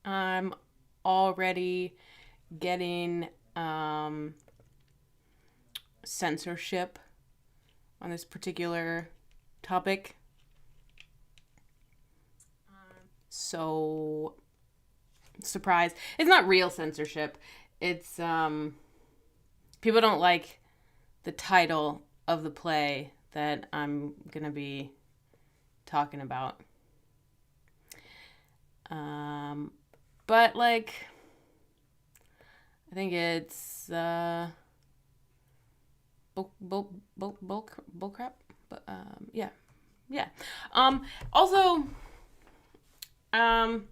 I'm already getting censorship on this particular topic. So, surprise. It's not real censorship. It's people don't like the title of the play that I'm going to be talking about. But like I think it's bull crap. But yeah, yeah. Also, I'm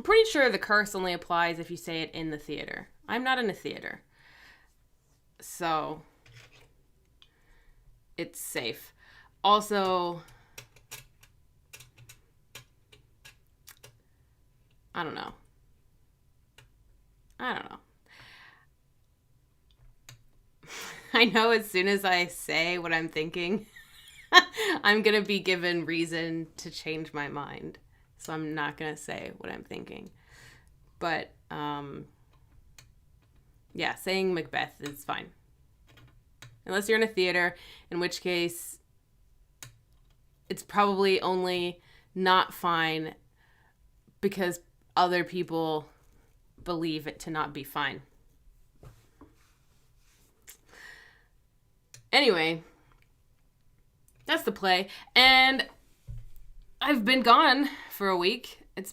pretty sure the curse only applies if you say it in the theater. I'm not in a theater, so it's safe. Also, I don't know. I don't know. I know as soon as I say what I'm thinking, I'm going to be given reason to change my mind. So I'm not going to say what I'm thinking. But, yeah, saying Macbeth is fine. Unless you're in a theater, in which case it's probably only not fine because other people believe it to not be fine. Anyway, that's the play. And I've been gone for a week. It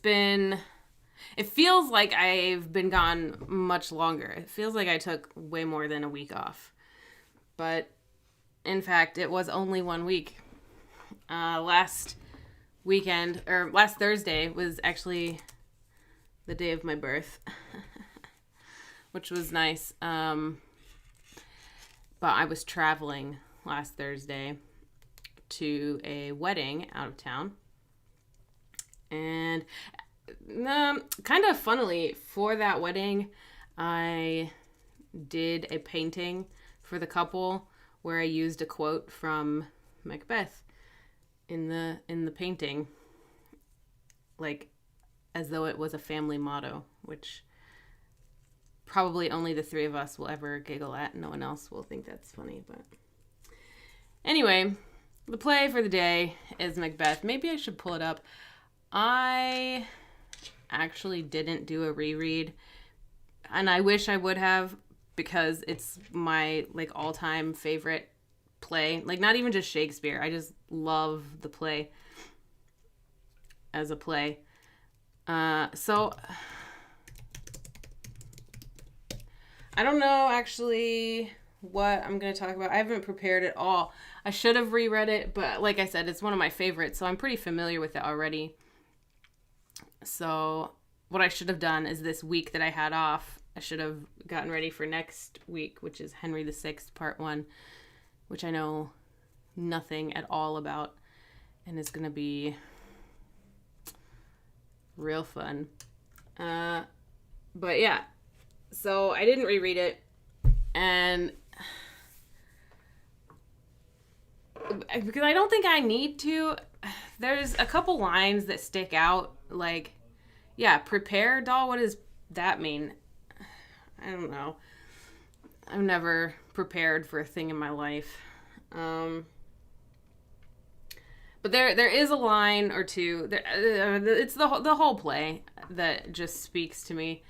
feels like I've been gone much longer. It feels like I took way more than a week off. But in fact, it was only 1 week. Last Thursday was actually the day of my birth, which was nice. But I was traveling last Thursday to a wedding out of town. And kind of funnily, for that wedding, I did a painting for the couple where I used a quote from Macbeth in the painting, like as though it was a family motto, which probably only the three of us will ever giggle at. No one else will think that's funny. But anyway, the play for the day is Macbeth. Maybe I should pull it up. I actually didn't do a reread, and I wish I would have, because it's my like all-time favorite play. Like, not even just Shakespeare. I just love the play as a play. So I don't know actually what I'm going to talk about. I haven't prepared at all. I should have reread it, but like I said, it's one of my favorites, so I'm pretty familiar with it already. So what I should have done is this week that I had off, I should have gotten ready for next week, which is Henry VI, Part 1, which I know nothing at all about, and is going to be real fun. But yeah, so I didn't reread it, and because I don't think I need to, there's a couple lines that stick out, like, yeah, prepare, doll, what does that mean? I don't know. I've never prepared for a thing in my life. But there is a line or two. It's the whole play that just speaks to me.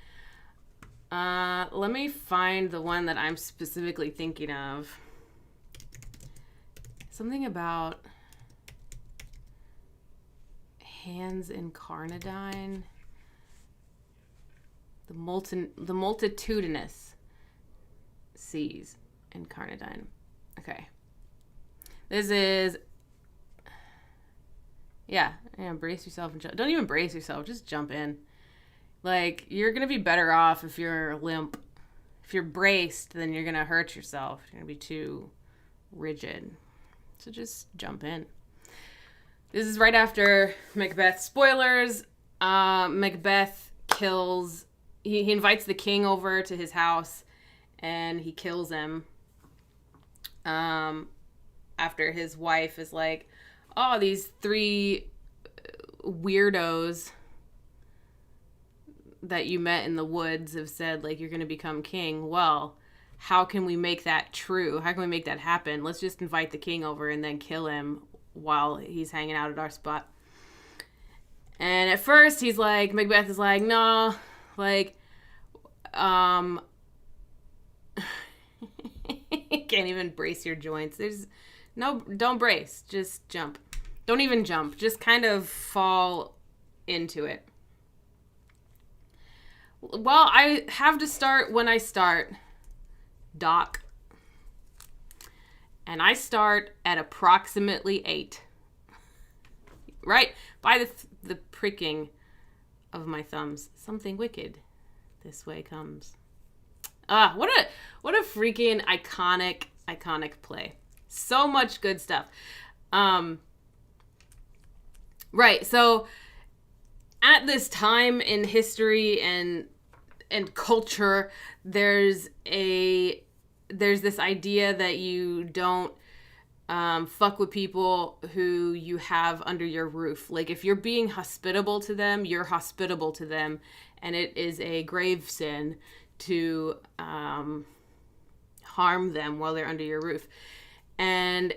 Let me find the one that I'm specifically thinking of. Something about hands in Carnadine. The multitudinous seas in Carnadine. Okay. This is, yeah, brace yourself and don't even brace yourself, just jump in. Like, you're gonna be better off if you're limp. If you're braced, then you're gonna hurt yourself. You're gonna be too rigid. So just jump in. This is right after Macbeth. Spoilers. Macbeth kills. He invites the king over to his house, and he kills him. After his wife is like, "Oh, these three weirdos that you met in the woods have said, like, you're going to become king. Well, how can we make that true? How can we make that happen? Let's just invite the king over and then kill him while he's hanging out at our spot. And at first he's like, Macbeth is like, no, like, can't even brace your joints. There's no, don't brace, just jump. Don't even jump, just kind of fall into it. Well, I have to start when I start, Doc. And I start at approximately 8. Right? By the pricking of my thumbs. Something wicked this way comes. What a freaking iconic play. So much good stuff. Right, so at this time in history and culture, there's this idea that you don't fuck with people who you have under your roof. Like, if you're being hospitable to them, you're hospitable to them, and it is a grave sin to harm them while they're under your roof. And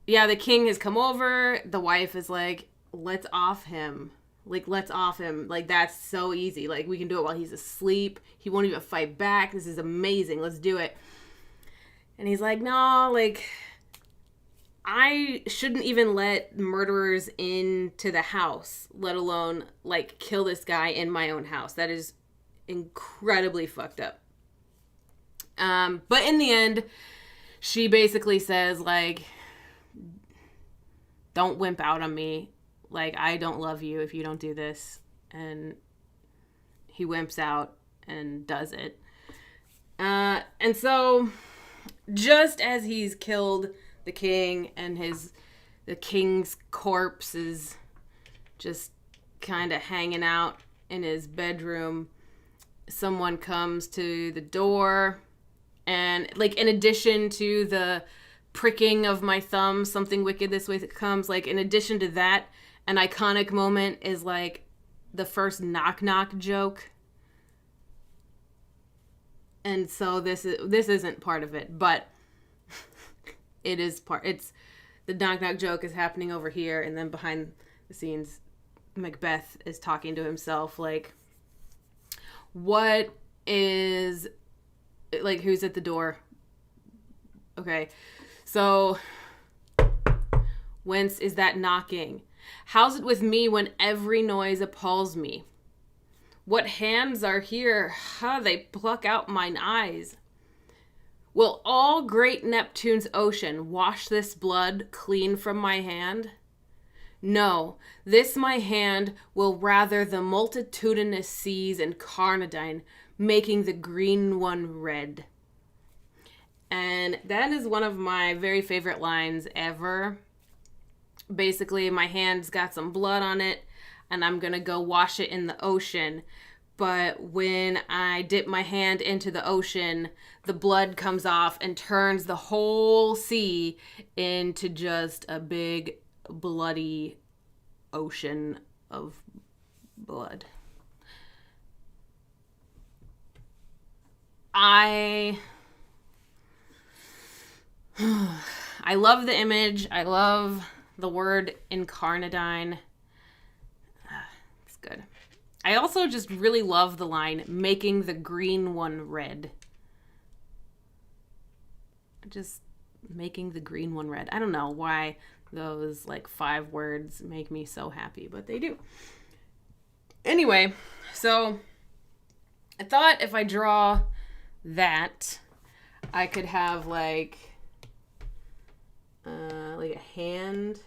yeah, the king has come over. The wife is like, let's off him. Like, let's off him. Like, that's so easy. Like, we can do it while he's asleep. He won't even fight back. This is amazing. Let's do it. And he's like, no, like, I shouldn't even let murderers into the house, let alone, like, kill this guy in my own house. That is incredibly fucked up. But in the end, she basically says, like, don't wimp out on me. Like, I don't love you if you don't do this. And he wimps out and does it. And so, just as he's killed the king and the king's corpse is just kind of hanging out in his bedroom, someone comes to the door. And, like, in addition to the pricking of my thumb, something wicked this way that comes, like, in addition to that, an iconic moment is, like, the first knock-knock joke. And so this isn't part of it, but it is part. It's the knock-knock joke is happening over here, and then behind the scenes, Macbeth is talking to himself, like, what is, like, who's at the door? Okay, so whence is that knocking? How's it with me when every noise appalls me? What hands are here? How they pluck out mine eyes. Will all great Neptune's ocean wash this blood clean from my hand? No, this my hand will rather the multitudinous seas incarnadine, making the green one red. And that is one of my very favorite lines ever. Basically, my hand's got some blood on it, and I'm going to go wash it in the ocean. But when I dip my hand into the ocean, the blood comes off and turns the whole sea into just a big, bloody ocean of blood. I love the image. I love the word incarnadine. It's good. I also just really love the line, making the green one red. Just making the green one red. I don't know why those, like, 5 words make me so happy, but they do. Anyway, so I thought if I draw that, I could have, like a hand.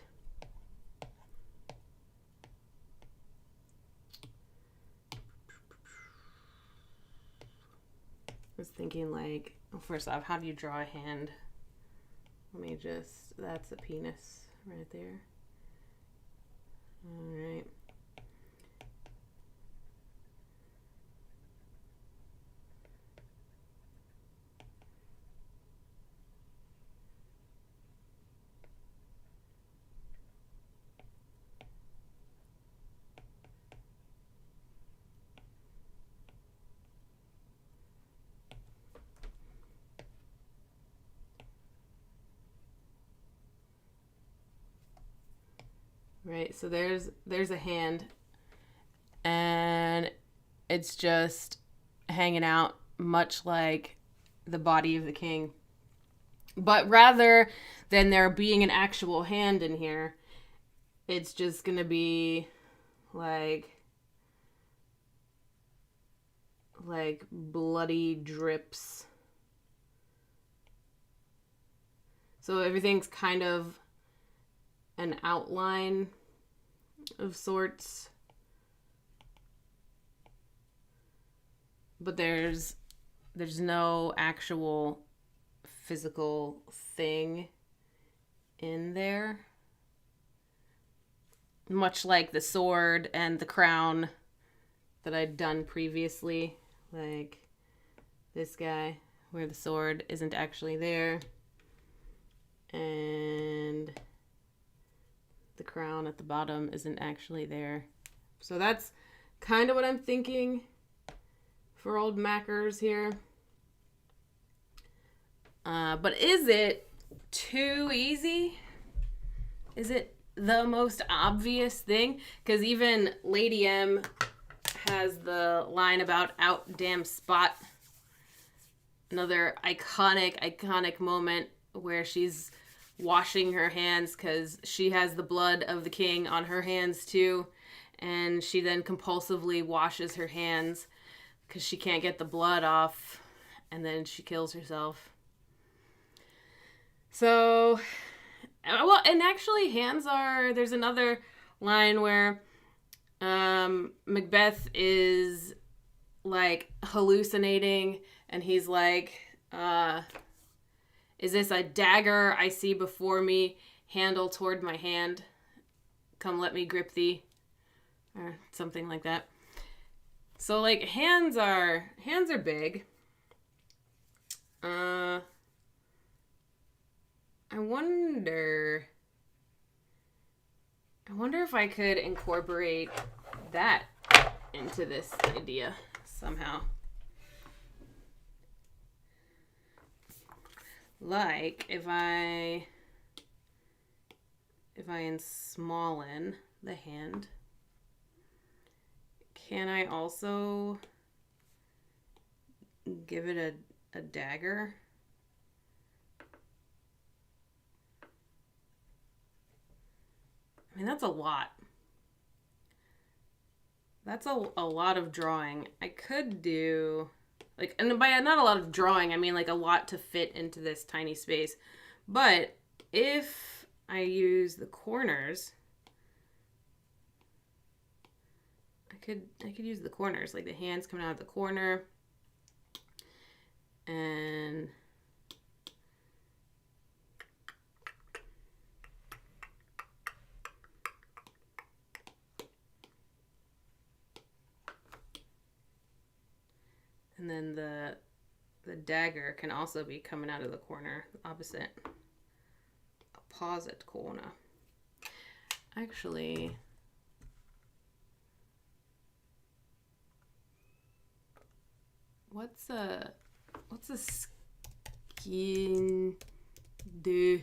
I was thinking, like, first off, how do you draw a hand? Let me just, that's a penis right there. All right. right? So there's a hand, and it's just hanging out, much like the body of the king. But rather than there being an actual hand in here, it's just gonna be like bloody drips. So everything's kind of an outline of sorts. But there's no actual physical thing in there. Much like the sword and the crown that I'd done previously. Like this guy, where the sword isn't actually there. And the crown at the bottom isn't actually there. So that's kind of what I'm thinking for old Mackers here. But is it too easy? Is it the most obvious thing? Because even Lady M has the line about out damn spot. Another iconic moment where she's washing her hands because she has the blood of the king on her hands too. And she then compulsively washes her hands because she can't get the blood off. And then she kills herself. So, well, and actually there's another line where Macbeth is like hallucinating and he's like, is this a dagger I see before me, handle toward my hand? Come let me grip thee. Or something like that. So like hands are big. I wonder if I could incorporate that into this idea somehow. Like if I ensmallen the hand, can I also give it a dagger? I mean, that's a lot. That's a lot of drawing. I could do, like, and by not a lot of drawing, I mean like a lot to fit into this tiny space. But if I use the corners, I could use the corners, like the hands coming out of the corner. And then the dagger can also be coming out of the corner, opposite corner. Actually, what's a skin do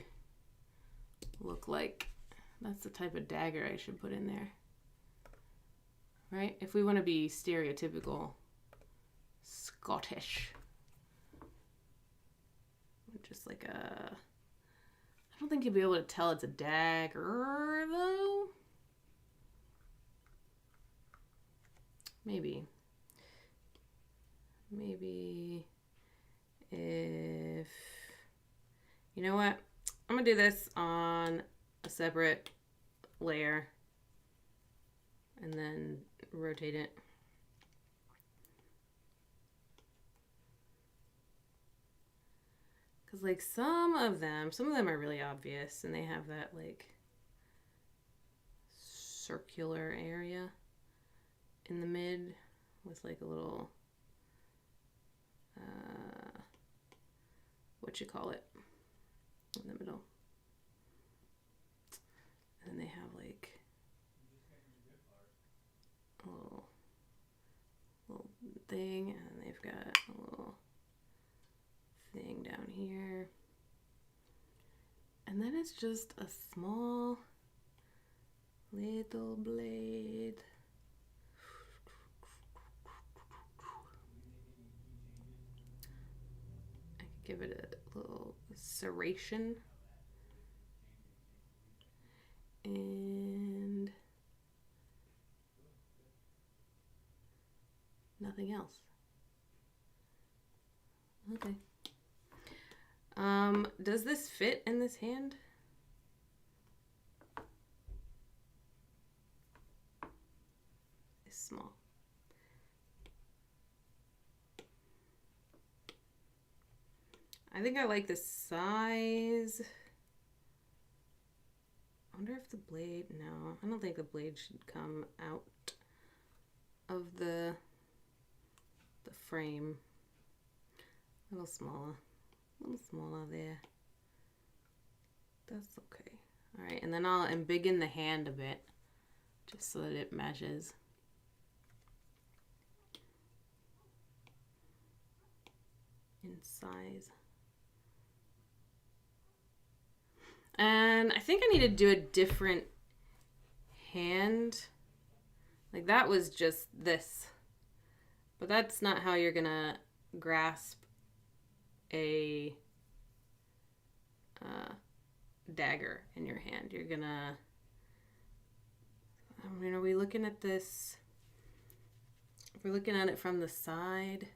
look like? That's the type of dagger I should put in there, right? If we want to be stereotypical Scottish, just like I don't think you'll be able to tell it's a dagger though. Maybe if, you know what, I'm gonna do this on a separate layer and then rotate it. Because like some of them are really obvious and they have that like circular area in the mid with like a little what you call it in the middle, and then they have like a little thing, and then they've got a little thing down here, and then it's just a small Little blade. I could give it a little serration. And nothing else. Okay. Does this fit in this hand? It's small. I think I like the size. I wonder if the blade, no, I don't think the blade should come out of the frame. A little smaller there. That's okay. All right, and then I'll embiggen the hand a bit, just so that it matches. In size. And I think I need to do a different hand. Like that was just this. But that's not how you're gonna grasp a dagger in your hand. You're gonna, I mean, are we looking at this? If we're looking at it from the side,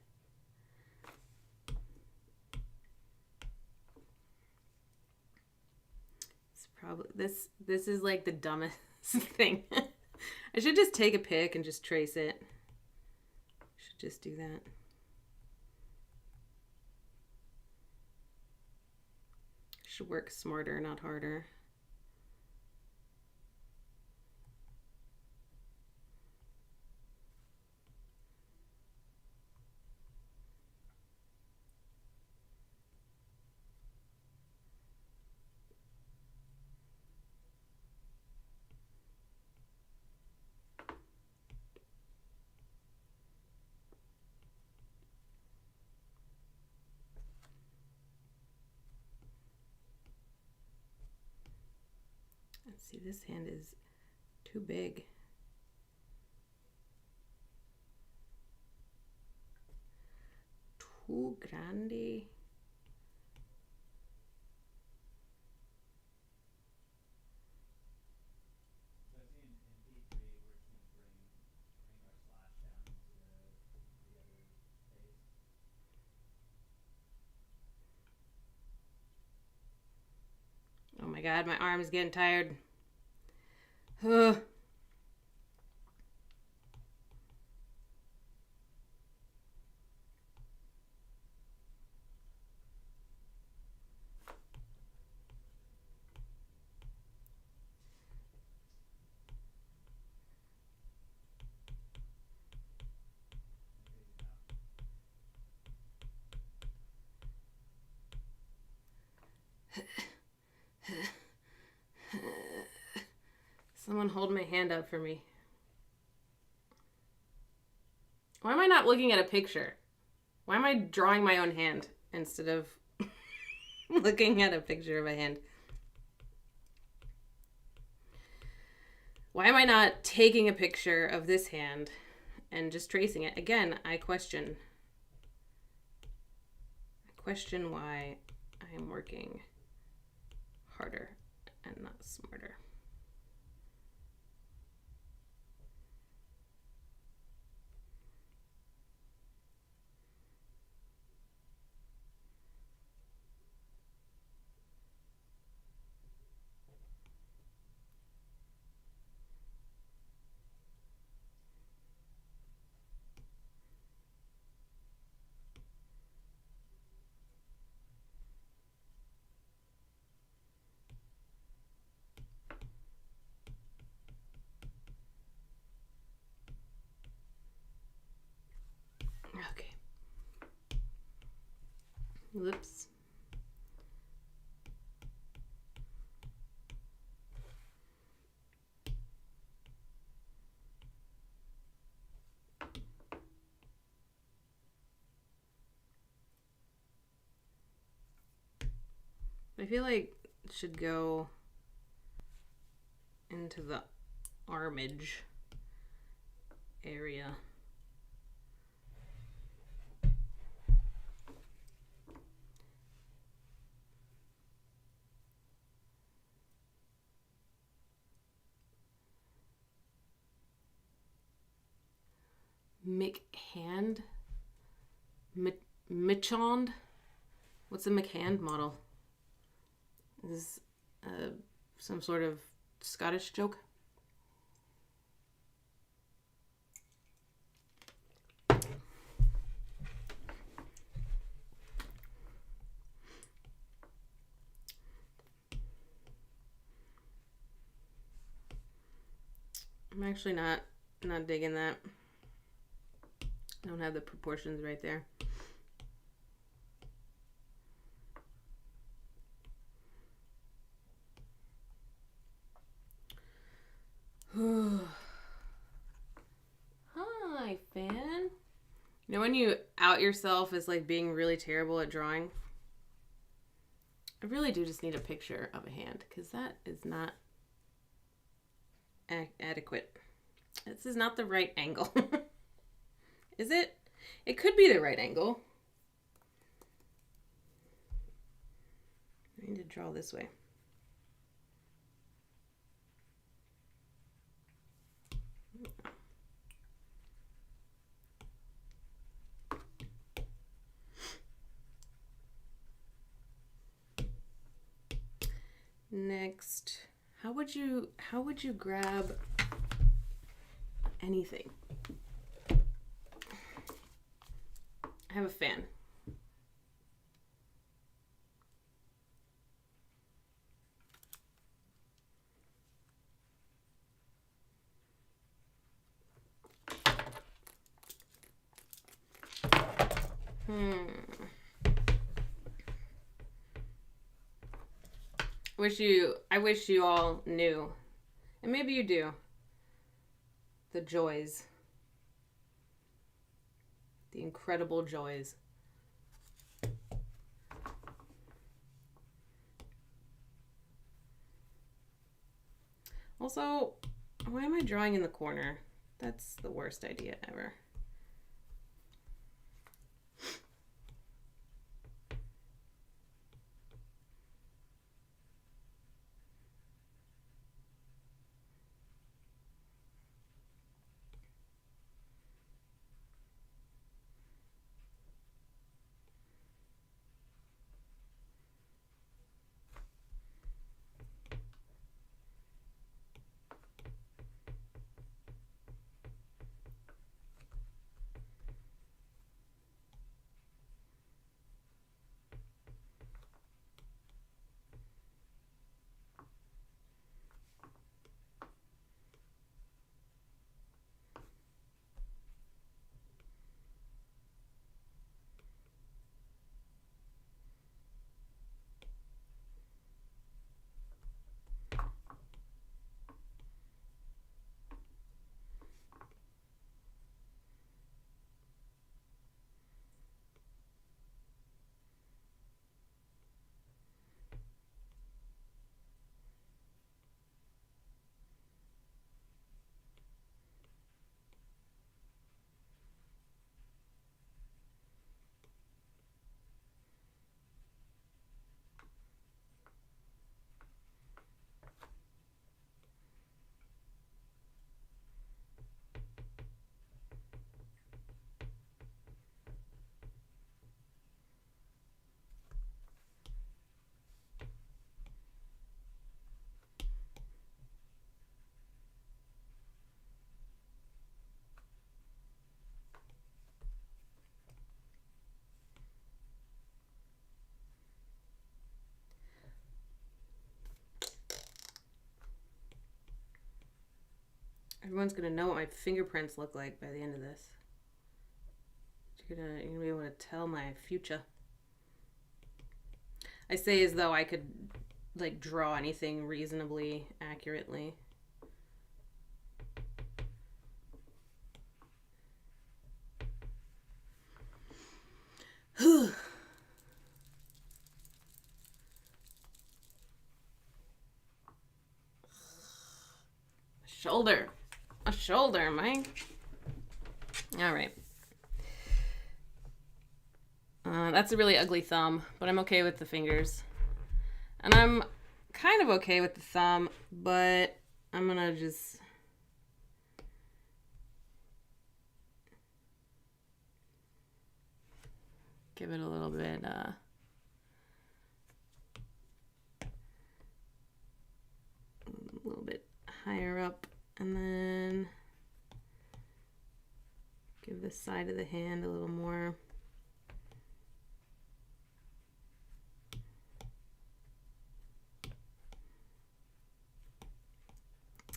it's probably, this is like the dumbest thing. I should just take a pick and just trace it. Should just do that. Should work smarter, not harder. Let's see, this hand is too big. Too grande. Oh my God, my arm is getting tired. Ugh. Someone hold my hand up for me. Why am I not looking at a picture? Why am I drawing my own hand instead of looking at a picture of a hand? Why am I not taking a picture of this hand and just tracing it? Again, I question why I am working harder and not smarter. Okay. Whoops. I feel like it should go into the armage area. McHand? Michond? What's a McHand model? Is this some sort of Scottish joke? I'm actually not digging that. I don't have the proportions right there. Hi, fan. You know when you out yourself as like being really terrible at drawing? I really do just need a picture of a hand because that is not adequate. This is not the right angle. Is it? It could be the right angle. I need to draw this way. Next, how would you grab anything? I have a fan. I wish you all knew, and maybe you do, the joys, the incredible joys. Also, why am I drawing in the corner? That's the worst idea ever. Everyone's gonna know what my fingerprints look like by the end of this. You're gonna be able to tell my future. I say as though I could like draw anything reasonably accurately. shoulder. A shoulder, Mike. All right. That's a really ugly thumb, but I'm okay with the fingers. And I'm kind of okay with the thumb, but I'm gonna just... give it a little bit, a little bit higher up, and then give the side of the hand a little more.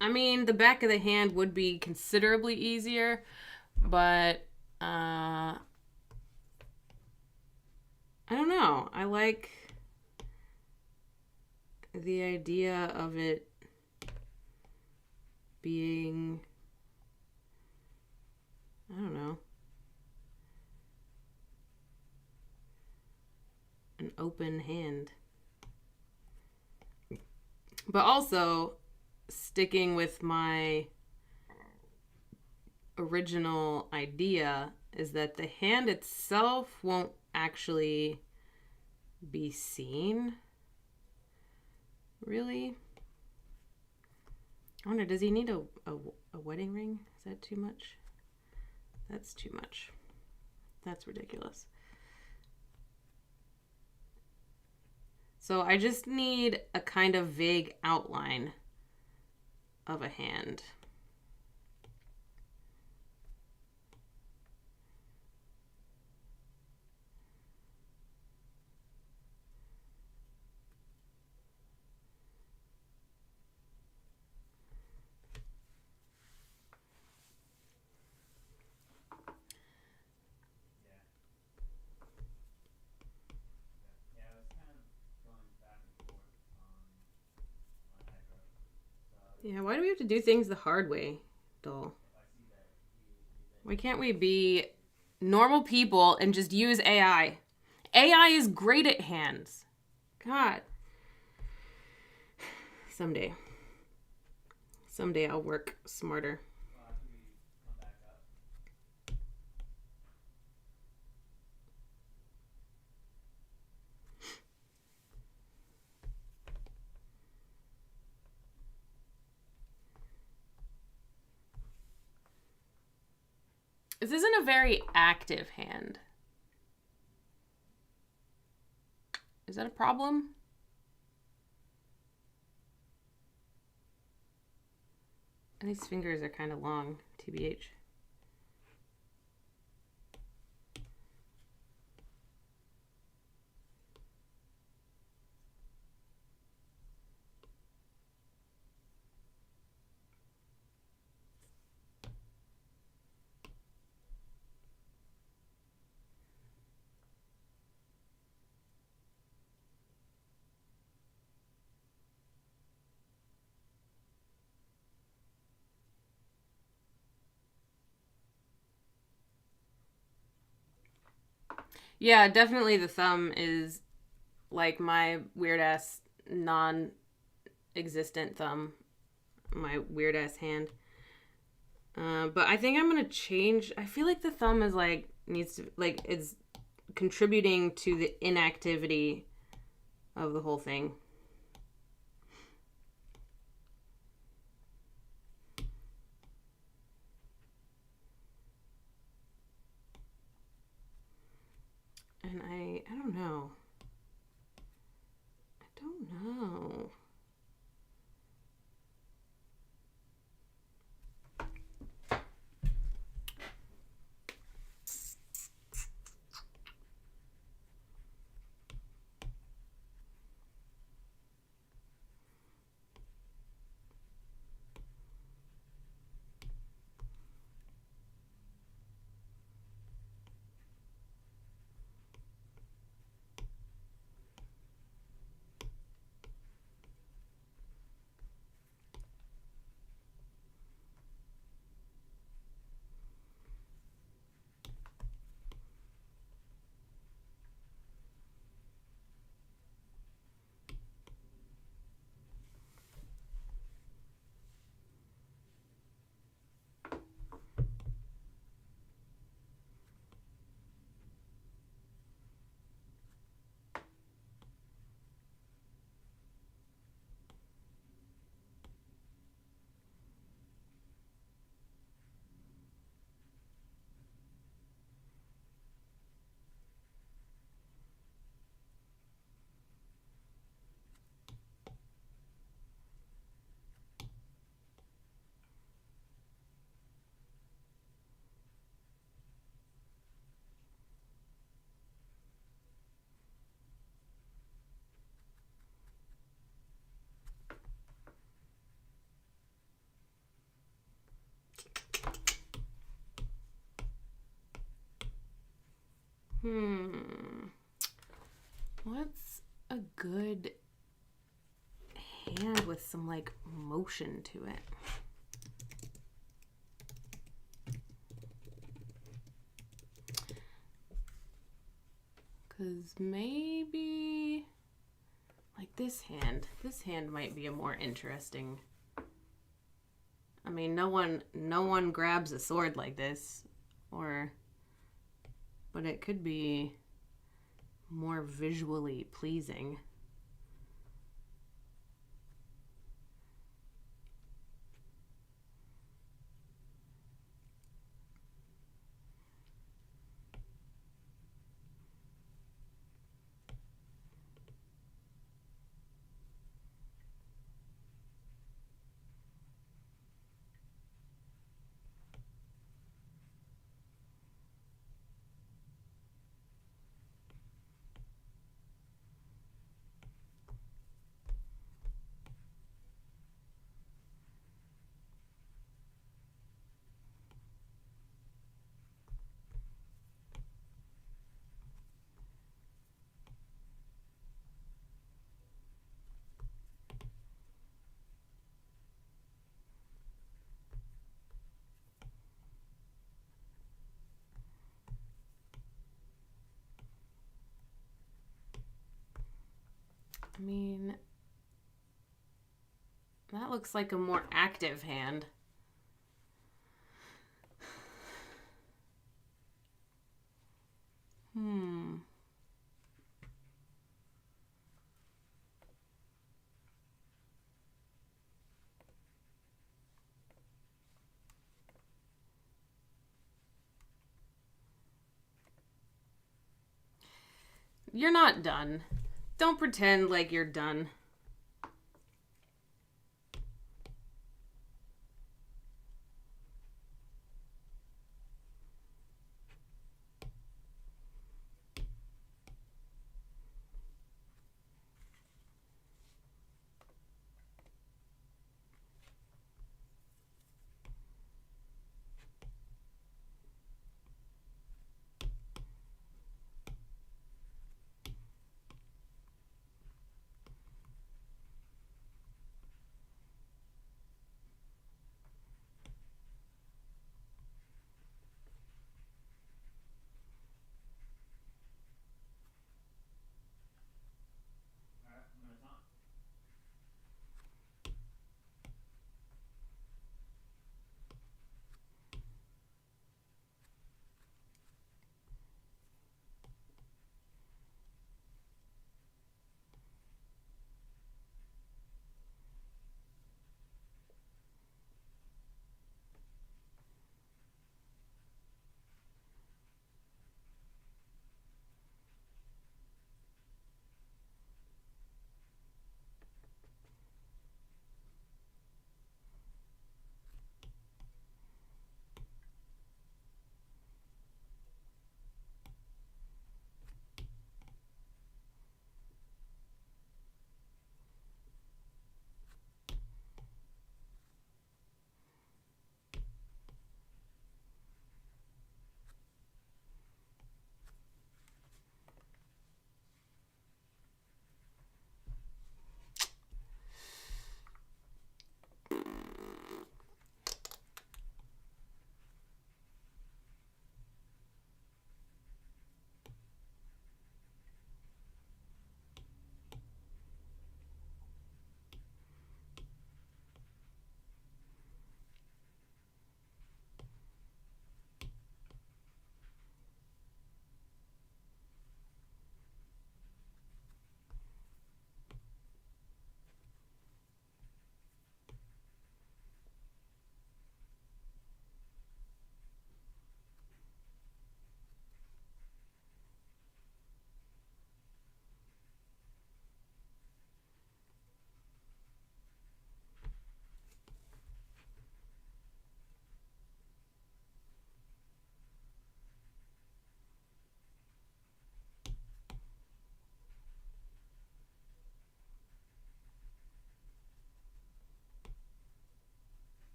I mean, the back of the hand would be considerably easier, but I don't know. I like the idea of it being, I don't know, an open hand. But also, sticking with my original idea is that the hand itself won't actually be seen. Really? I wonder, does he need a wedding ring? Is that too much? That's too much. That's ridiculous. So I just need a kind of vague outline of a hand. Yeah, why do we have to do things the hard way, doll? Why can't we be normal people and just use AI? AI is great at hands. God. Someday. Someday I'll work smarter. This isn't a very active hand. Is that a problem? And these fingers are kind of long, TBH. Yeah, definitely the thumb is like my weird ass non-existent thumb, my weird ass hand. But I think I'm gonna change. I feel like the thumb is like needs to like it's contributing to the inactivity of the whole thing. And I don't know. I don't know. Hmm. What's a good hand with some like motion to it? Because maybe like this hand might be a more interesting. I mean, no one grabs a sword like this, but it could be more visually pleasing. I mean, that looks like a more active hand. You're not done. Don't pretend like you're done.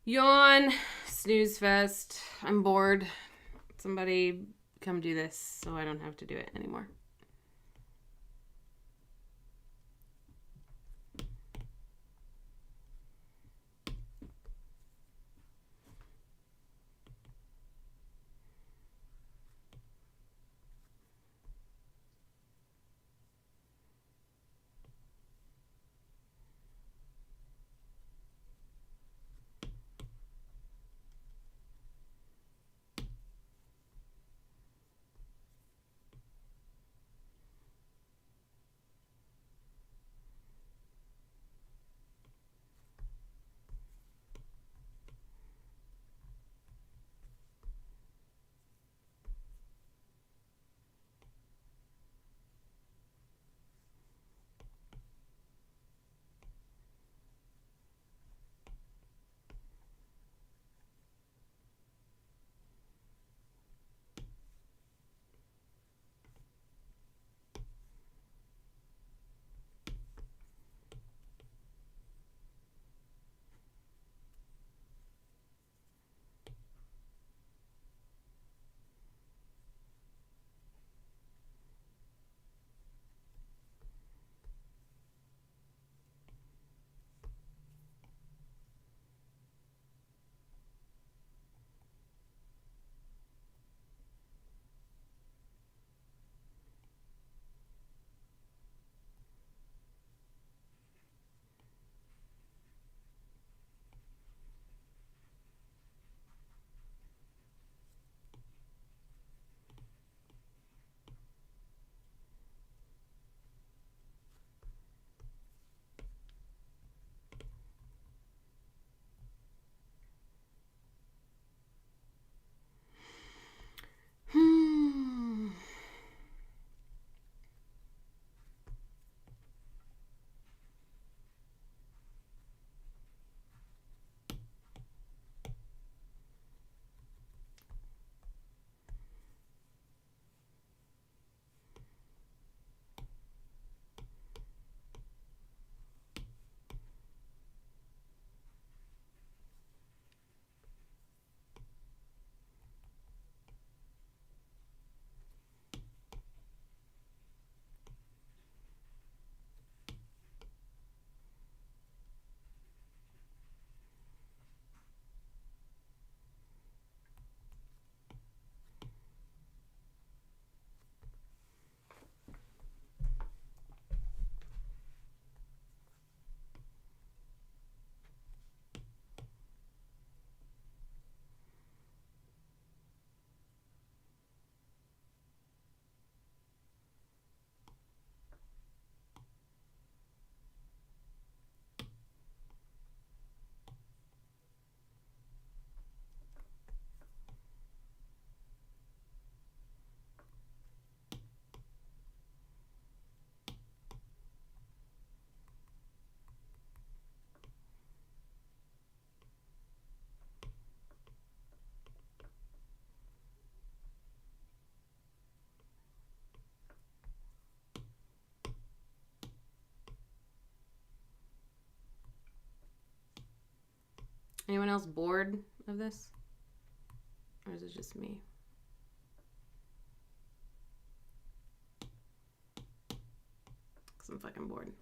Yawn. Snooze fest. I'm bored. Somebody come do this so I don't have to do it anymore. Anyone else bored of this? Or is it just me? Because I'm fucking bored.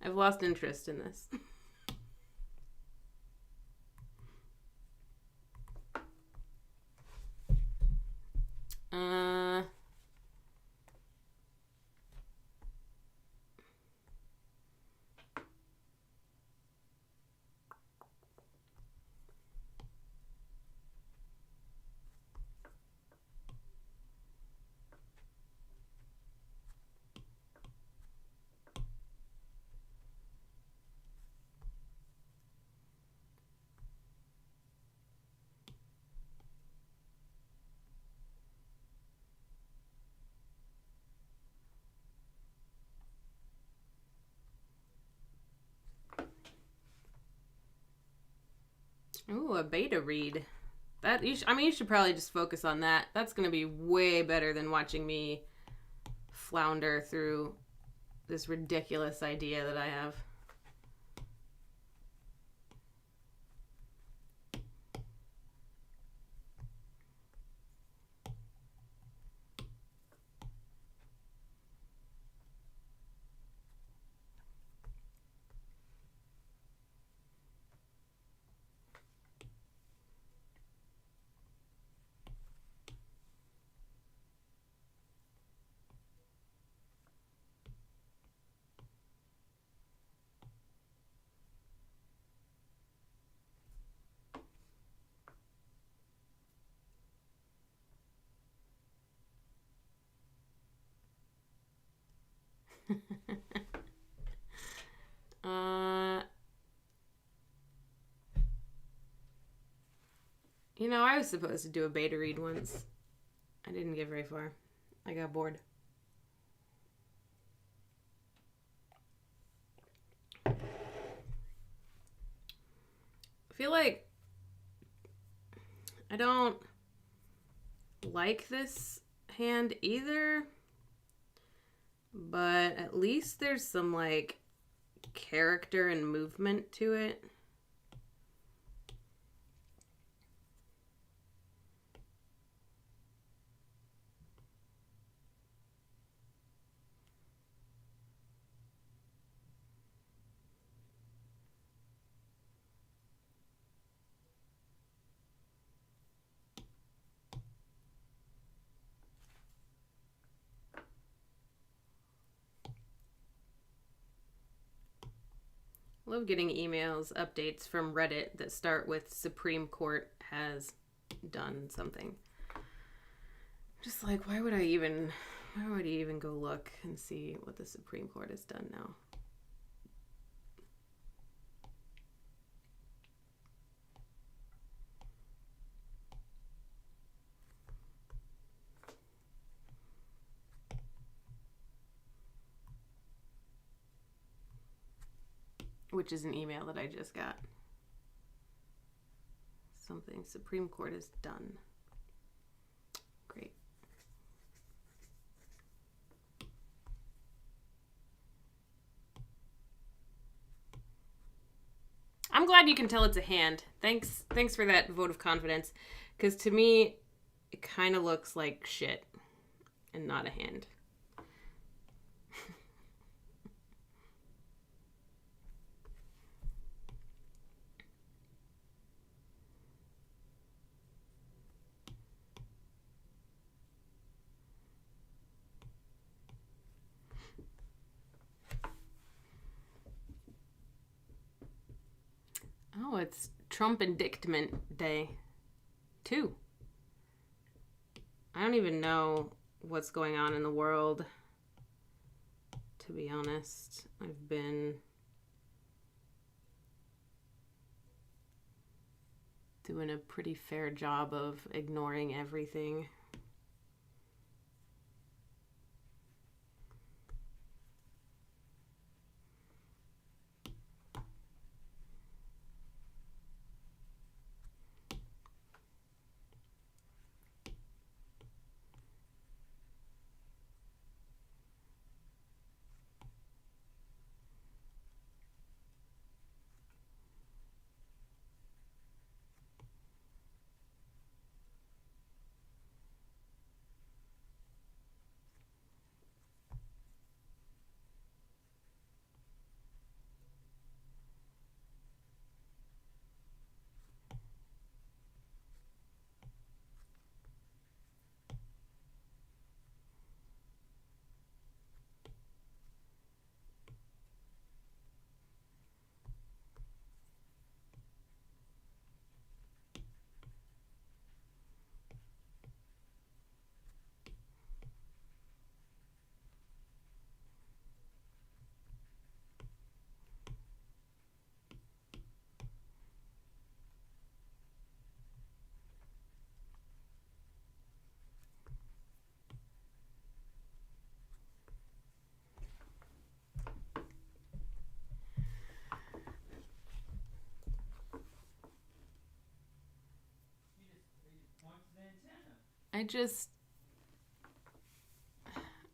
I've lost interest in this. Ooh, a beta read. That you should probably just focus on that. That's gonna be way better than watching me flounder through this ridiculous idea that I have. uh, I was supposed to do a beta read once. I didn't get very far. I got bored. I feel like I don't like this hand either, but at least there's some like character and movement to it. Love getting emails, updates from Reddit that start with Supreme Court has done something. Just like, why would you even go look and see what the Supreme Court has done now? Which is an email that I just got. Something Supreme Court has done. Great. I'm glad you can tell it's a hand. Thanks for that vote of confidence. Because to me, it kind of looks like shit and not a hand. Oh, it's Trump indictment day, too. I don't even know what's going on in the world, to be honest. I've been doing a pretty fair job of ignoring everything.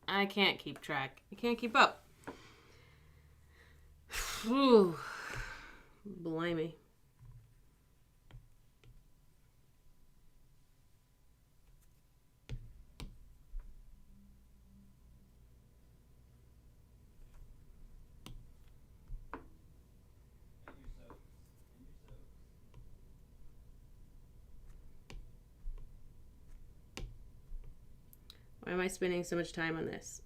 I can't keep track. I can't keep up. Whew. Blimey. Why am I spending so much time on this?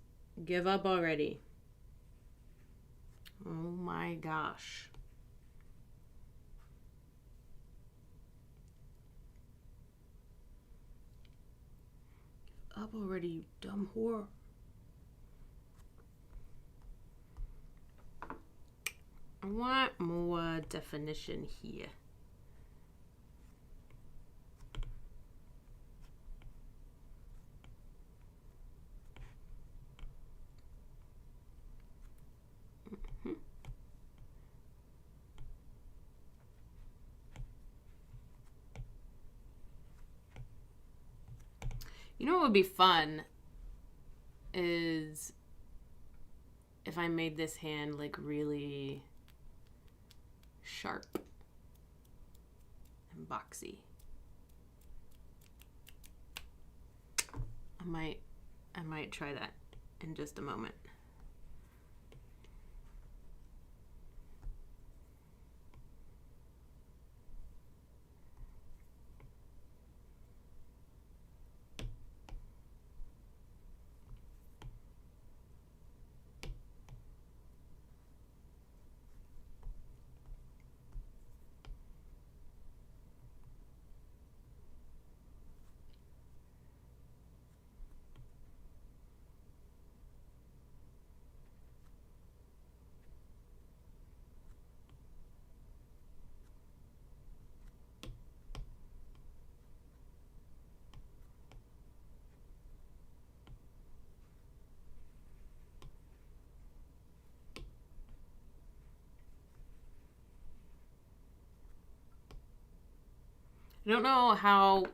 Give up already. Oh my gosh. Give up already, you dumb whore. I want more definition here. You know what would be fun is if I made this hand like really sharp and boxy. I might try that in just a moment. I don't know how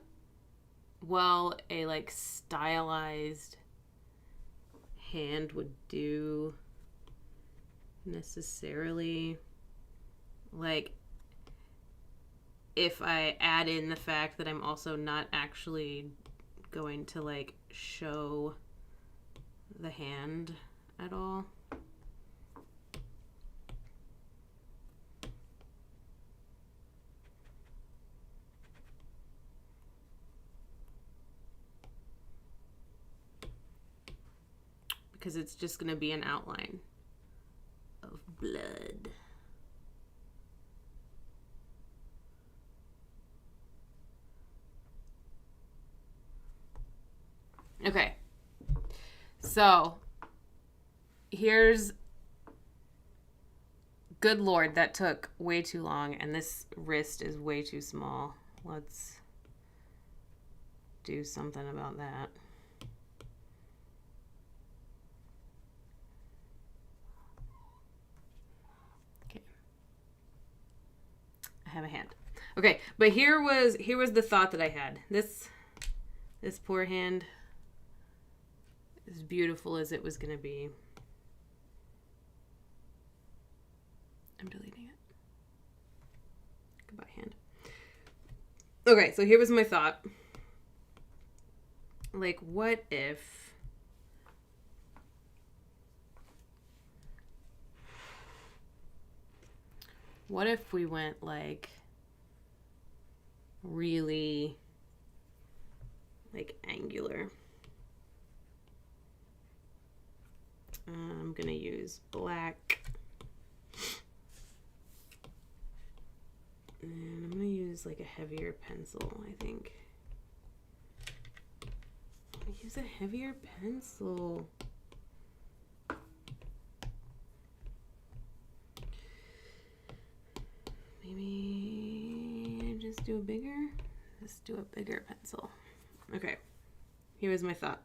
well a like stylized hand would do necessarily. Like if I add in the fact that I'm also not actually going to like show the hand at all. Because it's just going to be an outline of blood. Okay. So, here's... Good Lord, that took way too long, and this wrist is way too small. Let's do something about that. Have a hand. Okay, but here was the thought that I had. This poor hand, as beautiful as it was gonna be. I'm deleting it. Goodbye, hand. Okay, so here was my thought. Like, what if we went like really like angular? I'm gonna use black, and I'm gonna use like a heavier pencil. I think I'll use a heavier pencil. Maybe just do a bigger. Let's do a bigger pencil. Okay, here was my thought.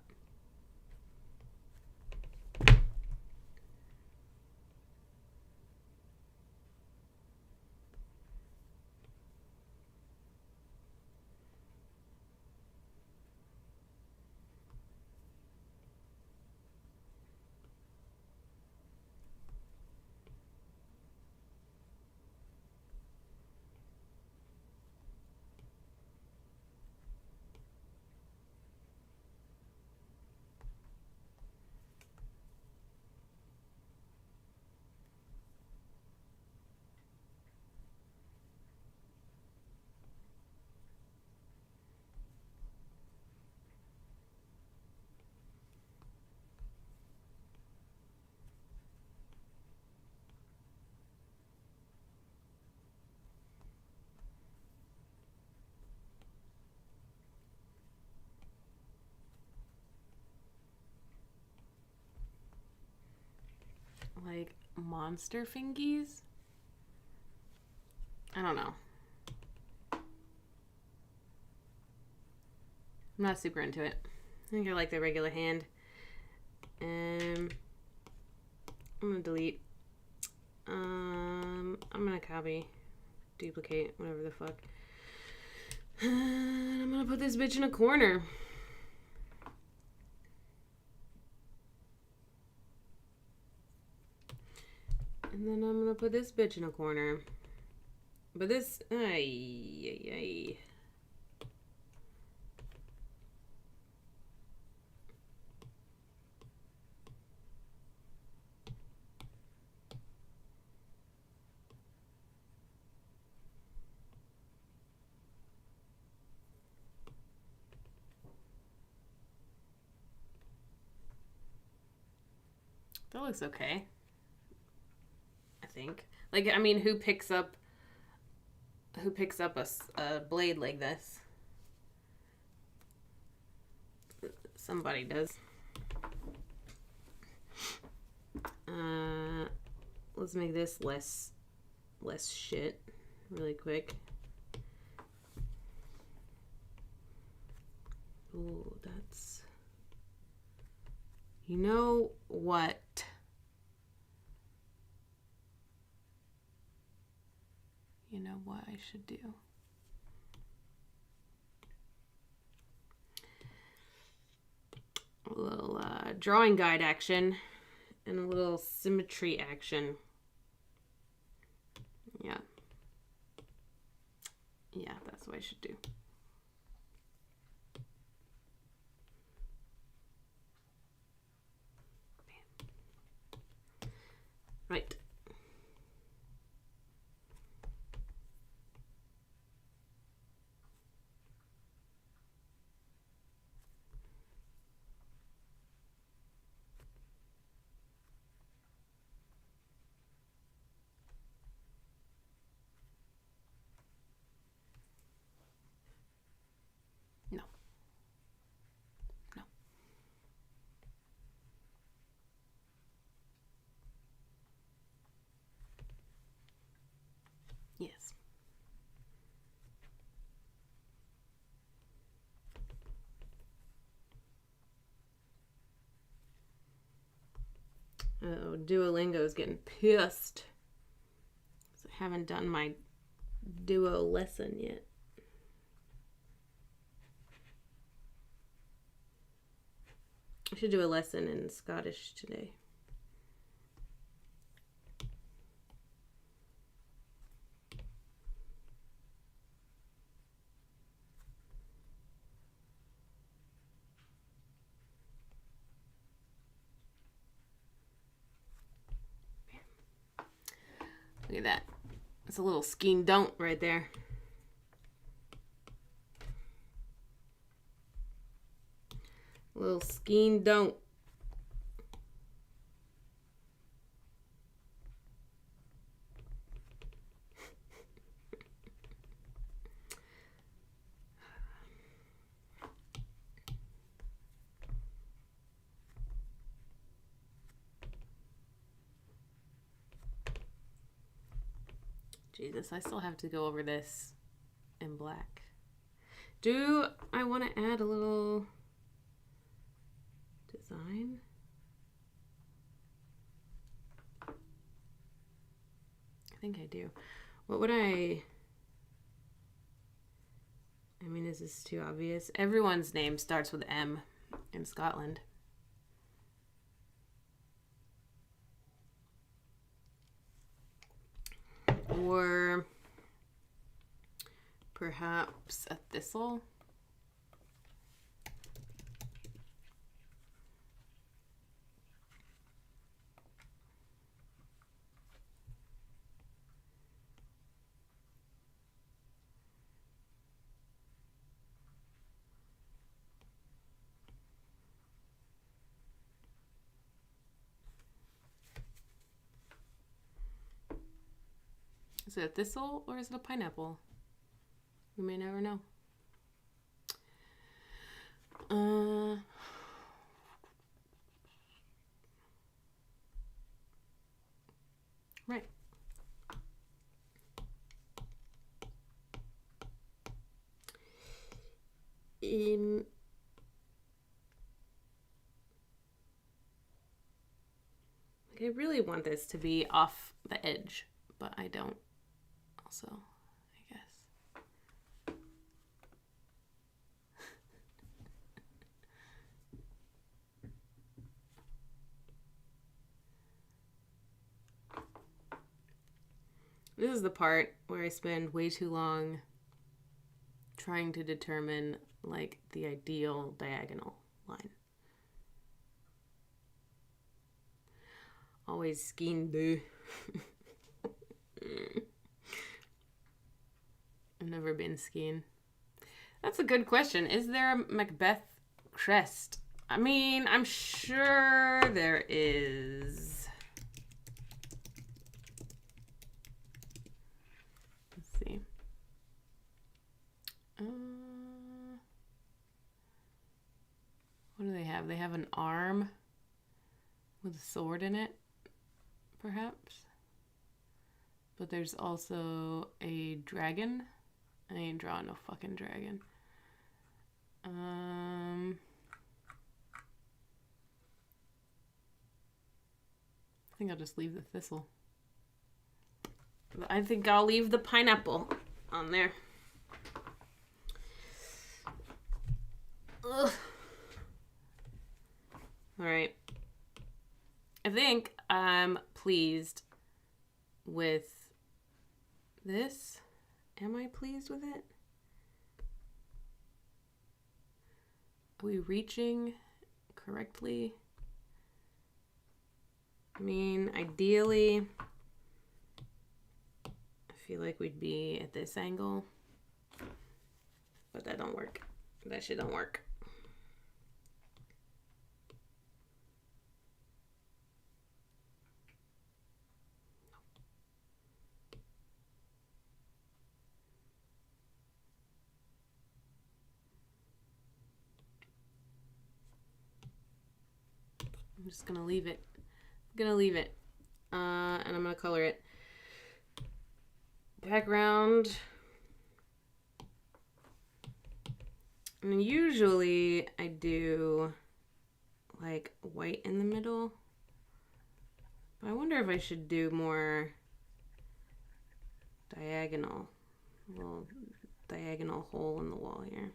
Like monster fingies. I don't know. I'm not super into it. I think I like the regular hand. I'm gonna delete. I'm gonna copy, duplicate, whatever the fuck. And I'm gonna put this bitch in a corner. And then I'm gonna put this bitch in a corner. But this, ay. That looks okay. I think. Like, I mean, who picks up a blade like this? Somebody does. Let's make this less shit really quick. Ooh, that's... You know what? You know what I should do? A little drawing guide action and a little symmetry action. Yeah. Yeah, that's what I should do. Right. No. No. Yes. Oh, Duolingo's getting pissed. I haven't done my Duo lesson yet. I should do a lesson in Scottish today. Look at that. That's a little scheme don't right there. A little scheme don't. Jesus, I still have to go over this in black. Do I want to add a little design? I think I do. What would I mean, is this too obvious? Everyone's name starts with M in Scotland. Or perhaps a thistle. Is it a thistle or is it a pineapple? We may never know. Right. I really want this to be off the edge, but I don't. Also, I guess. This is the part where I spend way too long trying to determine, like, the ideal diagonal line. Always skiing, boo. I've never been skiing. That's a good question. Is there a Macbeth crest? I mean, I'm sure there is. Let's see. What do they have? They have an arm with a sword in it, perhaps. But there's also a dragon. I ain't drawing no fucking dragon. I think I'll just leave the thistle. I think I'll leave the pineapple on there. Ugh. All right. I think I'm pleased with this. Am I pleased with it? Are we reaching correctly? I mean, ideally, I feel like we'd be at this angle, but that don't work. That shit don't work. I'm just gonna leave it. I'm gonna leave it. And I'm gonna color it. Background. And usually I do like white in the middle. But I wonder if I should do more diagonal. A little diagonal hole in the wall here.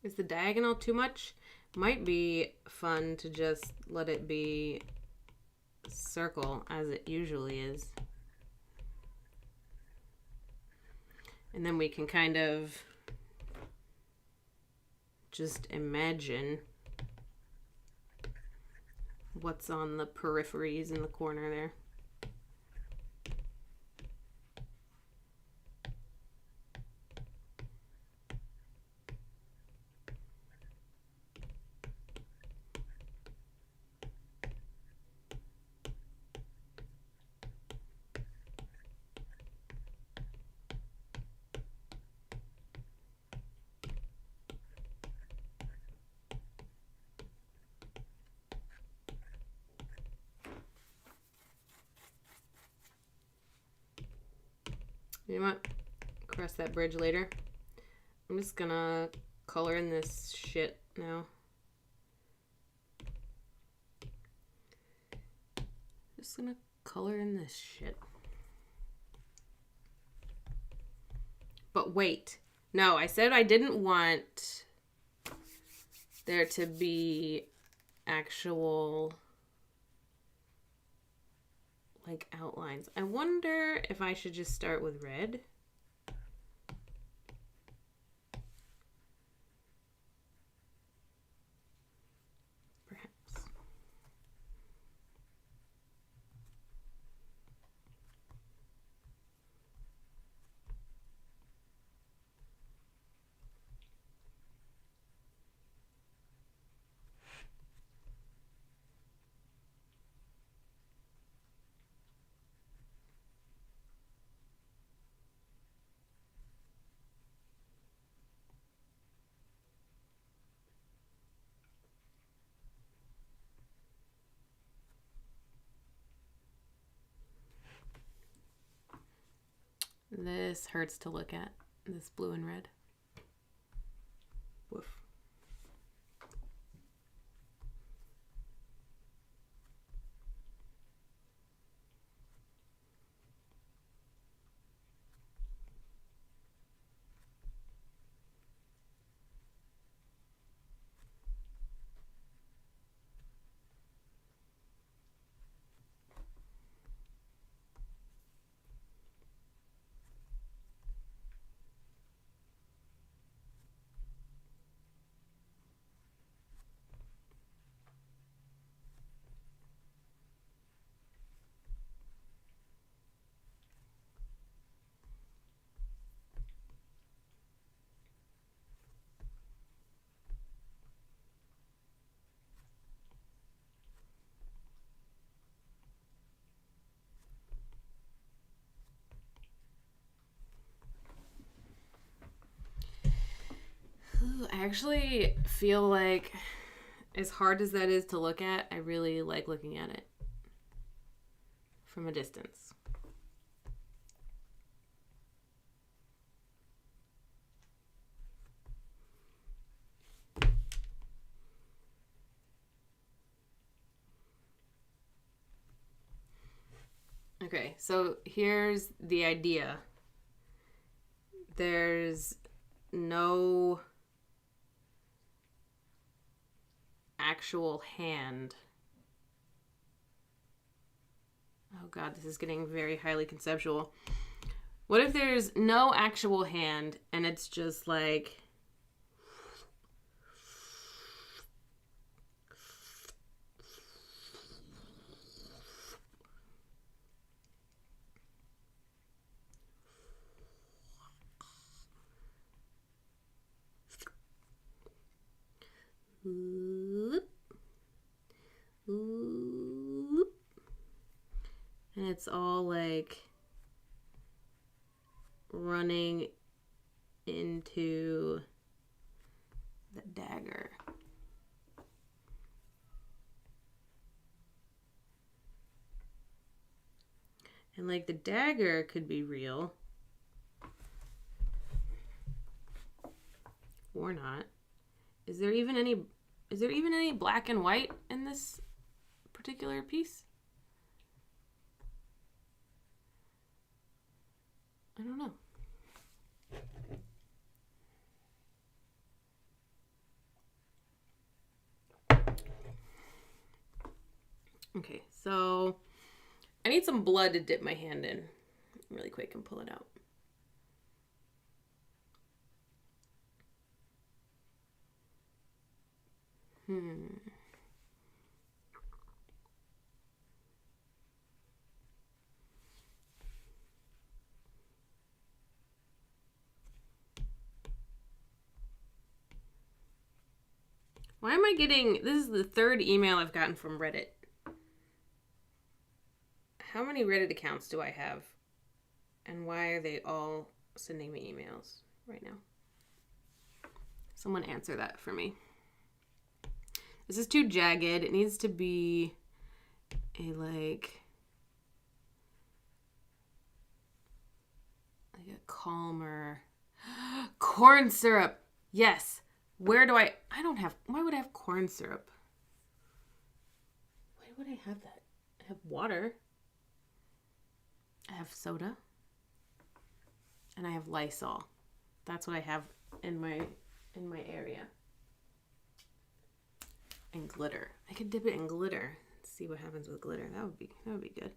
Is the diagonal too much? Might be fun to just let it be a circle as it usually is. And then we can kind of just imagine what's on the peripheries in the corner there. You know what? Cross that bridge later. I'm just gonna color in this shit now. Just gonna color in this shit. But wait. No, I said I didn't want there to be actual, like, outlines. I wonder if I should just start with red. Perhaps. This hurts to look at, this blue and red. Woof. I actually feel like, as hard as that is to look at, I really like looking at it from a distance. Okay, so here's the idea. There's no actual hand. Oh God, this is getting very highly conceptual. What if there's no actual hand and it's just like and it's all like running into the dagger. And like the dagger could be real or not. Is there even any black and white in this particular piece? I don't know. Okay, so I need some blood to dip my hand in really quick and pull it out. Why am I getting... This is the third email I've gotten from Reddit. How many Reddit accounts do I have? And why are they all sending me emails right now? Someone answer that for me. This is too jagged. It needs to be a like a calmer... Corn syrup! Yes! Where do I don't have... Why would I have corn syrup? Why would I have that? I have water. I have soda. And I have Lysol. That's what I have in my area. And glitter. I could dip it in glitter. See what happens with glitter. That would be good.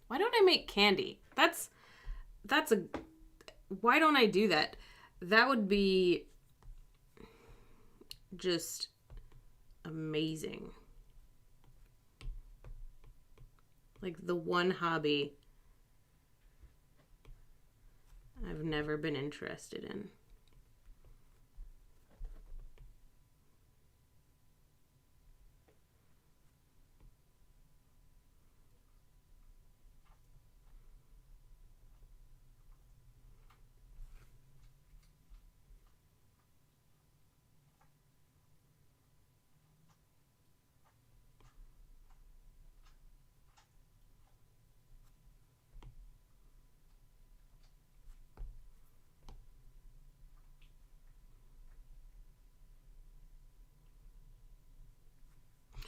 Why don't I make candy? Why don't I do that? That would be just amazing. Like the one hobby I've never been interested in.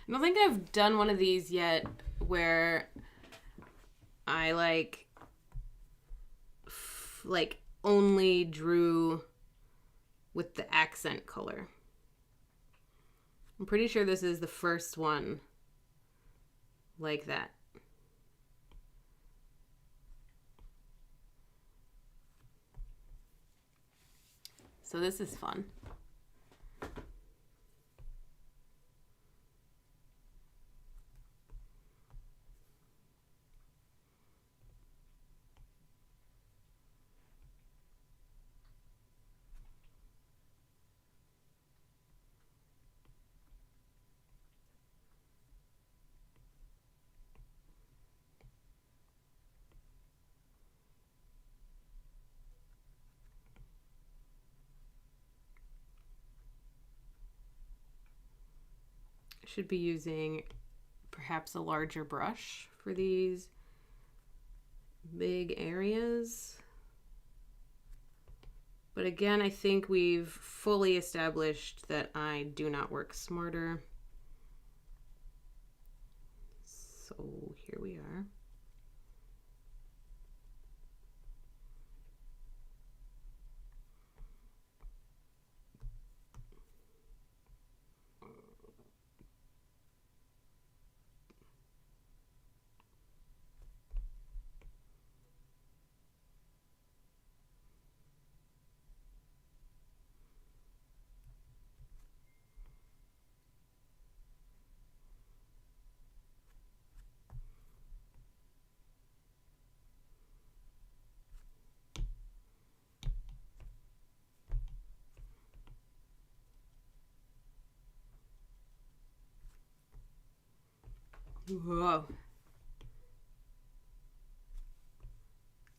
I don't think I've done one of these yet where I like only drew with the accent color. I'm pretty sure this is the first one like that. So this is fun. Should be using perhaps a larger brush for these big areas. But again, I think we've fully established that I do not work smarter. So here we are. Whoa.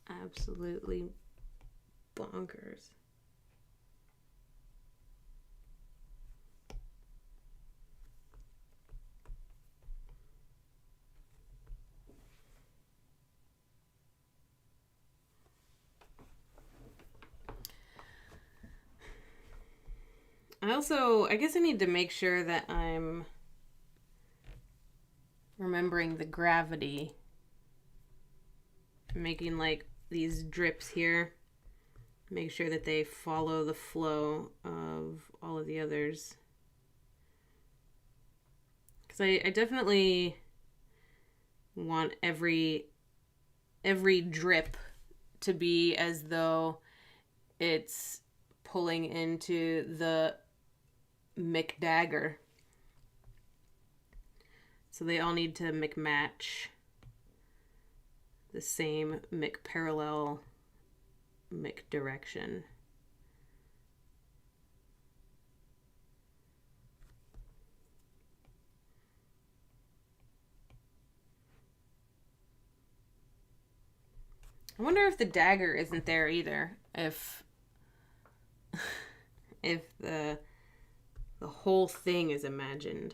Absolutely bonkers. I guess I need to make sure that I'm remembering the gravity. I'm making like these drips here. Make sure that they follow the flow of all of the others. Because I definitely want every drip to be as though it's pulling into the McDagger. So they all need to McMatch. the same parallel direction. I wonder if the dagger isn't there either. If the whole thing is imagined.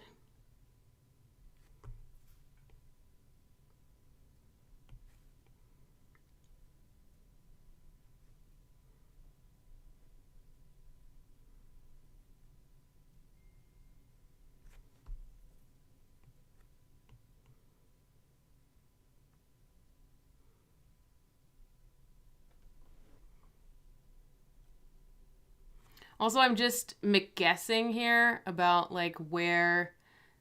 Also, I'm just guessing here about like where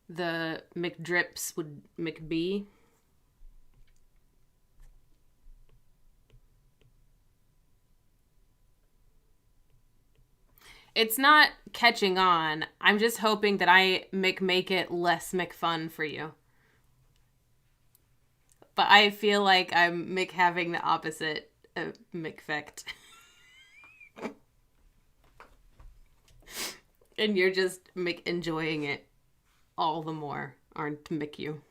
the McDrips would be. It's not catching on. I'm just hoping that I make it less fun for you. But I feel like I'm having the opposite effect. And you're just enjoying it all the more, aren't you?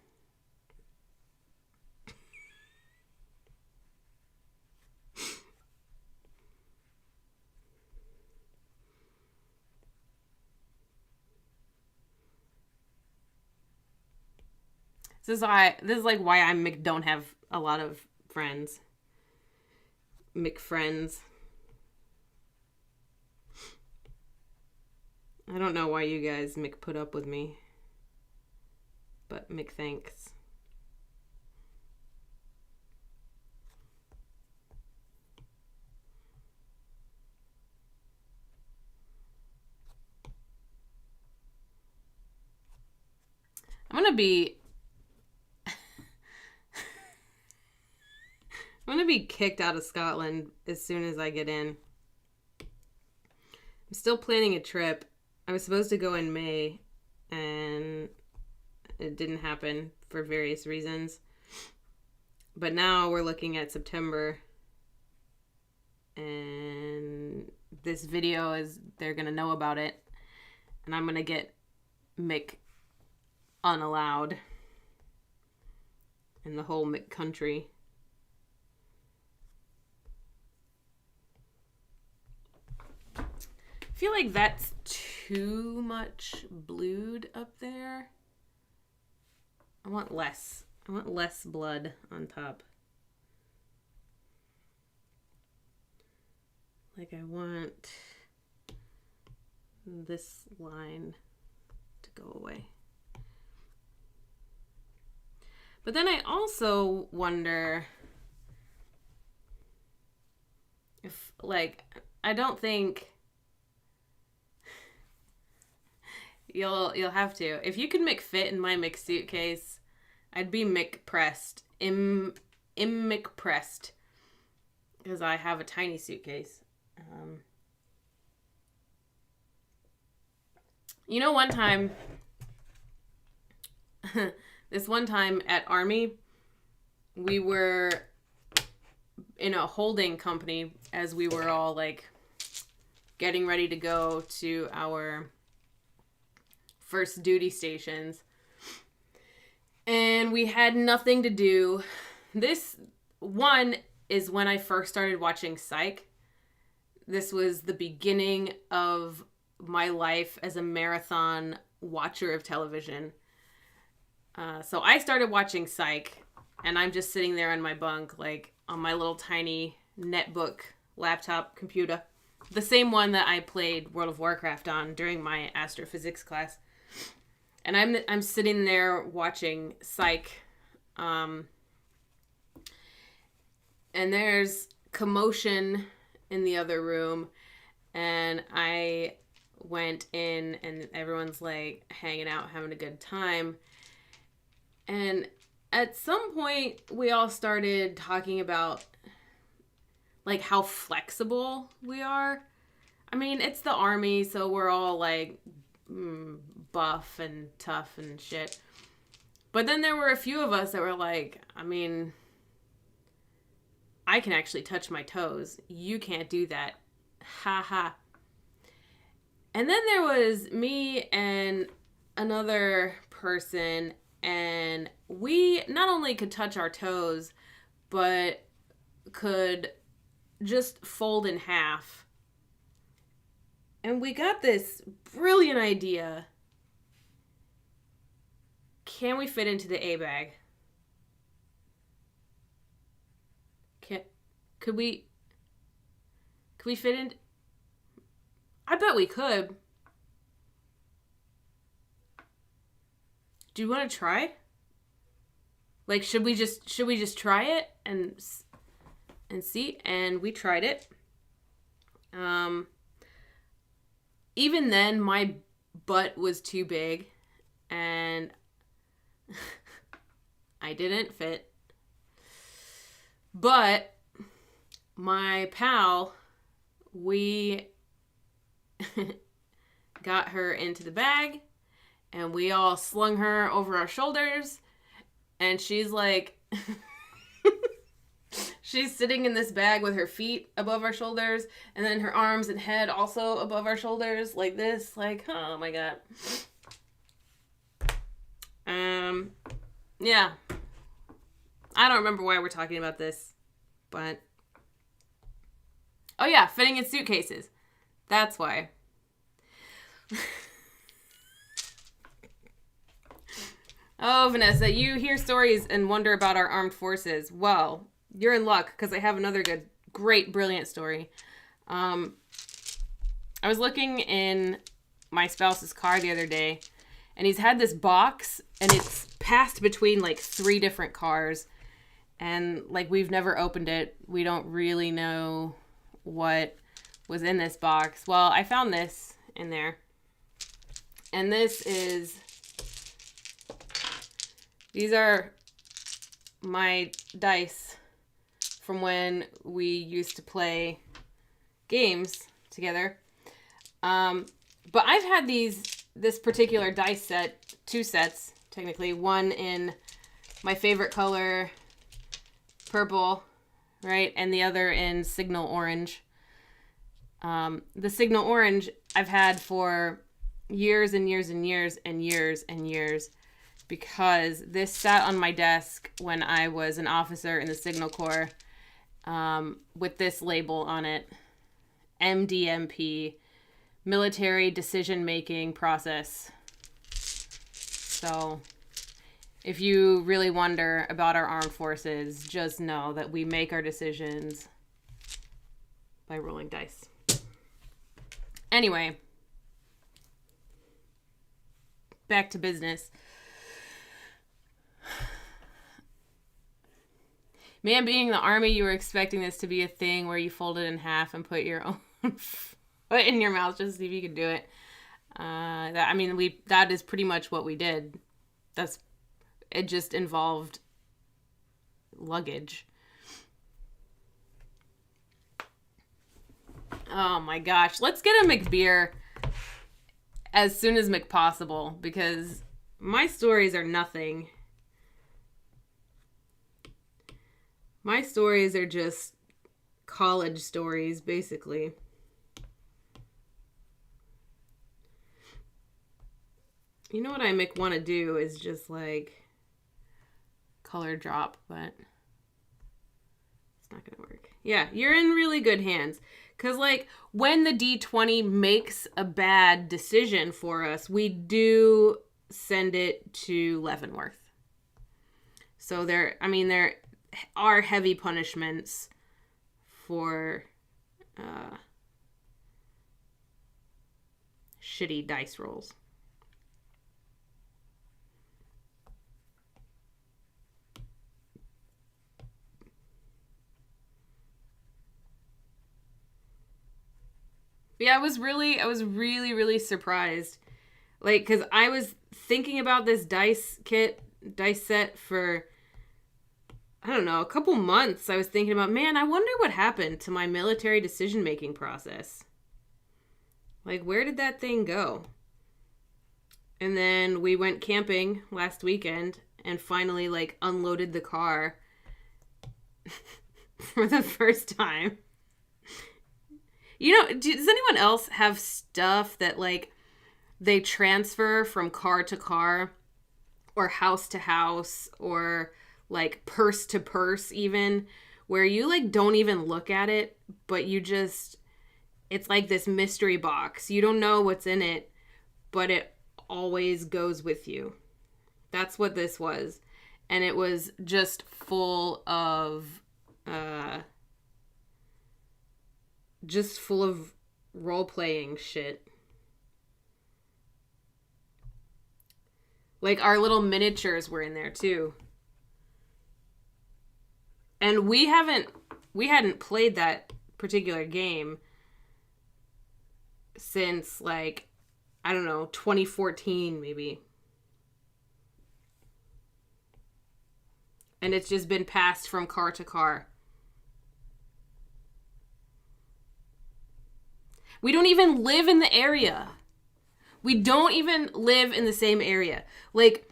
This is like why I don't have a lot of friends. Friends. I don't know why you guys put up with me. But thanks. I'm gonna be kicked out of Scotland as soon as I get in. I'm still planning a trip. I was supposed to go in May, and it didn't happen for various reasons. But now we're looking at September, and this video they're going to know about it, and I'm going to get unallowed in the whole country. I feel like that's too much blued up there. I want less blood on top. Like I want this line to go away. But then I also wonder if, like, I don't think you'll have to. If you can fit in my suitcase, I'd be pressed. Pressed. Because I have a tiny suitcase. You know, one time, this one time at Army, we were in a holding company as we were all like getting ready to go to our first duty stations. And we had nothing to do. This one is when I first started watching Psych. This was the beginning of my life as a marathon watcher of television. So I started watching Psych, and I'm just sitting there on my bunk, like on my little tiny netbook laptop computer. The same one that I played World of Warcraft on during my astrophysics class. And I'm sitting there watching Psych. And there's commotion in the other room. And I went in, and everyone's like hanging out, having a good time. And at some point, we all started talking about like how flexible we are. I mean, it's the Army, so we're all like buff and tough and shit. But then there were a few of us that were like, I mean, I can actually touch my toes. You can't do that. Ha ha. And then there was me and another person, and we not only could touch our toes, but could just fold in half. And we got this brilliant idea. Can we fit into the A bag? Could we fit in? I bet we could. Do you want to try? Like, should we just try it and see? And we tried it. Even then, my butt was too big, and I didn't fit. But my pal, we got her into the bag, and we all slung her over our shoulders, and she's like, she's sitting in this bag with her feet above our shoulders, and then her arms and head also above our shoulders, like this, like, oh my god. Yeah. I don't remember why we're talking about this, but... Oh yeah, fitting in suitcases. That's why. Oh, Vanessa, you hear stories and wonder about our armed forces. Well, you're in luck, because I have another great, brilliant story. I was looking in my spouse's car the other day, and he's had this box, and it's passed between, like, 3 different cars, and, like, we've never opened it. We don't really know what was in this box. Well, I found this in there, and these are my dice from when we used to play games together. But I've had this particular dice set, 2 sets, technically. One in my favorite color, purple, right? And the other in signal orange. The signal orange I've had for years and years and years and years and years, because this sat on my desk when I was an officer in the Signal Corps, with this label on it, MDMP, Military Decision Making Process. So if you really wonder about our armed forces, just know that we make our decisions by rolling dice. Anyway, back to business. Man, being in the Army, you were expecting this to be a thing where you fold it in half and put your own foot in your mouth just to see if you could do it. That is pretty much what we did. It just involved luggage. Oh my gosh. Let's get a McBeer as soon as possible, because my stories are nothing. My stories are just college stories, basically. You know what I want to do is just like color drop, but it's not going to work. Yeah, you're in really good hands. Because, like, when the D20 makes a bad decision for us, we do send it to Leavenworth. So there are heavy punishments for shitty dice rolls. Yeah, I was really, really surprised. Like, because I was thinking about this dice set for, I don't know, a couple months. I was thinking about, man, I wonder what happened to my military decision-making process. Like, where did that thing go? And then we went camping last weekend and finally, like, unloaded the car. for the first time. You know, does anyone else have stuff that, like, they transfer from car to car or house to house or, like, purse to purse even, where you, like, don't even look at it, but you just, it's like this mystery box. You don't know what's in it, but it always goes with you. That's what this was. And it was just full of role-playing shit. Like, our little miniatures were in there too. And we hadn't played that particular game since, like, I don't know, 2014 maybe. And it's just been passed from car to car. We don't even live in the area. We don't even live in the same area. Like,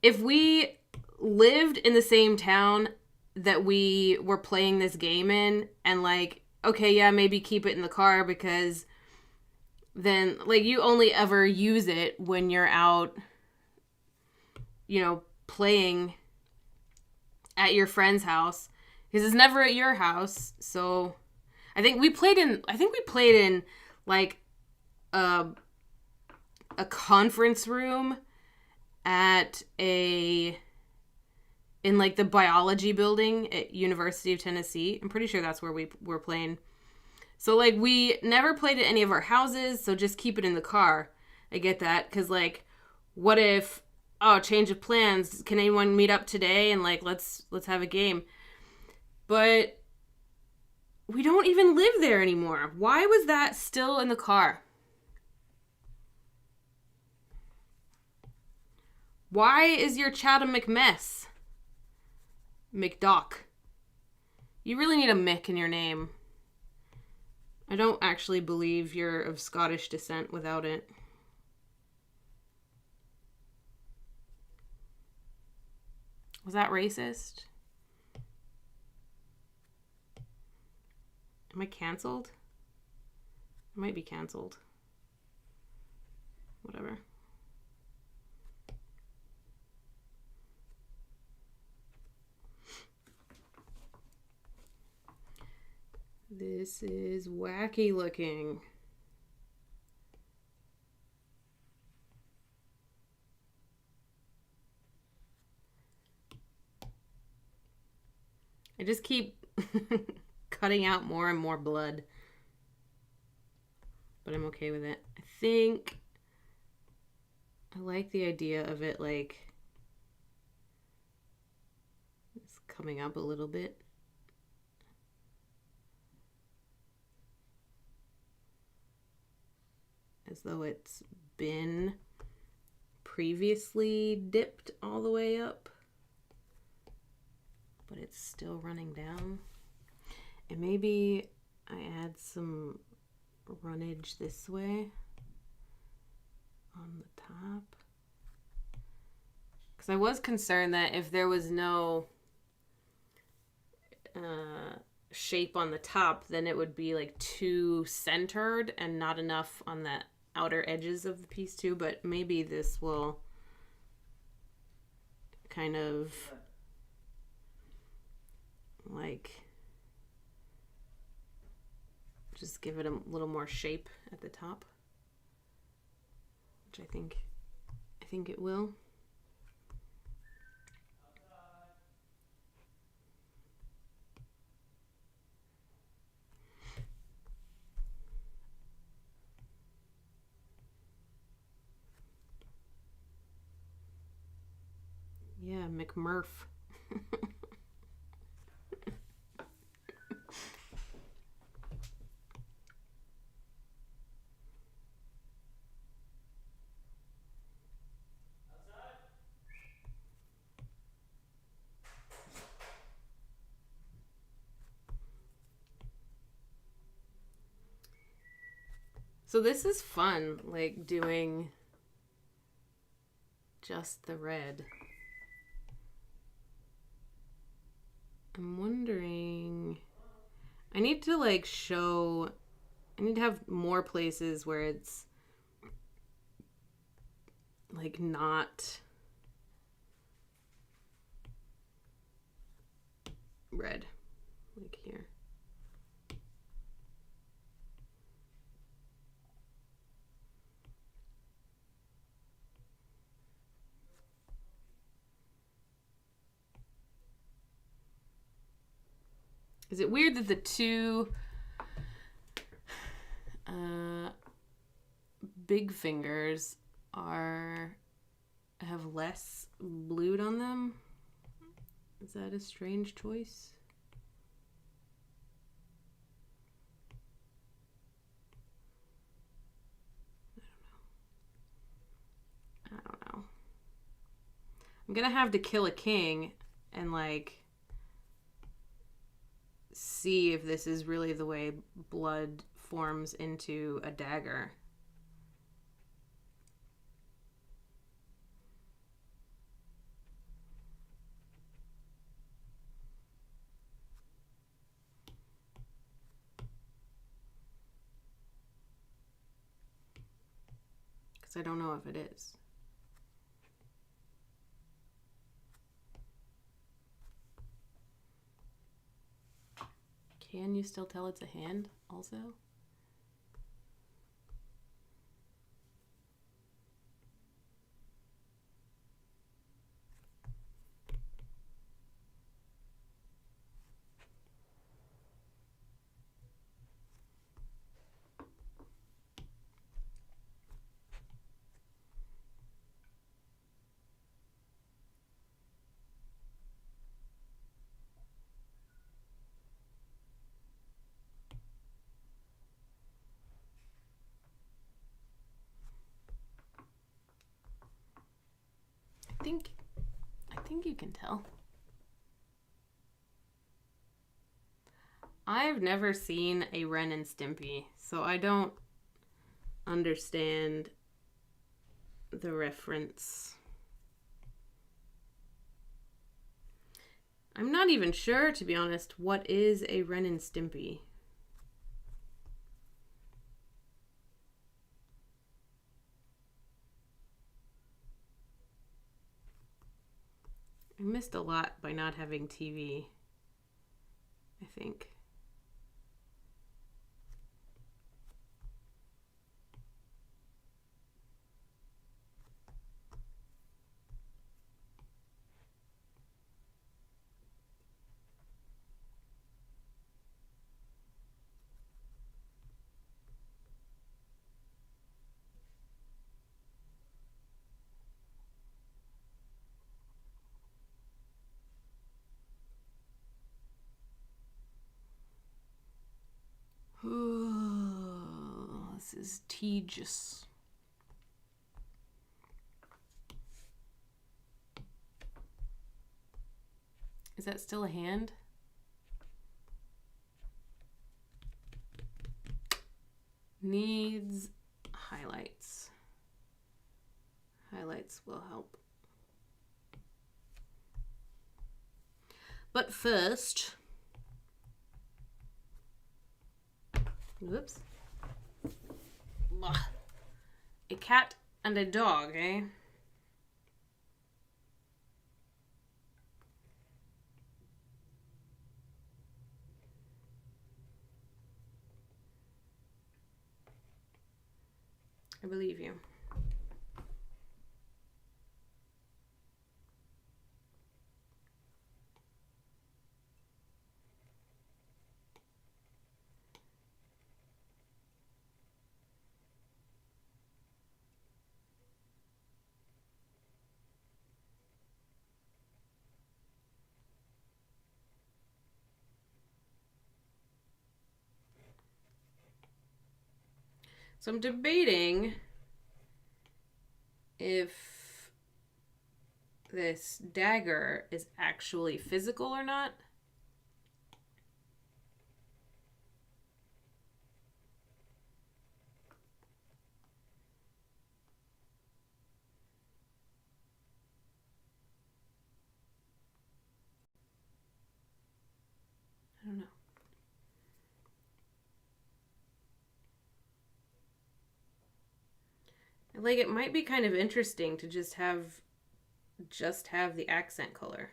if we lived in the same town that we were playing this game in, and, like, okay, yeah, maybe keep it in the car, because then, like, you only ever use it when you're out, you know, playing at your friend's house, because it's never at your house. So I think we played in like a conference room in like the biology building at University of Tennessee. I'm pretty sure that's where we were playing. So, like, we never played at any of our houses, so just keep it in the car. I get that, because, like, what if, oh, change of plans, can anyone meet up today and, like, let's have a game? But we don't even live there anymore. Why was that still in the car? Why is your chat a McMess? McDoc. You really need a Mick in your name. I don't actually believe you're of Scottish descent without it. Was that racist? Am I canceled? I might be canceled. Whatever. This is wacky looking. I just keep cutting out more and more blood. But I'm okay with it. I think I like the idea of it, like, it's coming up a little bit. As though it's been previously dipped all the way up, but it's still running down. And maybe I add some runnage this way on the top, because I was concerned that if there was no shape on the top, then it would be like too centered and not enough on the outer edges of the piece too. But maybe this will kind of like just give it a little more shape at the top, which I think it will. Yeah, McMurph. So this is fun, like doing just the red. I'm wondering. I need to like show. I need to have more places where it's like not red, like here. Is it weird that the two big fingers have less blued on them? Is that a strange choice? I don't know. I'm gonna have to kill a king and like see if this is really the way blood forms into a dagger. Because I don't know if it is. Can you still tell it's a hand also? I think you can tell. I've never seen a Ren and Stimpy, so I don't understand the reference. I'm not even sure, to be honest, what is a Ren and Stimpy. I missed a lot by not having TV, I think. This is tedious. Is that still a hand? Needs highlights. Highlights will help. But first, whoops. A cat and a dog, eh? I believe you. So I'm debating if this dagger is actually physical or not. Like, it might be kind of interesting to just have the accent color.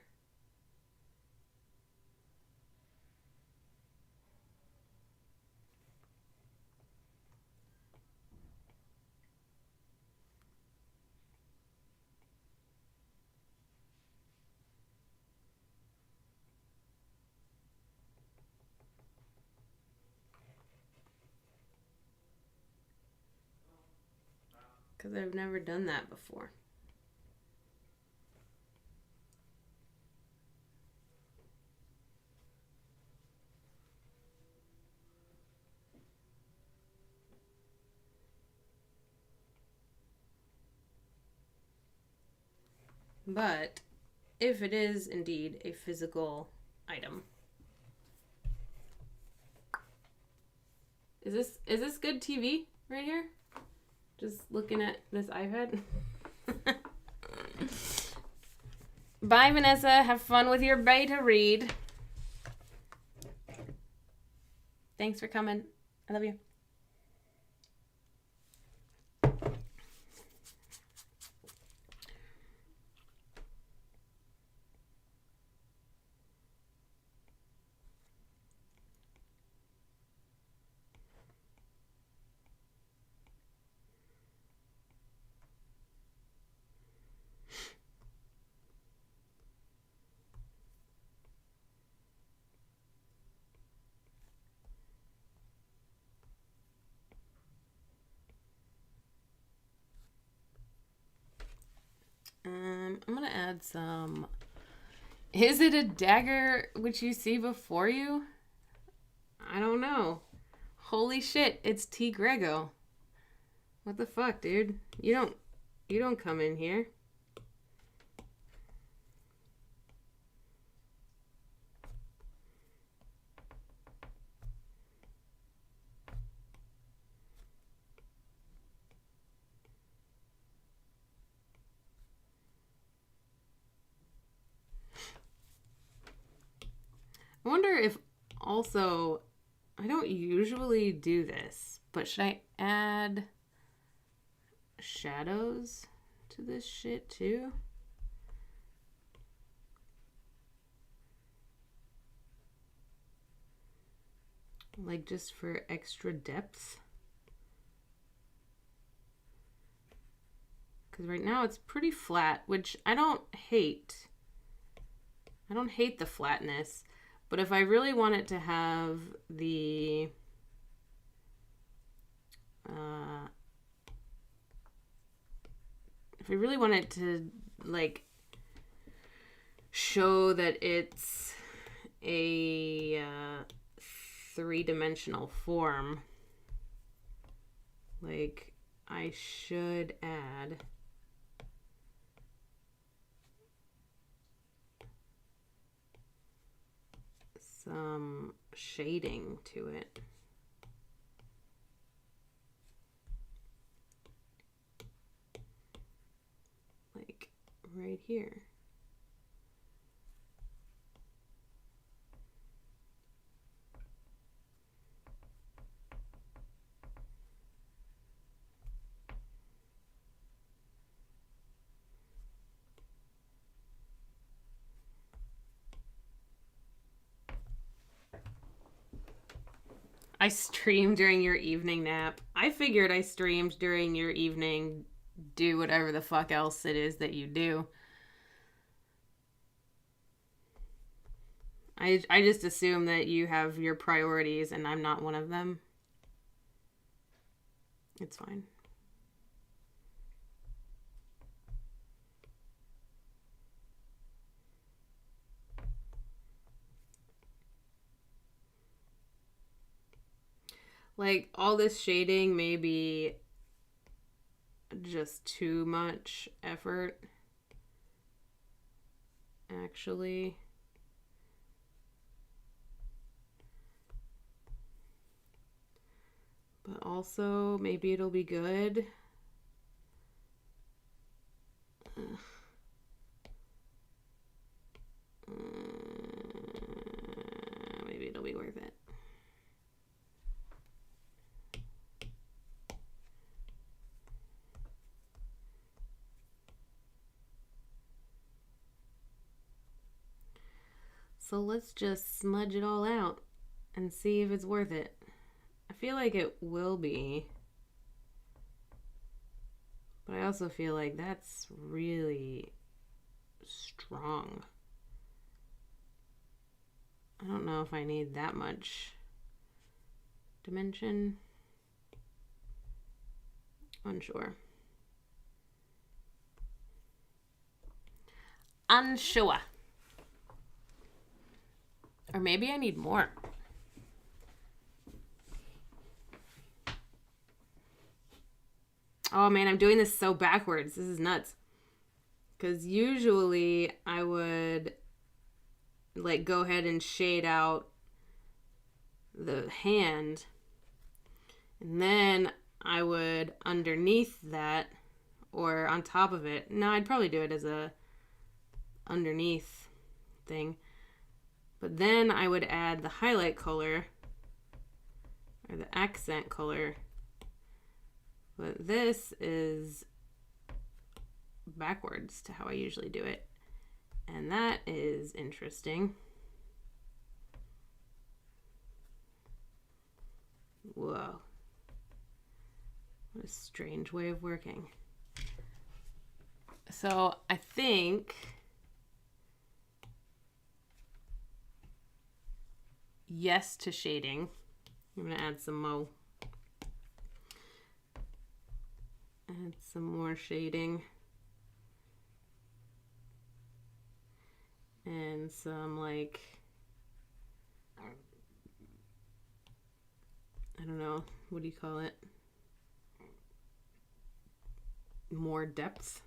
Because I've never done that before. But if it is indeed a physical item, is this good TV right here? Just looking at this iPad. Bye, Vanessa. Have fun with your beta read. Thanks for coming. I love you. I'm gonna add some. Is it a dagger which you see before you? I don't know. Holy shit, it's T. Grego. What the fuck, dude? You don't come in here. I wonder if also, I don't usually do this, but should I add shadows to this shit too? Like just for extra depth? Because right now it's pretty flat, which I don't hate. I don't hate the flatness. But if I really want it to have the if I really want it to like show that it's a three-dimensional form, like I should add some shading to it. Like right here. I streamed during your evening nap. I figured I streamed during your evening, do whatever the fuck else it is that you do. I just assume that you have your priorities and I'm not one of them. It's fine. Like, all this shading may be just too much effort, actually. But also, maybe it'll be good. Maybe it'll be worth it. So let's just smudge it all out and see if it's worth it. I feel like it will be. But I also feel like that's really strong. I don't know if I need that much dimension. Unsure. Unsure. Or maybe I need more. Oh man, I'm doing this so backwards. This is nuts. Because usually I would like go ahead and shade out the hand. And then I would underneath that or on top of it. No, I'd probably do it as a underneath thing. But then I would add the highlight color or the accent color. But this is backwards to how I usually do it. And that is interesting. Whoa. What a strange way of working. So I think yes to shading. I'm going to add some more. Add some more shading. And some like, I don't know, what do you call it? More depth.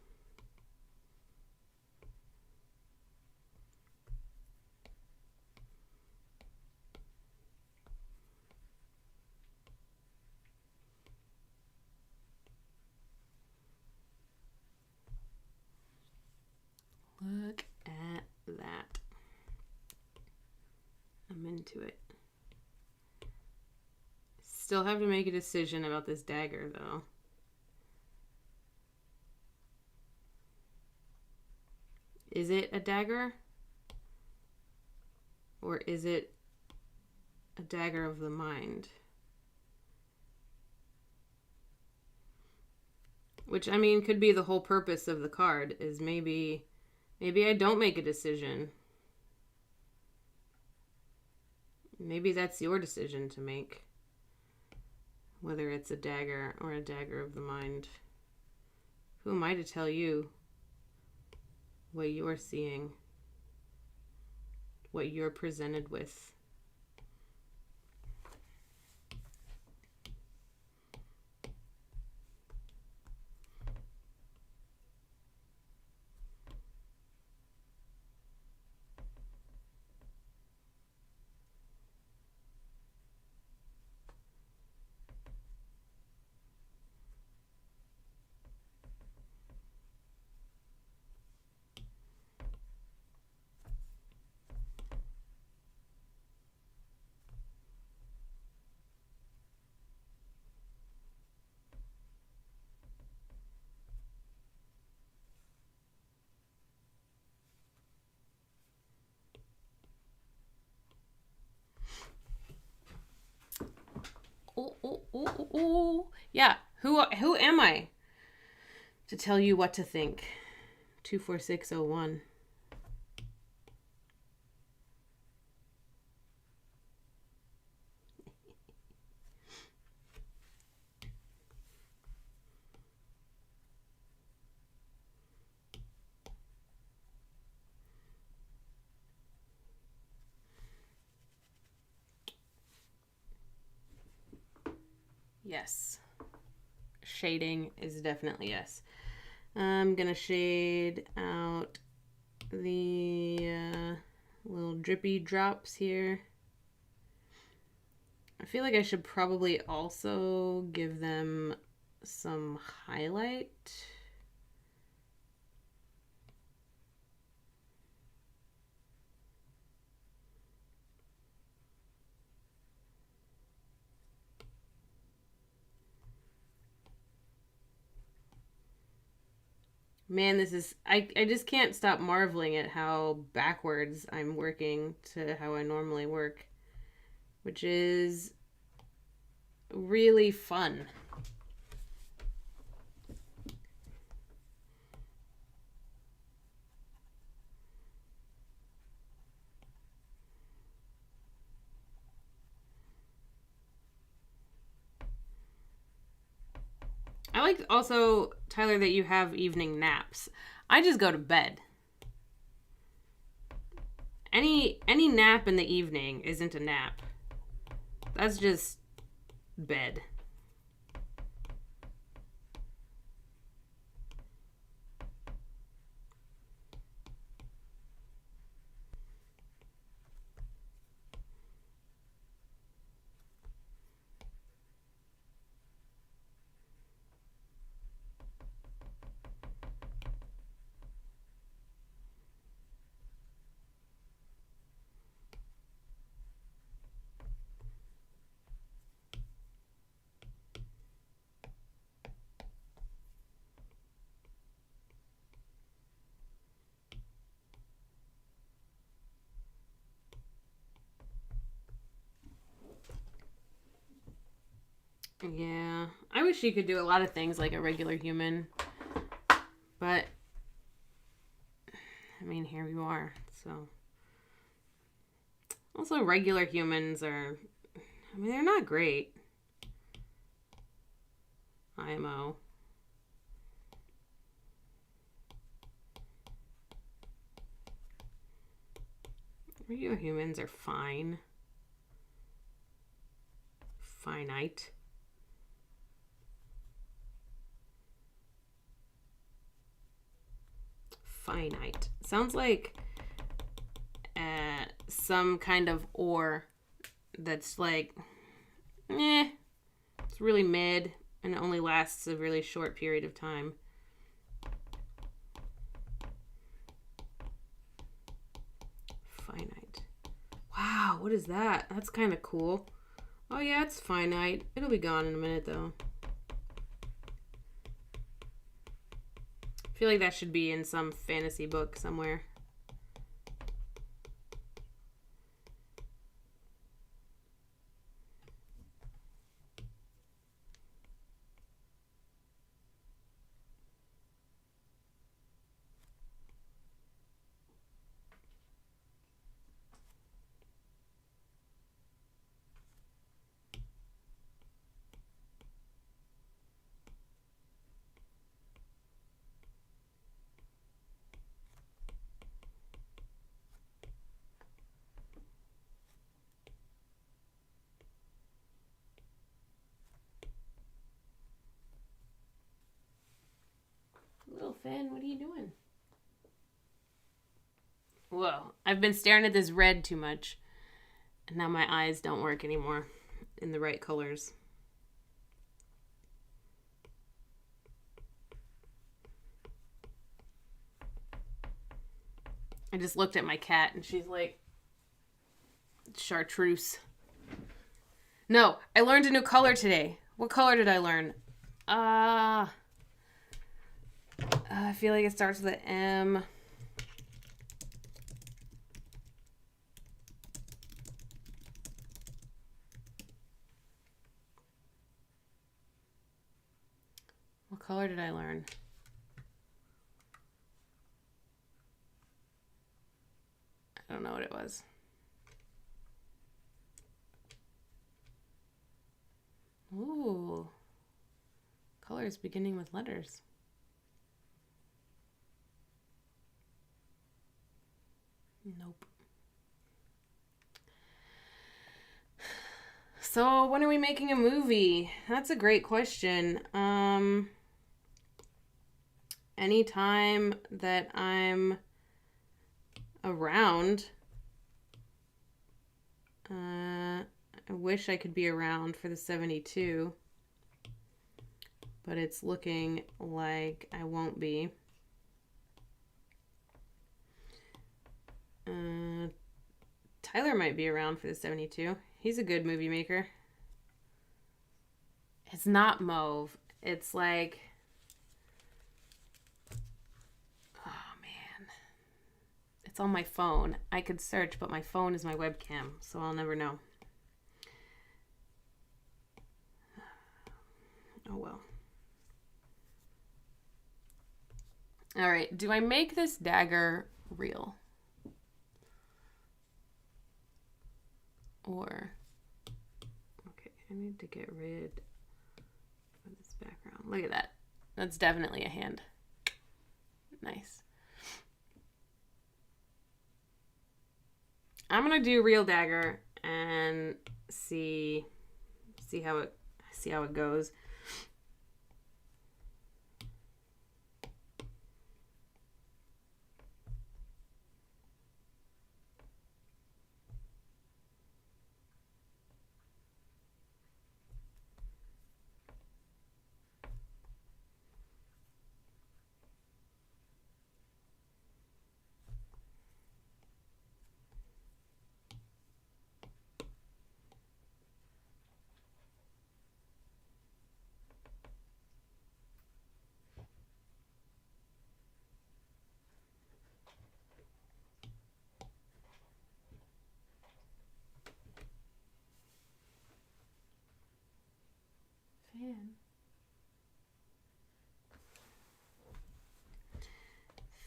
Look at that. I'm into it. Still have to make a decision about this dagger though. Is it a dagger? Or is it a dagger of the mind? Which, I mean, could be the whole purpose of the card, is maybe I don't make a decision. Maybe that's your decision to make. Whether it's a dagger or a dagger of the mind. Who am I to tell you what you're seeing? What you're presented with? Oh. Yeah, who am I to tell you what to think? 24601. Yes. Shading is definitely yes. I'm gonna shade out the little drippy drops here. I feel like I should probably also give them some highlight. Man, this is. I just can't stop marveling at how backwards I'm working to how I normally work, which is really fun. I like also, Tyler, that you have evening naps. I just go to bed. Any nap in the evening isn't a nap. That's just bed. Yeah. I wish you could do a lot of things like a regular human. But, I mean, here you are. So. Also, regular humans are. I mean, they're not great. IMO. Regular humans are fine. Finite. Finite. Sounds like some kind of ore that's like, it's really mid and it only lasts a really short period of time. Finite. Wow, what is that? That's kind of cool. Oh yeah, it's finite. It'll be gone in a minute though. I feel like that should be in some fantasy book somewhere. Little Finn, what are you doing? Whoa, I've been staring at this red too much. And now my eyes don't work anymore in the right colors. I just looked at my cat and she's like, chartreuse. No, I learned a new color today. What color did I learn? I feel like it starts with an M. What color did I learn? I don't know what it was. Ooh. Colors beginning with letters. Nope. So, when are we making a movie? That's a great question. Anytime that I'm around. I wish I could be around for the 72, but it's looking like I won't be. Tyler might be around for the 72. He's a good movie maker. It's not mauve. It's like It's on my phone. I could search, but my phone is my webcam, so I'll never know. Oh well. All right, do I make this dagger real? Or, okay, I need to get rid of this background. Look at that. That's definitely a hand. Nice. I'm gonna do real dagger and see how it goes.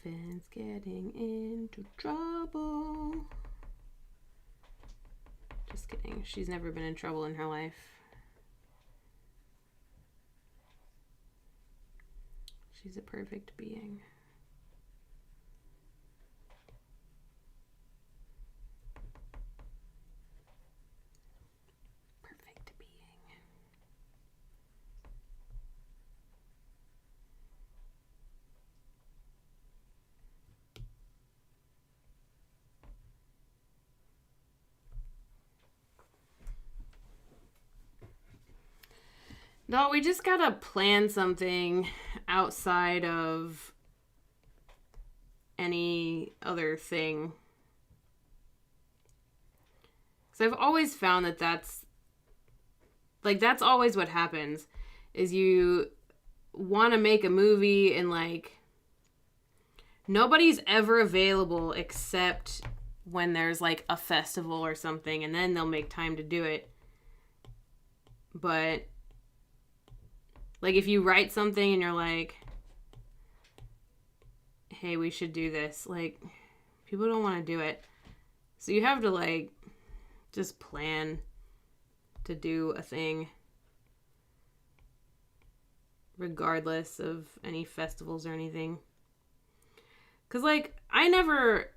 Finn's getting into trouble. Just kidding. She's never been in trouble in her life. She's a perfect being. Perfect being. No, we just gotta plan something outside of any other thing. Because I've always found that that's always what happens, is you want to make a movie and like nobody's ever available except when there's like a festival or something, and then they'll make time to do it. But like if you write something and you're like, hey, we should do this, like people don't want to do it. So you have to like just plan to do a thing regardless of any festivals or anything. Cause like I never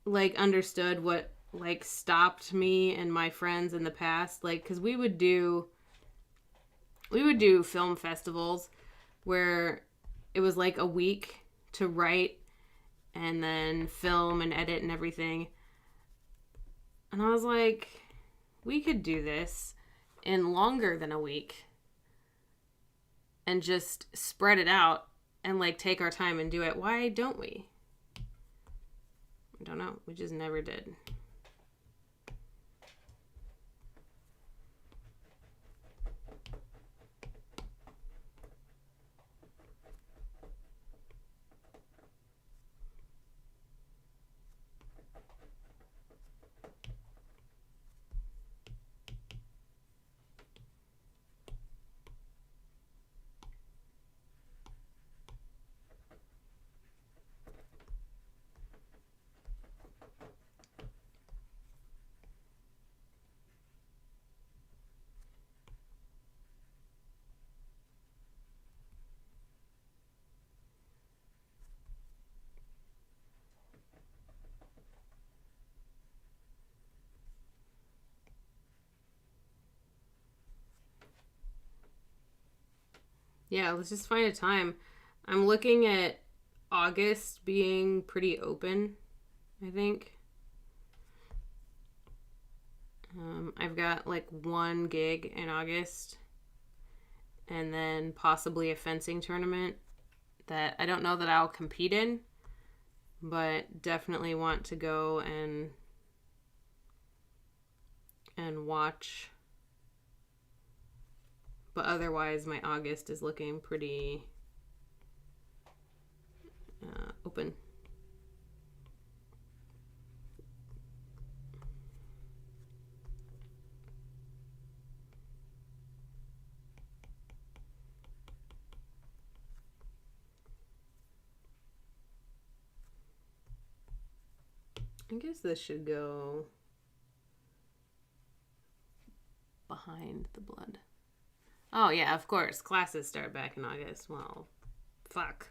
like understood what like stopped me and my friends in the past, like cause we would do film festivals where it was like a week to write and then film and edit and everything. And I was like, we could do this in longer than a week and just spread it out and like take our time and do it. Why don't we? I don't know. We just never did. Yeah, let's just find a time. I'm looking at August being pretty open, I think. I've got like one gig in August and then possibly a fencing tournament that I don't know that I'll compete in, but definitely want to go and watch. But otherwise, my August is looking pretty open. I guess this should go behind the blood. Oh, yeah, of course. Classes start back in August. Well, fuck.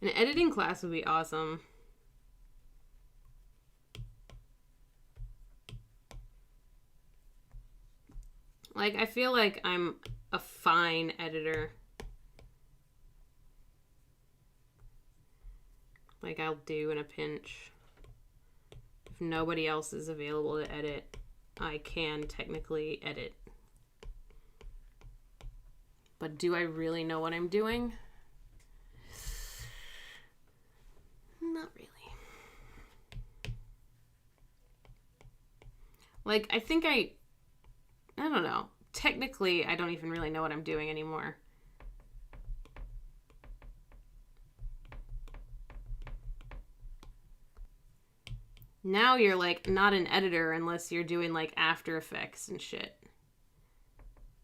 An editing class would be awesome. Like, I feel like I'm a fine editor. Like, I'll do in a pinch. If nobody else is available to edit, I can technically edit. But do I really know what I'm doing? Not really. Like, I think I don't know. Technically, I don't even really know what I'm doing anymore. Now you're, like, not an editor unless you're doing, like, After Effects and shit.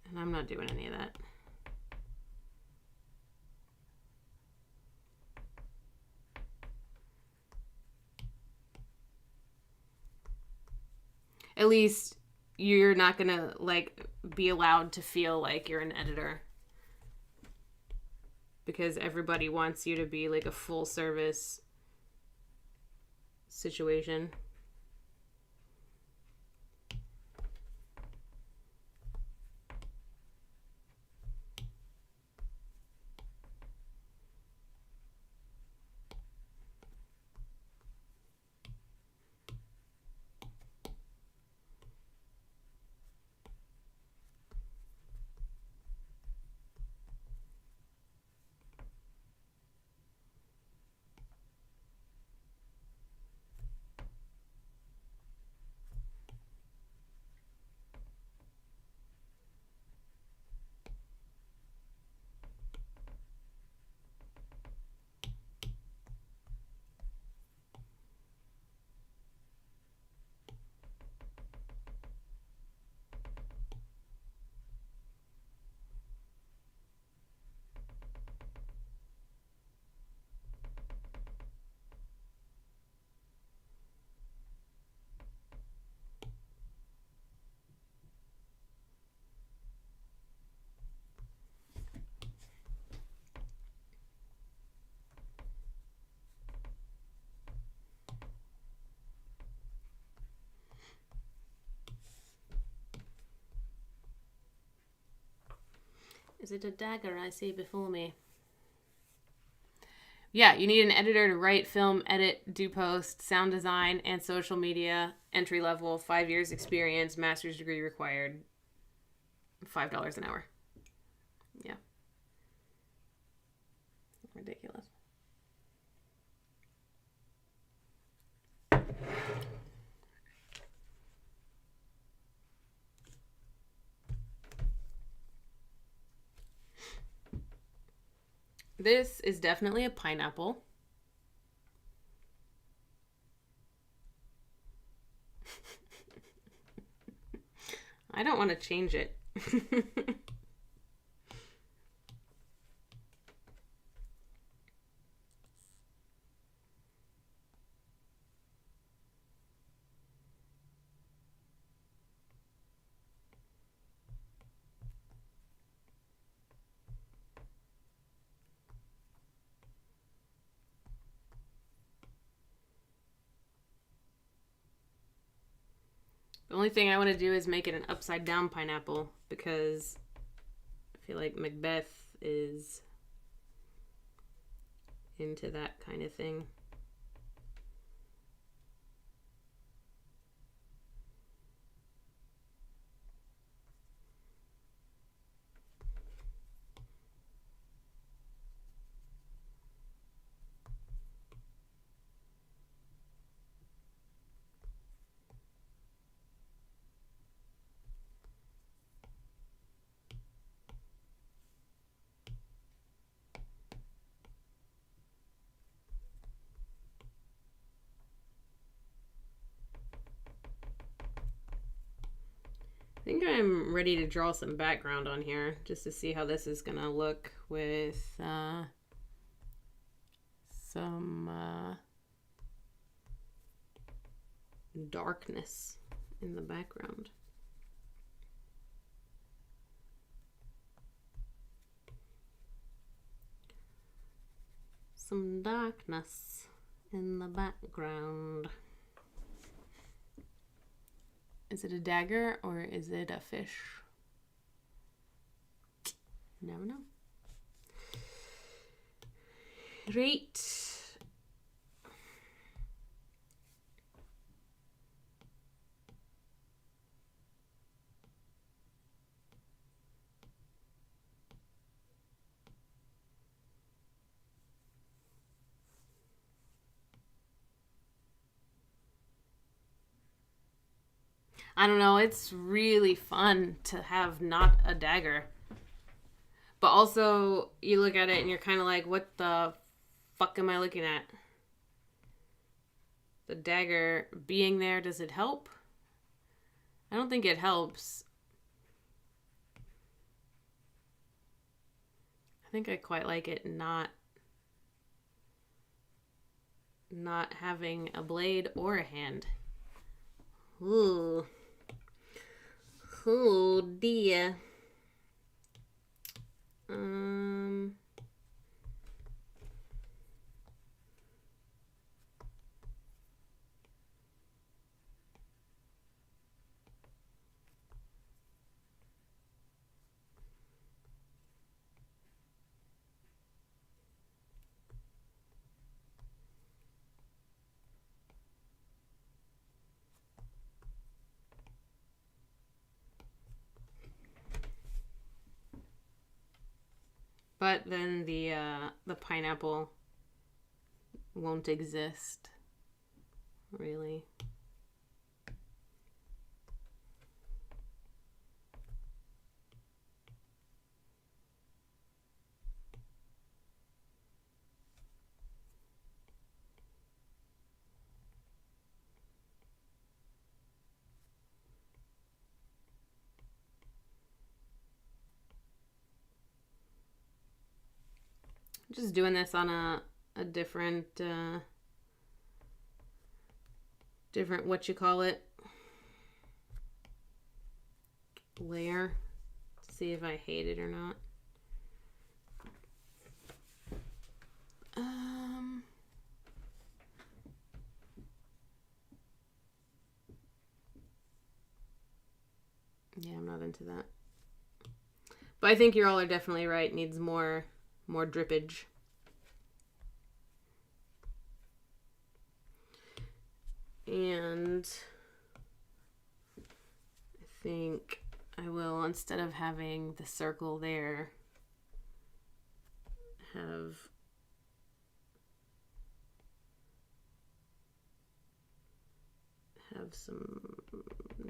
And I'm not doing any of that. At least you're not gonna, like, be allowed to feel like you're an editor. Because everybody wants you to be, like, a full service situation. Is it a dagger I see before me? Yeah, you need an editor to write, film, edit, do post, sound design, and social media. Entry level, 5 years experience, master's degree required. $5 an hour. Yeah. Ridiculous. This is definitely a pineapple. I don't want to change it. The only thing I want to do is make it an upside down pineapple because I feel like Macbeth is into that kind of thing. think I'm ready to draw some background on here just to see how this is going to look with some darkness in the background. Some darkness in the background. Is it a dagger or is it a fish? Never know. Right. I don't know, it's really fun to have not a dagger. But also, you look at it and you're kind of like, what the fuck am I looking at? The dagger being there, does it help? I don't think it helps. I think I quite like it not having a blade or a hand. Ooh. Oh dear. But then the pineapple won't exist, really. Just doing this on a different what you call it layer to see if I hate it or not. Yeah, I'm not into that. But I think you all are definitely right. It needs more drippage. And I think I will, instead of having the circle there, have some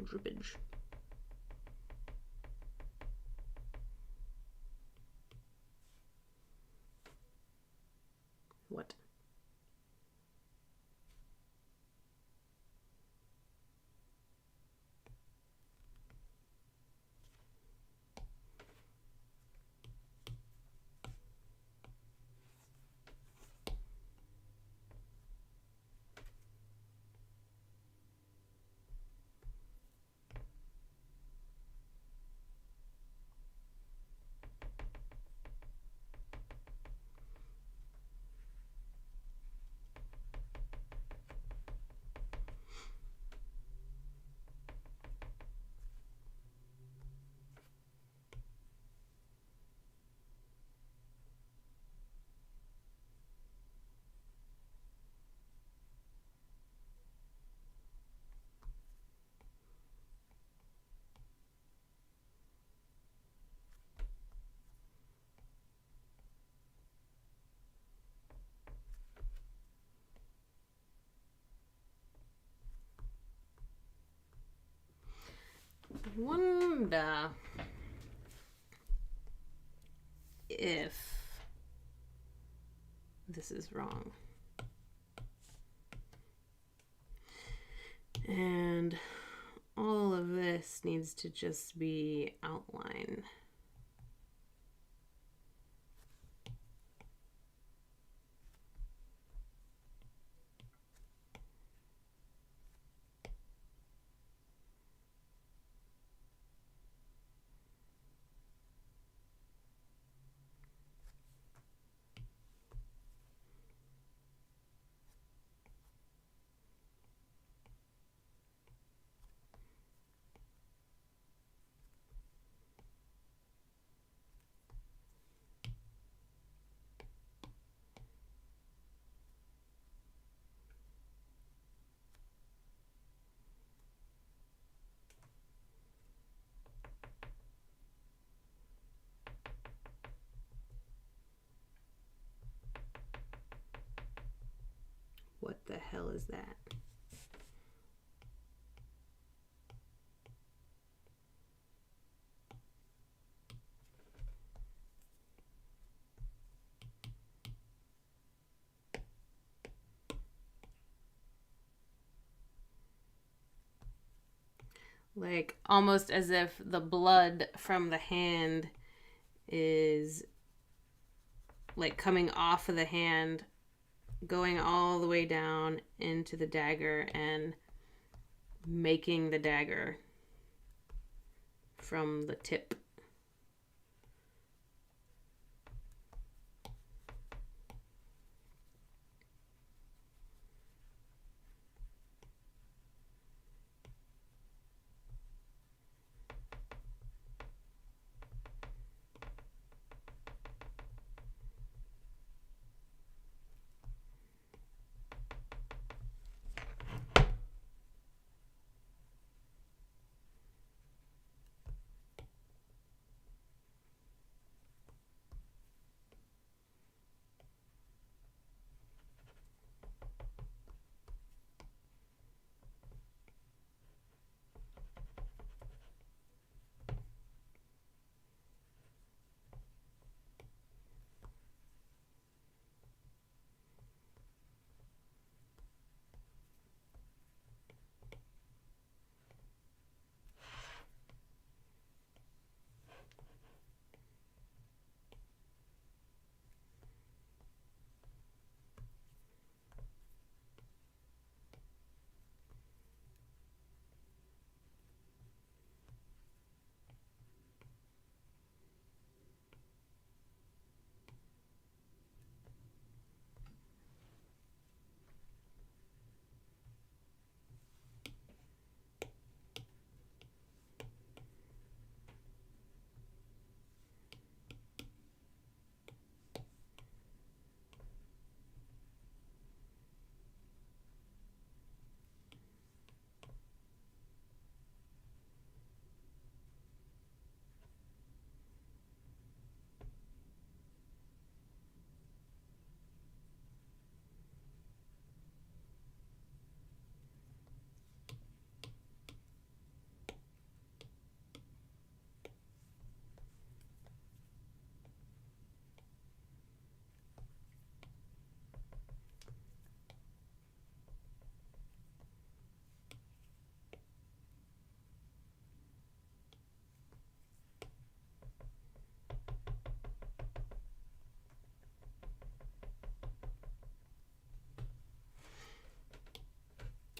drippage. What? I wonder if this is wrong. And all of this this needs to just be outline. What the hell is that? Like almost as if the blood from the hand is like coming off of the hand, going all the way down into the dagger and making the dagger from the tip.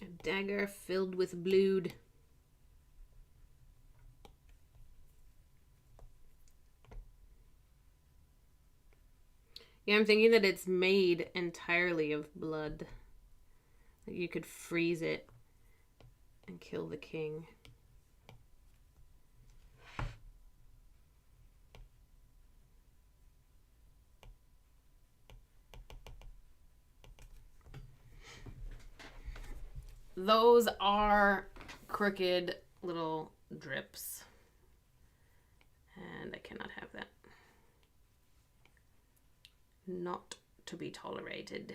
A dagger filled with blood. Yeah, I'm thinking that it's made entirely of blood. Like you could freeze it and kill the king. Those are crooked little drips. And I cannot have that. Not to be tolerated.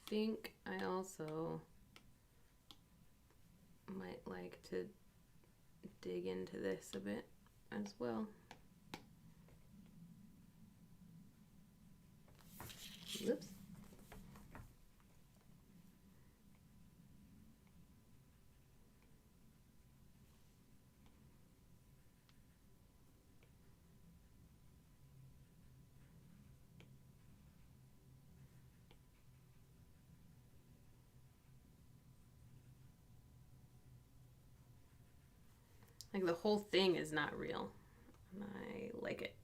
think I also might like to dig into this a bit as well. Whoops. Like the whole thing is not real. And I like it.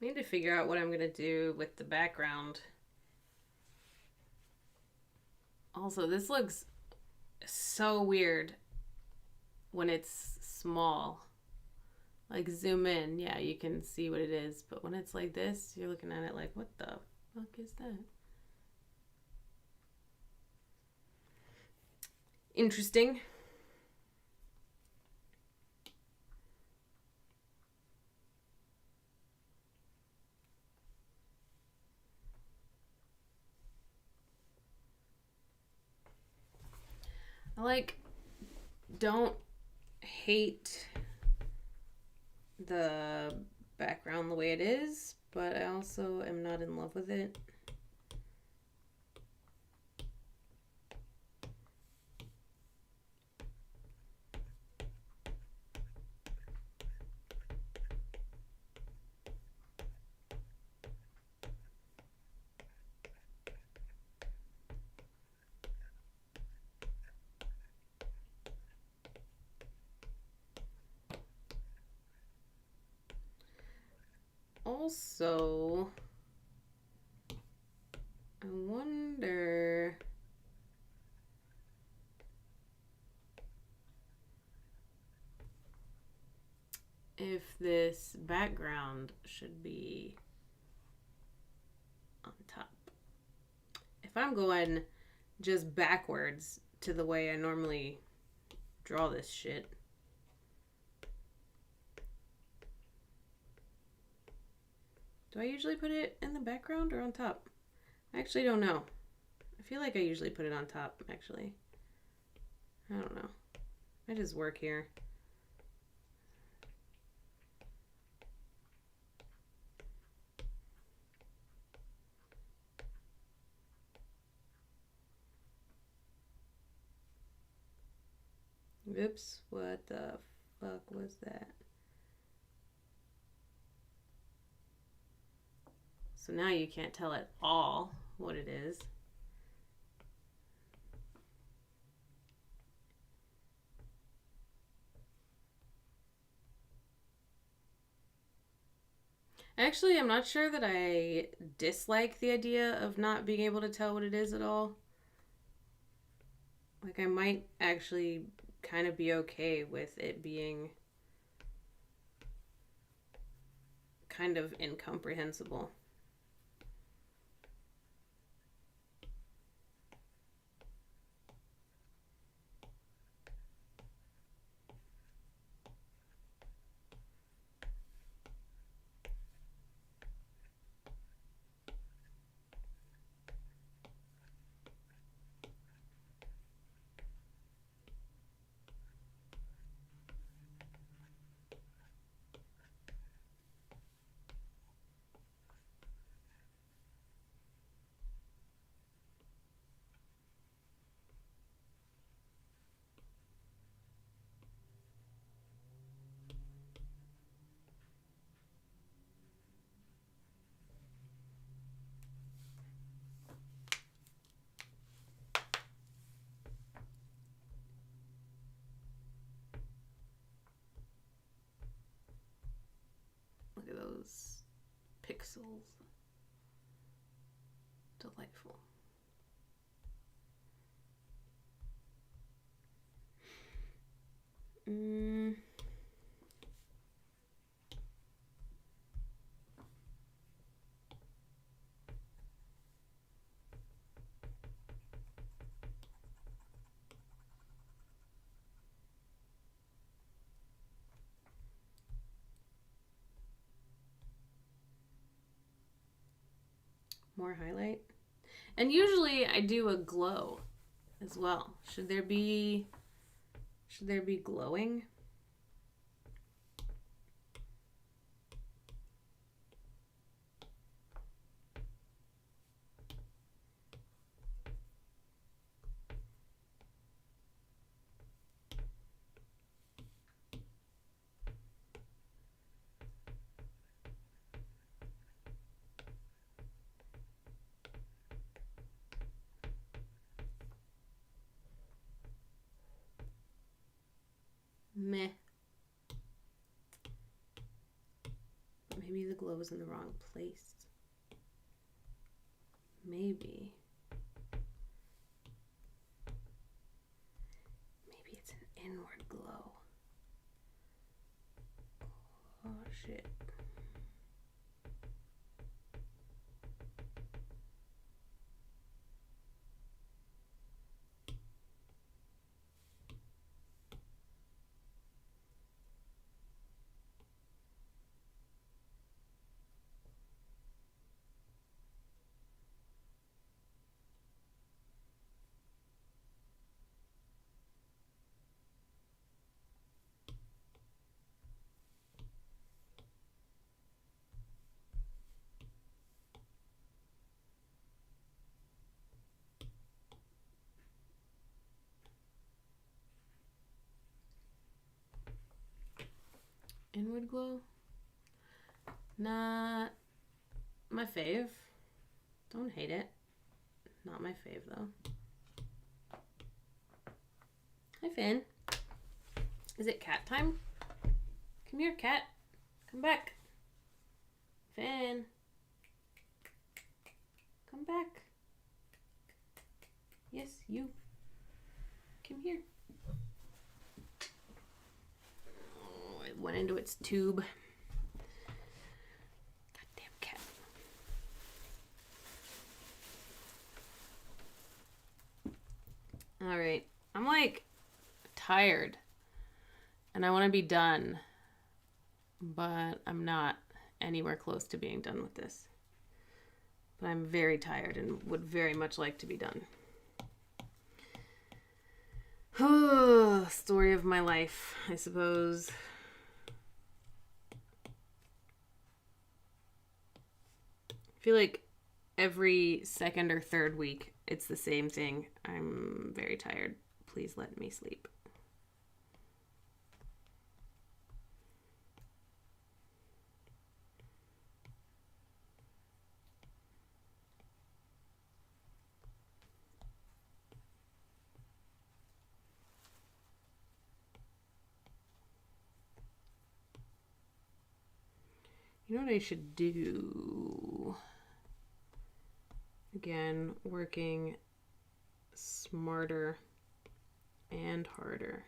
I need to figure out what I'm going to do with the background. Also, this looks so weird when it's small. Like zoom in, yeah, you can see what it is. But when it's like this, you're looking at it like, what the fuck is that? Interesting. I like, don't hate the background the way it is, but I also am not in love with it. Also, I wonder if this background should be on top. If I'm going just backwards to the way I normally draw this shit, do I usually put it in the background or on top? I actually don't know. I feel like I usually put it on top, actually. I don't know. I just work here. Oops, what the fuck was that? So now you can't tell at all what it is. Actually, I'm not sure that I dislike the idea of not being able to tell what it is at all. Like, I might actually kind of be okay with it being kind of incomprehensible. pixels. Delightful. More highlight. And usually I do a glow as well. Should there be glowing? Meh. Maybe the glow is in the wrong place. Maybe it's an inward glow. Oh shit. Inward glow? Not my fave. Don't hate it. Not my fave though. Hi Finn. Is it cat time? Come here, cat. Come back. Finn. Come back. Yes, you. Come here. Oh, it went into its tube. Goddamn cat. All right. I'm like tired and I want to be done, but I'm not anywhere close to being done with this. But I'm very tired and would very much like to be done. Story of my life, I suppose. I feel like every second or third week it's the same thing. I'm very tired. Please let me sleep. You know what I should do? Again, working smarter and harder.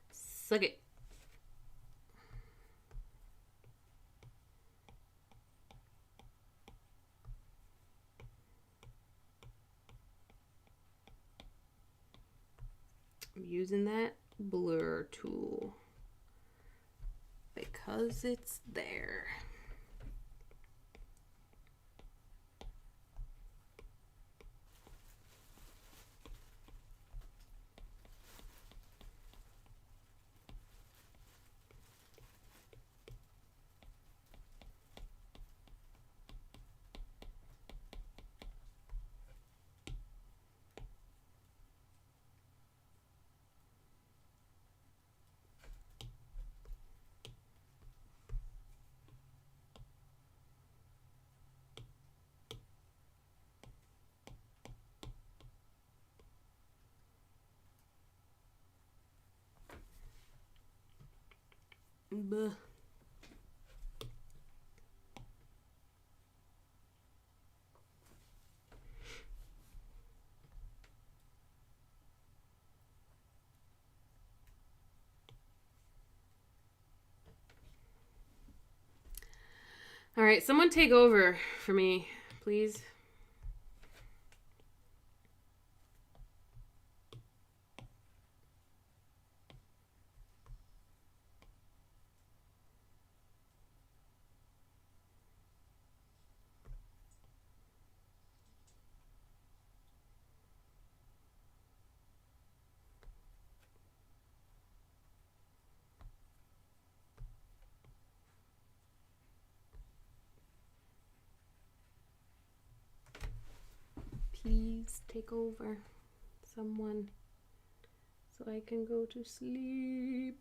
Suck it. I'm using that blur tool because it's there. Bleh. All right, someone take over for me, please. Please take over, someone, so I can go to sleep.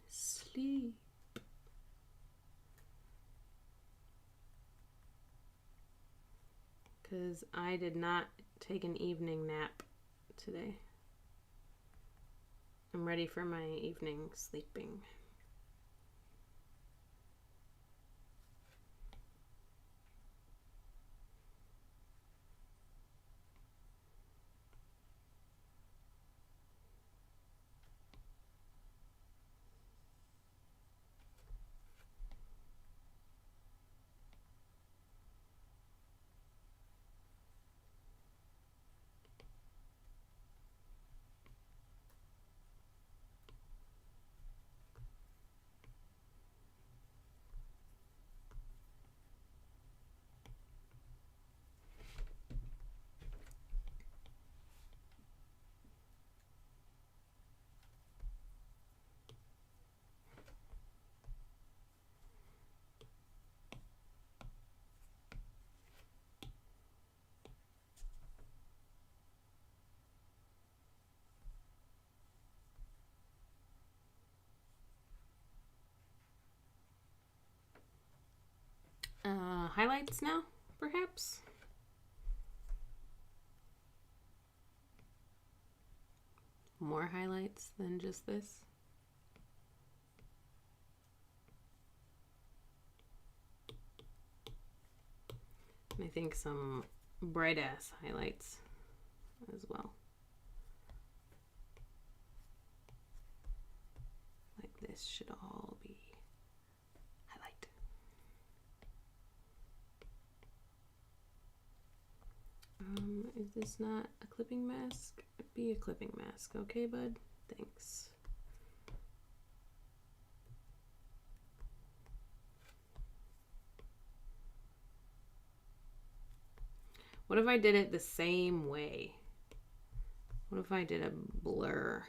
Sleep. Because I did not take an evening nap today. I'm ready for my evening sleeping. Highlights now, perhaps? More highlights than just this? And I think some bright ass highlights as well. Like this should all be highlight. Is this not a clipping mask? Be a clipping mask, okay, bud? Thanks. What if I did it the same way? What if I did a blur?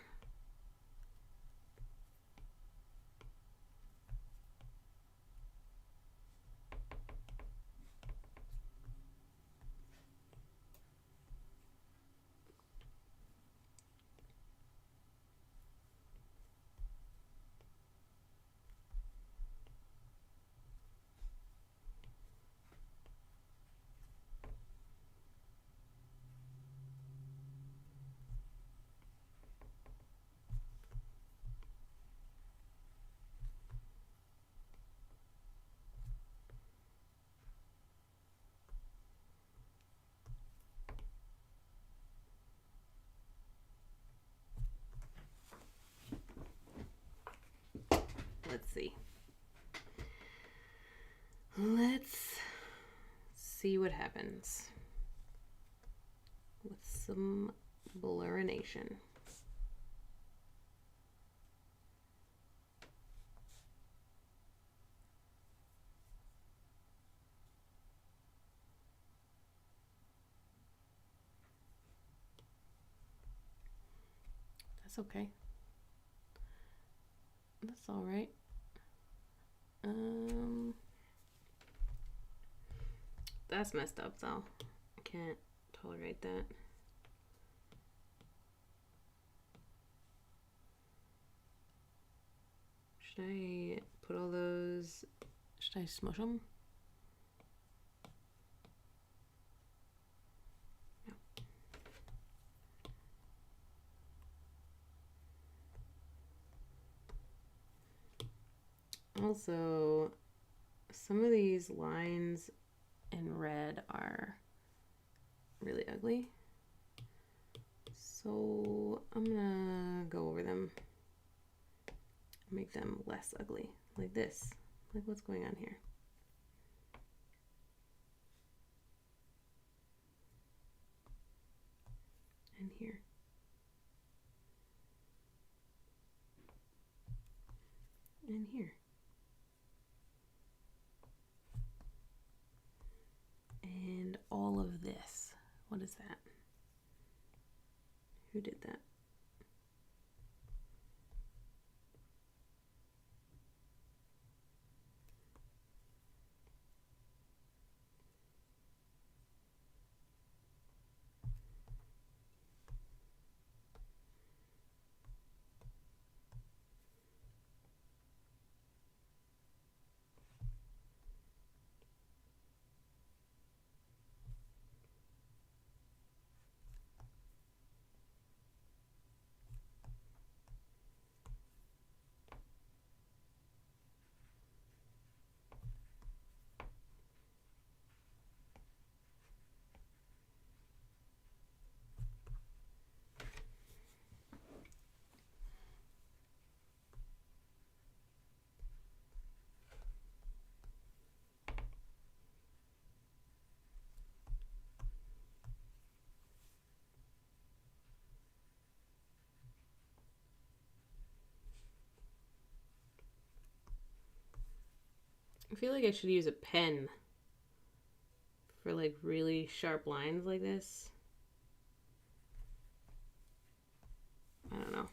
Let's see. Let's see what happens with some blurrination. That's okay. That's all right. That's messed up though. I can't tolerate that. Should I put all those, should I smush them? No. Also, some of these lines in red are really ugly. So I'm gonna go over them, make them less ugly, like this. Like, what's going on here? And here. And here. And all of this. What is that? Who did that? I feel like I should use a pen for like really sharp lines like this. I don't know.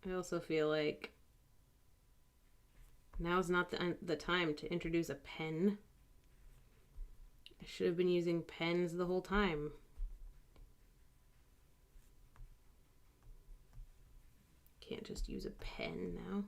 I also feel like now's not the time to introduce a pen. I should have been using pens the whole time. Can't just use a pen now.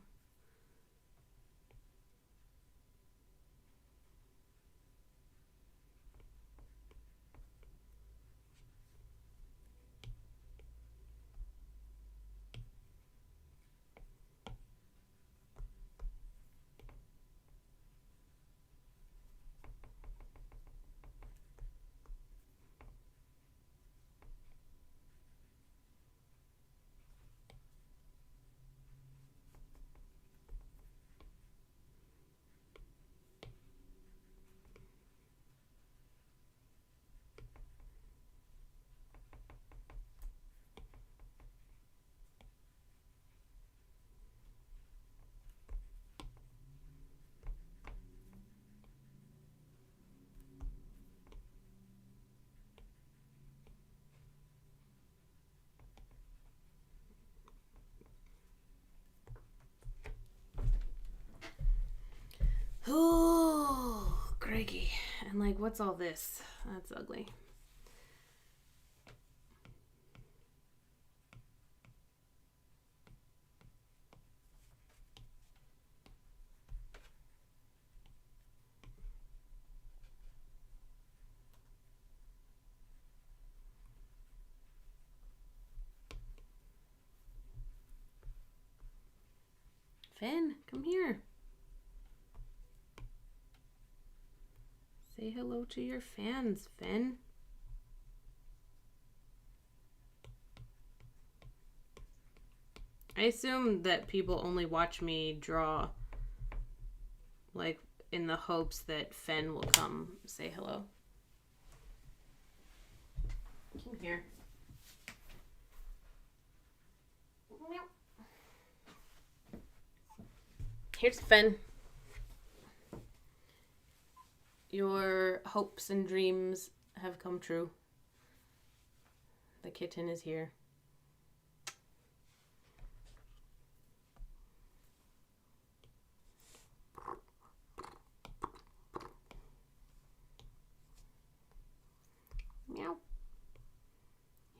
Oh, Greggy. And like, what's all this? That's ugly. Finn, come here. Say hello to your fans, Finn. I assume that people only watch me draw like in the hopes that Finn will come say hello. Come here. Here's Finn. Your hopes and dreams have come true. The kitten is here. Meow.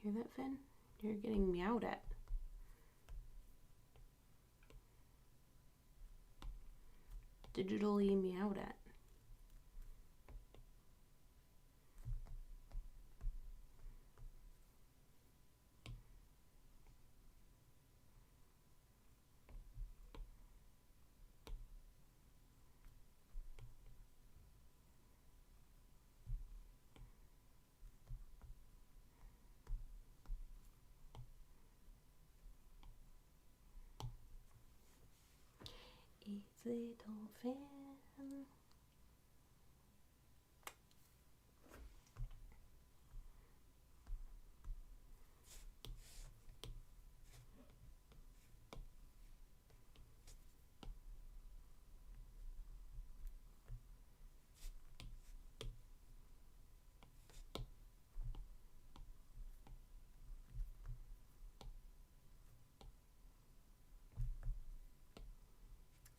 Hear that, Finn? You're getting meowed at. Digitally meowed at. Little fan.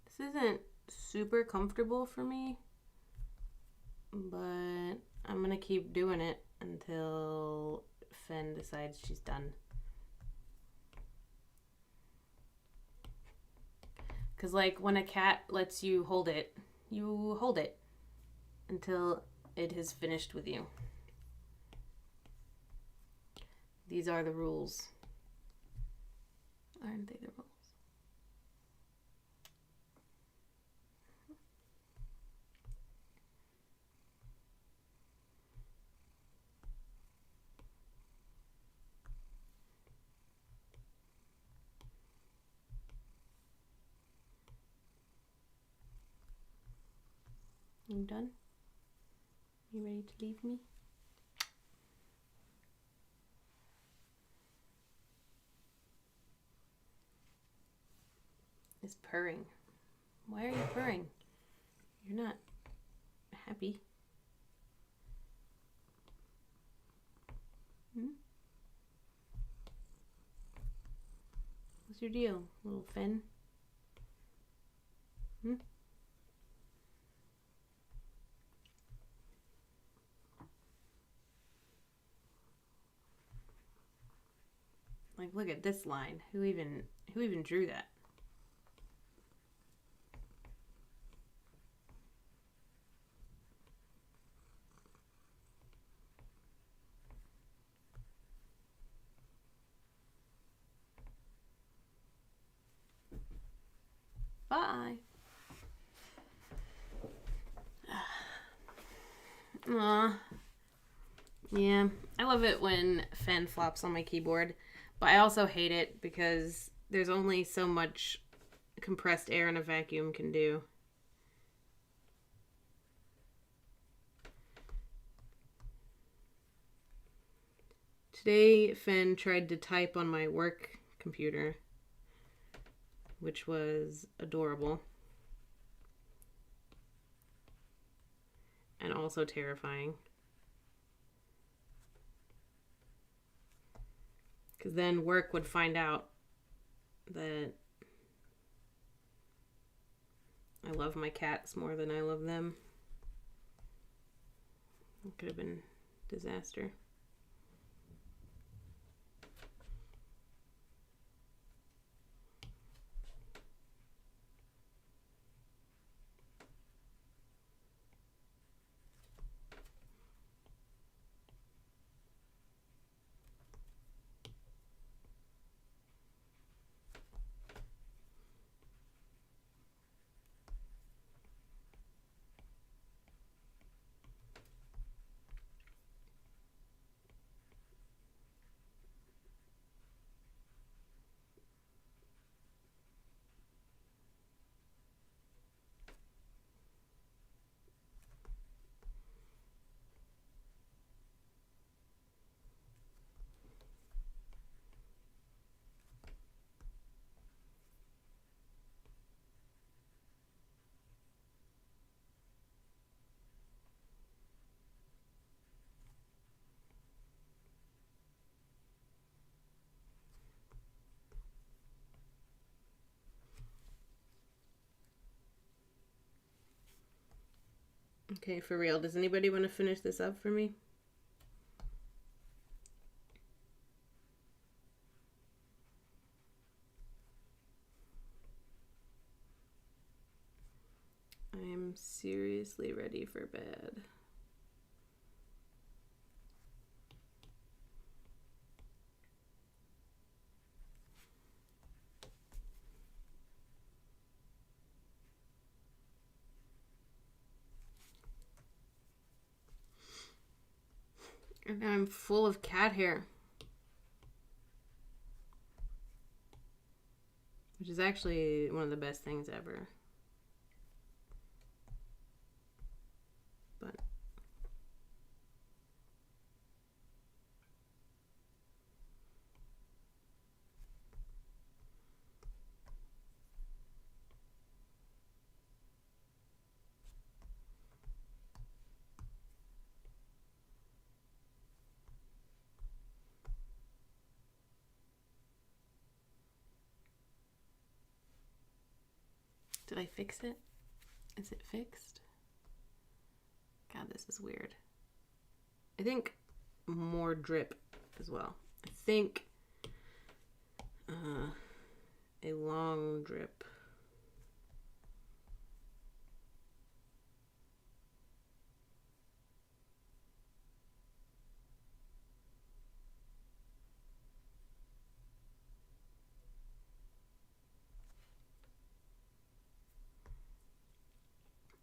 This isn't super comfortable for me, but I'm gonna keep doing it until Fen decides she's done. Because, like, when a cat lets you hold it, you hold it until it has finished with you. These are the rules. Aren't they the rules? You done? You ready to leave me? It's purring. Why are you purring? You're not happy. What's your deal, little Fen? Like, look at this line. Who even drew that? Bye. Aw. Yeah, I love it when Fen flops on my keyboard, but I also hate it because there's only so much compressed air in a vacuum can do. Today, Fen tried to type on my work computer, which was adorable. And also terrifying. Because then work would find out that I love my cats more than I love them. It could have been a disaster. Okay, for real, does anybody want to finish this up for me? I'm seriously ready for bed. And I'm full of cat hair. Which is actually one of the best things ever. Did I fix it? Is it fixed? God, this is weird. I think more drip as well. I think a long drip.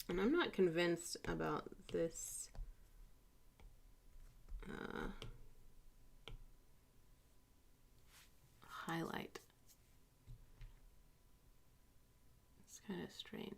And I'm not convinced about this highlight. It's kind of strange.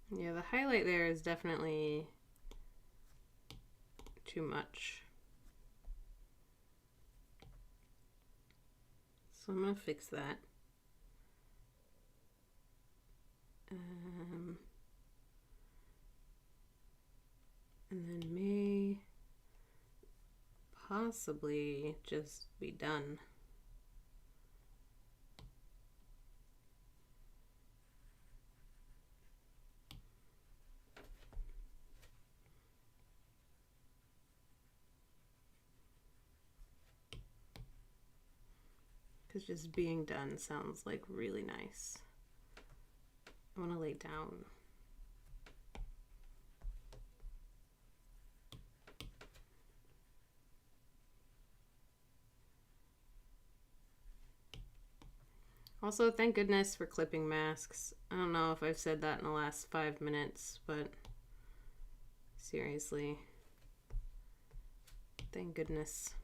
Yeah, the highlight there is definitely too much. So I'm going to fix that. And then may possibly just be done. Because just being done sounds like really nice. I want to lay down. Also, thank goodness for clipping masks. I don't know if I've said that in the last 5 minutes, but seriously, thank goodness.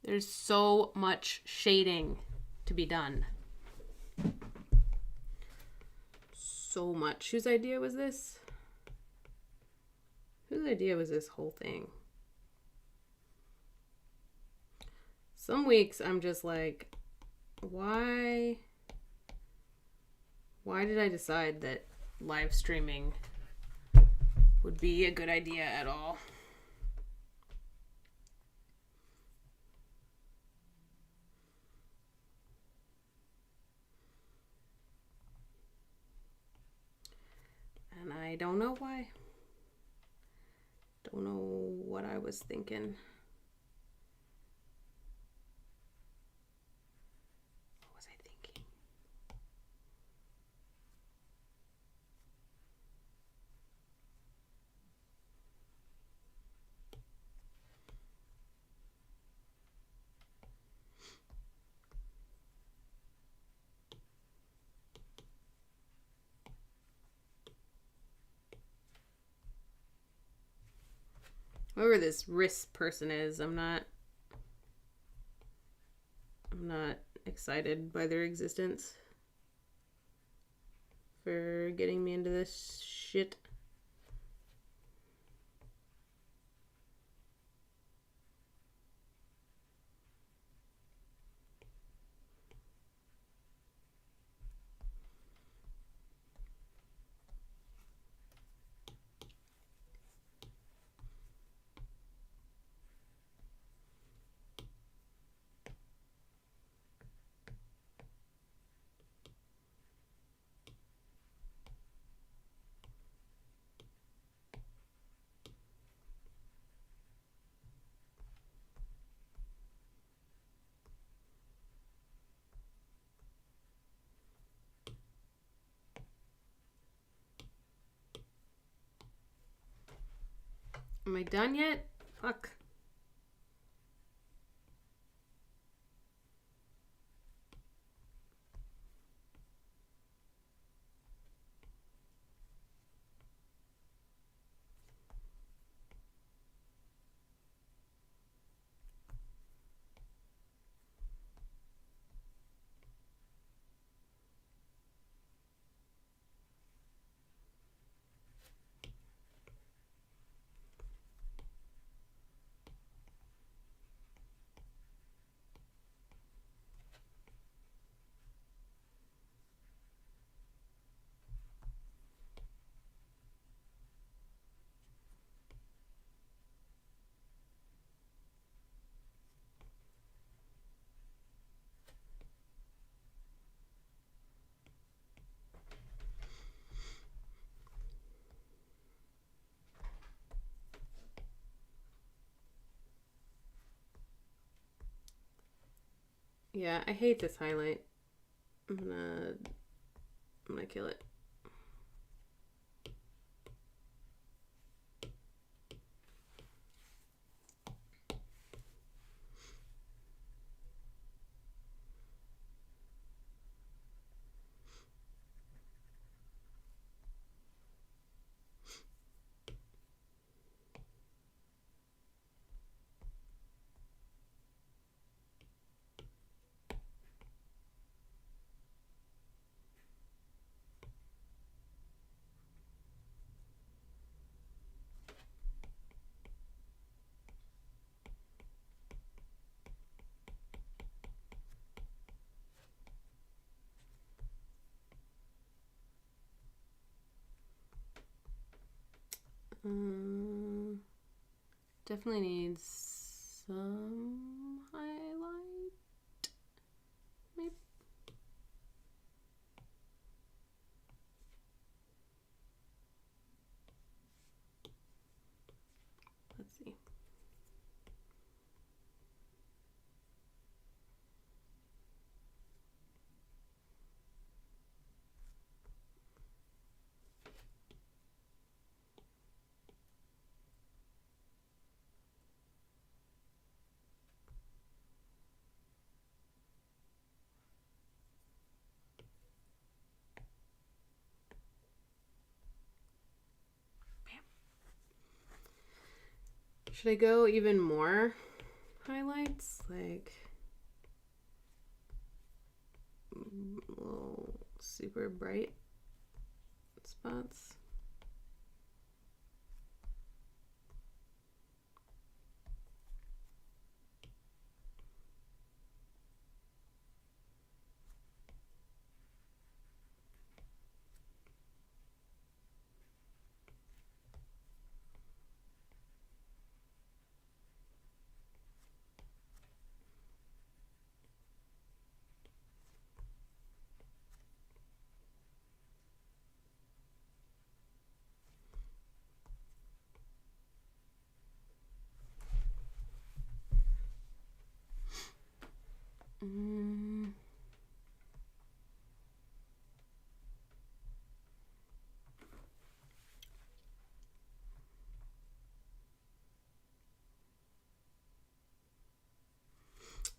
There's so much shading to be done. So much. Whose idea was this? Whose idea was this whole thing? Some weeks I'm just like, why did I decide that live streaming would be a good idea at all? And I don't know why. Don't know what I was thinking. What was I thinking? Whoever this Riss person is, I'm not excited by their existence for getting me into this shit. Am I done yet? Fuck. Yeah, I hate this highlight. I'm gonna kill it. Definitely needs some highlight. Maybe. Let's see. Should I go even more highlights? Like little super bright spots?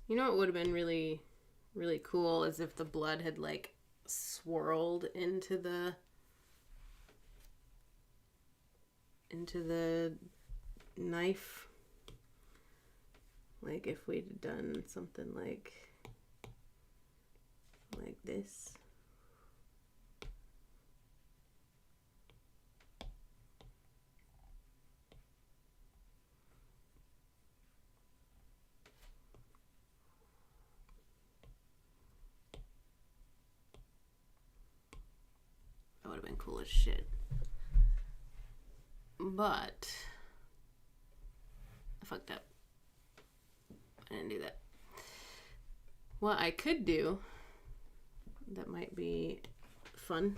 You know what would have been really, really cool is if the blood had like swirled into the knife. Like if we'd done something like this. That would have been cool as shit. But I fucked up. I didn't do that. What I could do that might be fun.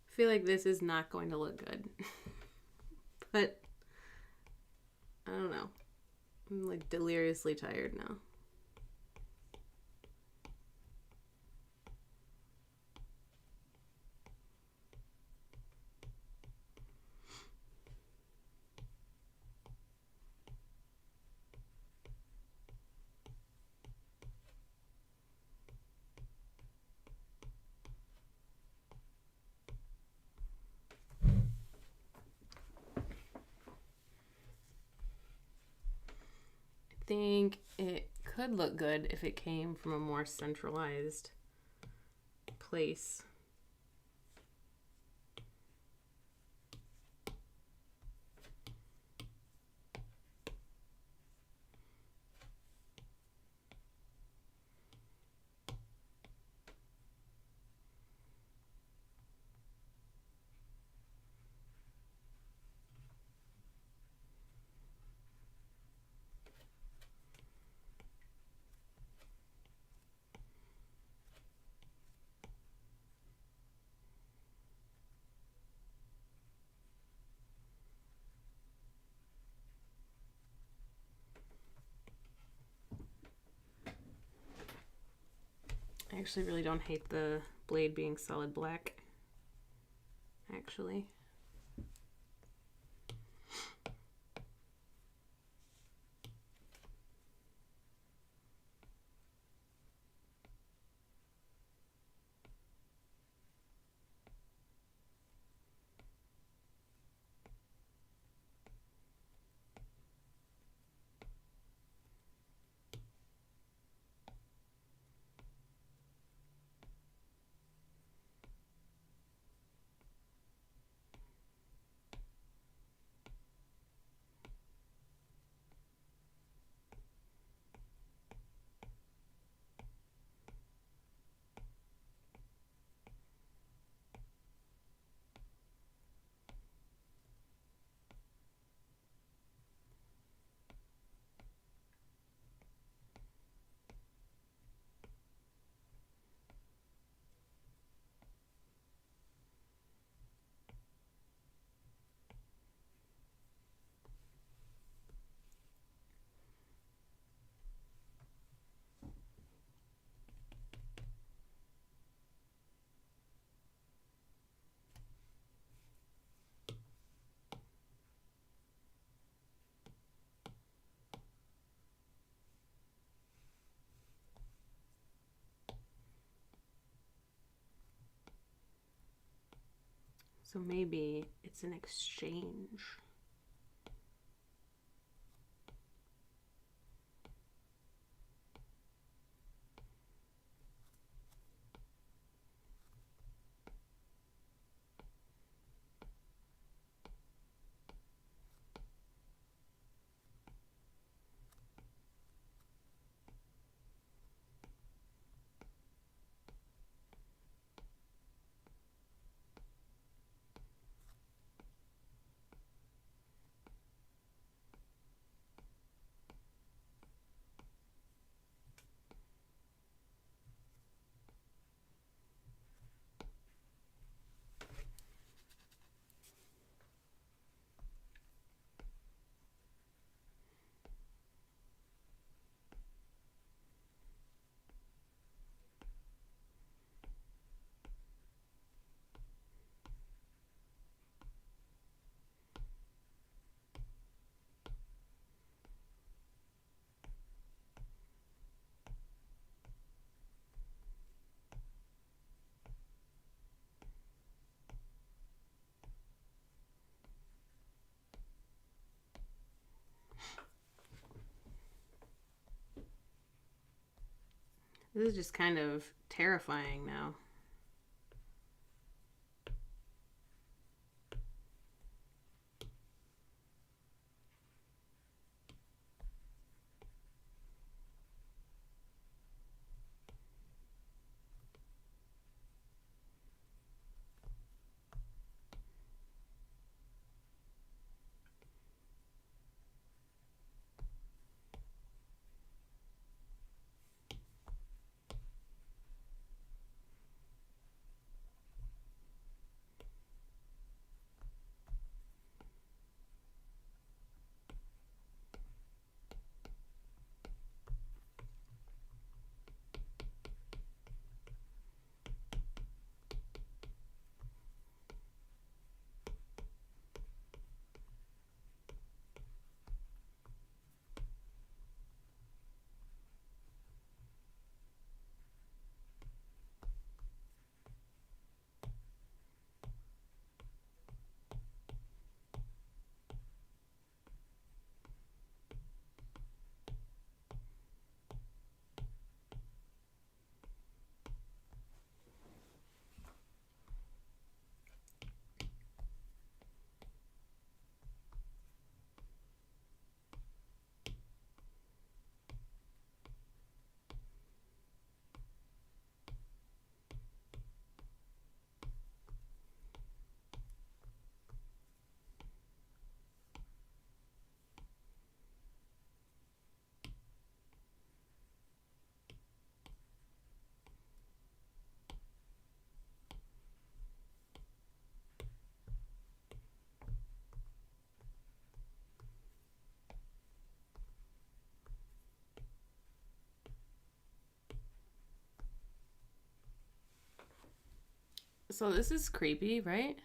I feel like this is not going to look good. But I don't know. I'm like deliriously tired now. I think it could look good if it came from a more centralized place. I actually really don't hate the blade being solid black. Actually. So maybe it's an exchange. This is just kind of terrifying now. So this is creepy, right?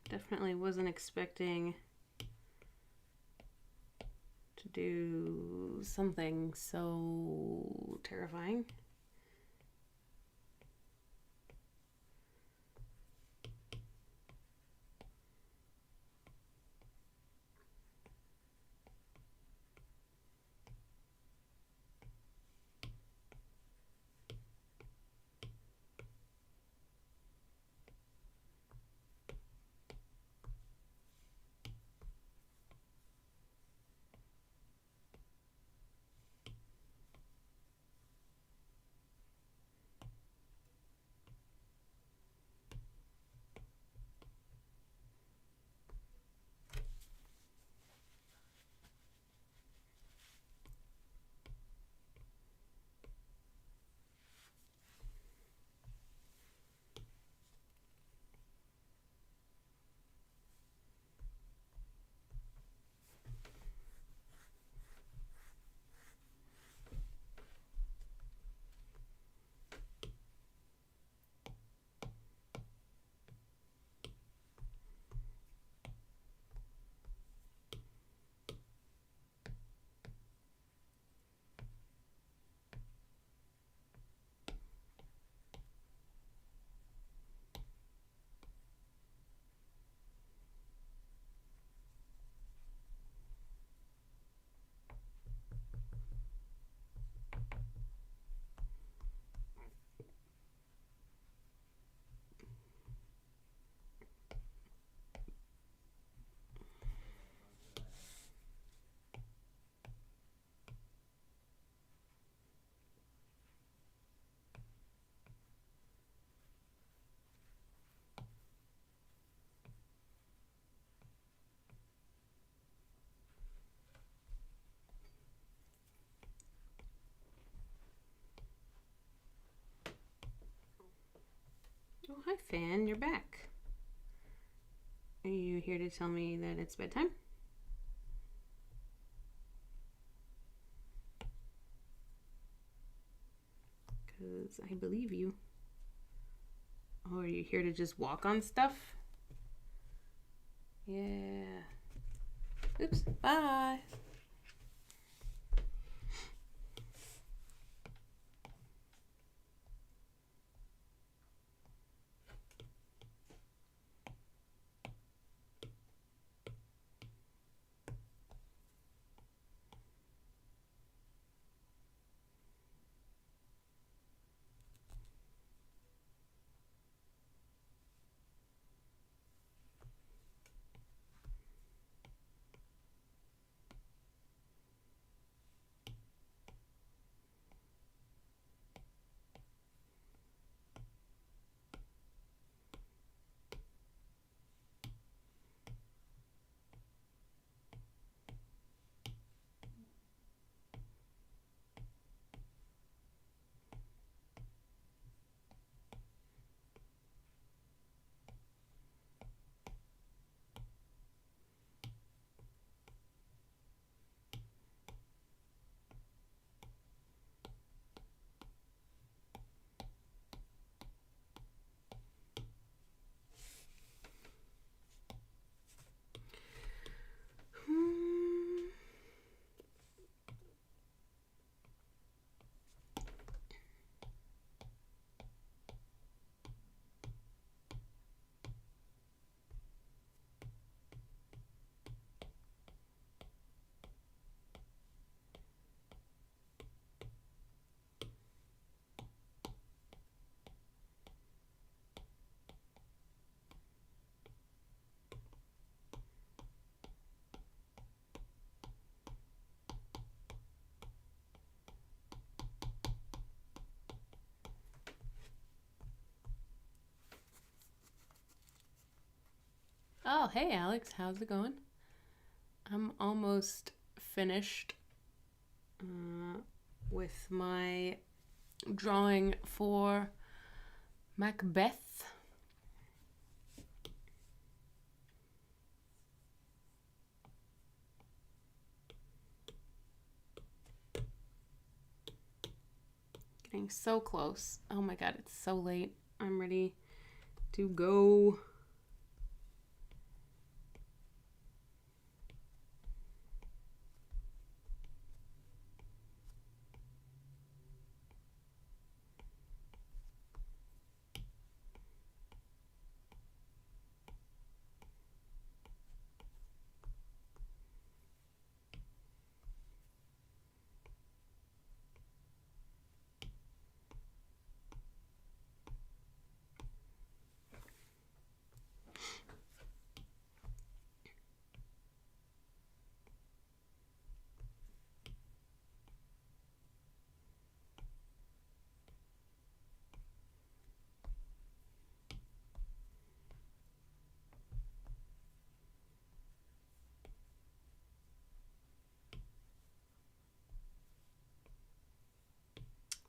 Definitely wasn't expecting to do something so terrifying. Oh, hi, Fan. You're back. Are you here to tell me that it's bedtime? Because I believe you. Oh, are you here to just walk on stuff? Yeah. Oops. Bye. Oh, hey Alex, how's it going? I'm almost finished with my drawing for Macbeth. Getting so close. Oh my god, it's so late. I'm ready to go.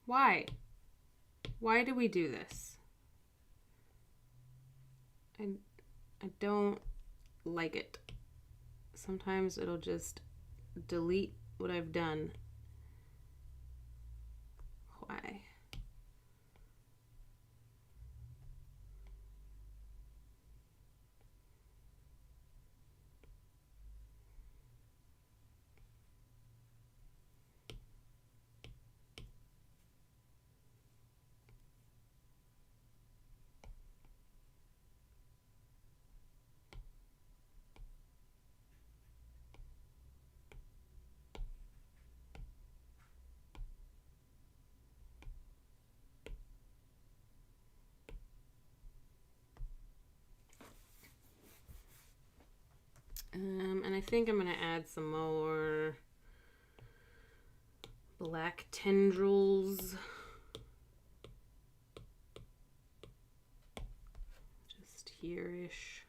Why? Why do we do this? I don't like it. Sometimes it'll just delete what I've done. Why? And I think I'm gonna add some more black tendrils. Just here-ish.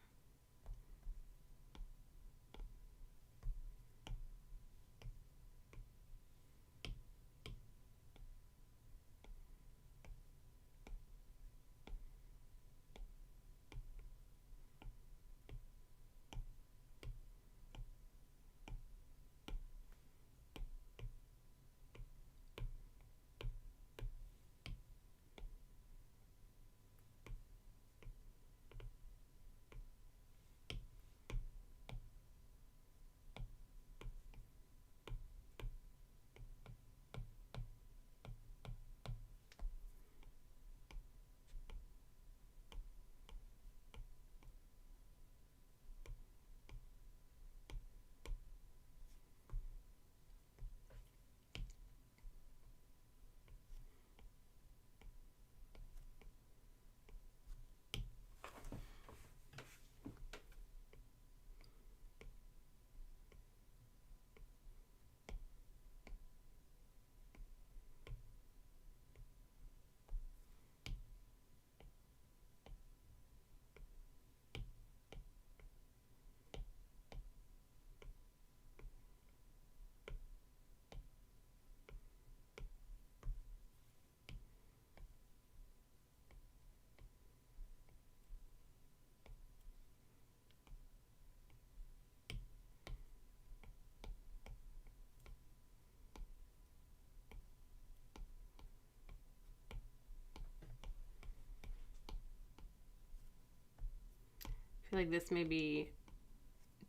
feel like this may be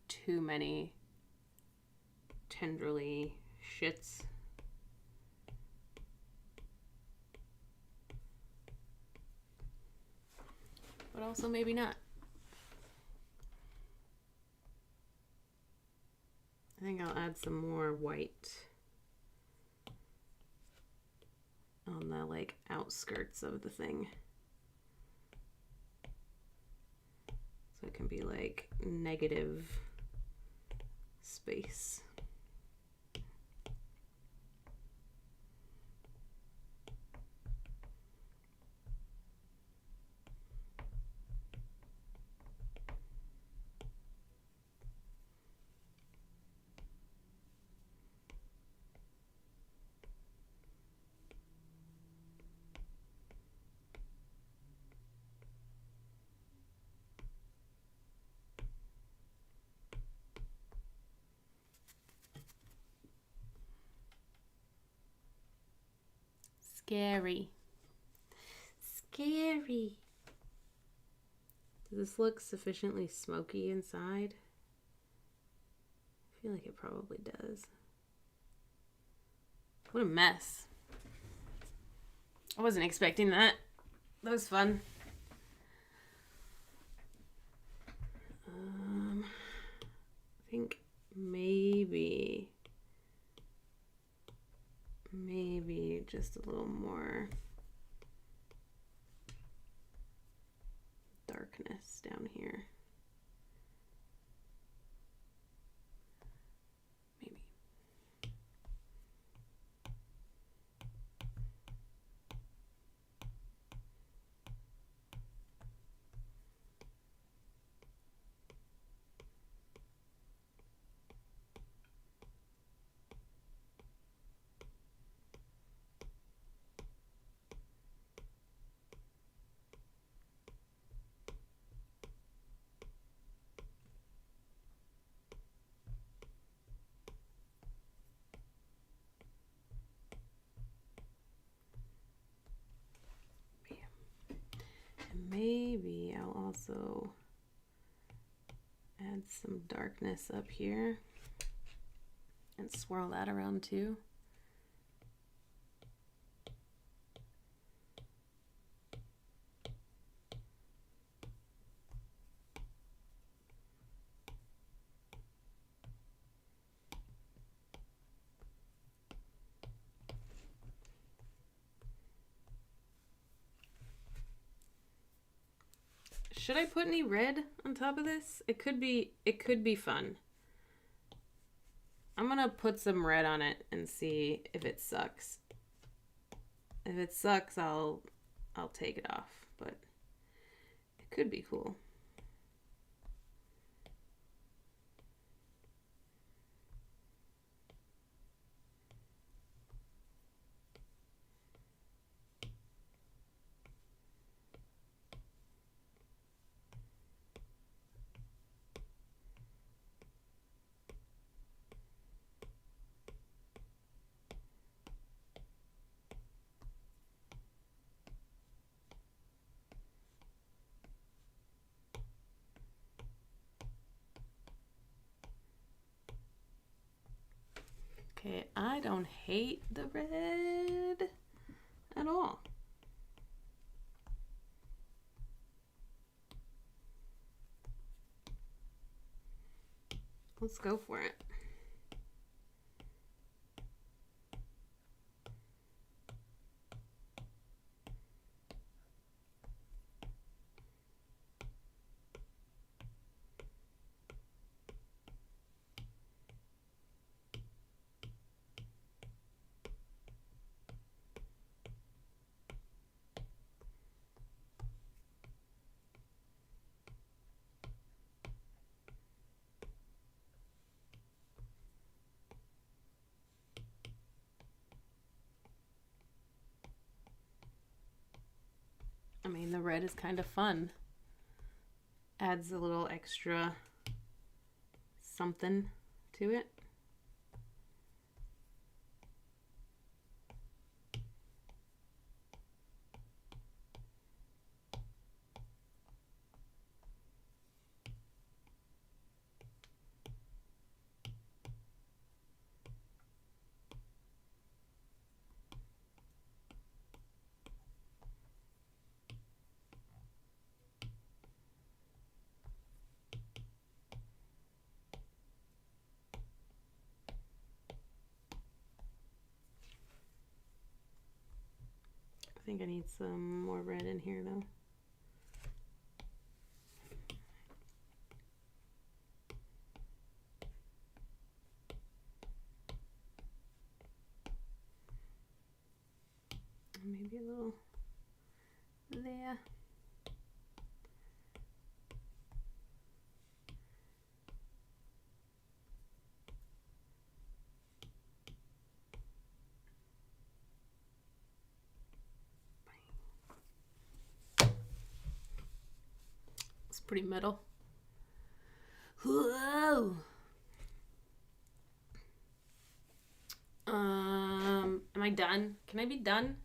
too many tenderly shits. But also maybe not. I think I'll add some more white on the like outskirts of the thing. So it can be like negative space. Scary. Scary. Does this look sufficiently smoky inside? I feel like it probably does. What a mess. I wasn't expecting that. That was fun. I think maybe just a little more darkness down here. Maybe. Maybe I'll also add some darkness up here and swirl that around too. Should I put any red on top of this? It could be fun. I'm gonna put some red on it and see if it sucks. If it sucks, I'll take it off, but it could be cool. Okay, I don't hate the red at all. Let's go for it. I mean, the red is kind of fun. Adds a little extra something to it. I think I need some more red in here though. Maybe a little there. It's pretty metal. Whoa. Am I done? Can I be done?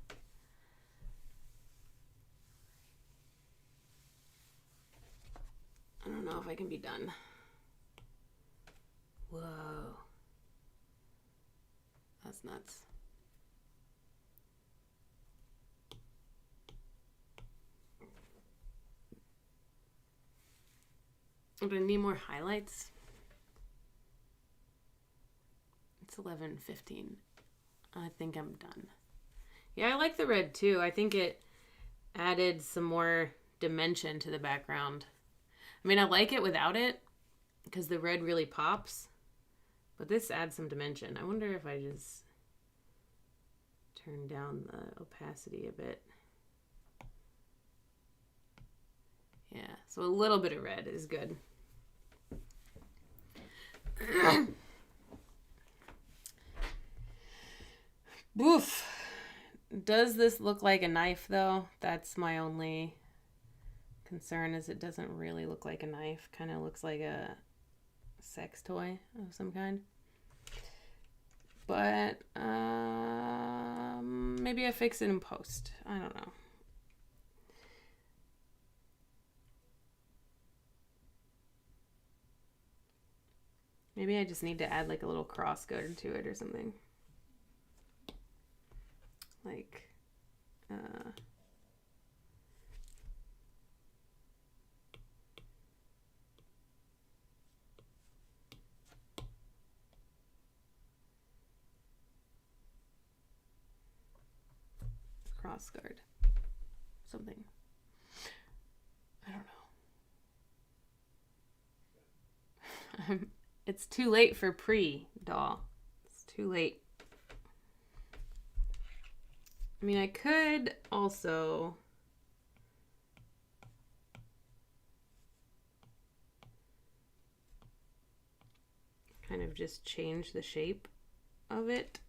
I don't know if I can be done. Whoa. That's nuts. I'm gonna need more highlights. It's 11:15. I think I'm done. Yeah, I like the red too. I think it added some more dimension to the background. I mean, I like it without it because the red really pops, but this adds some dimension. I wonder if I just turn down the opacity a bit. Yeah, so a little bit of red is good. Woof. Does this look like a knife though? That's my only concern, is it doesn't really look like a knife. Kind of looks like a sex toy of some kind. But maybe I fix it in post. I don't know. Maybe I just need to add like a little cross guard to it or something. Like, cross guard. Something. I don't know. It's too late for pre-doll. It's too late. I mean, I could also kind of just change the shape of it.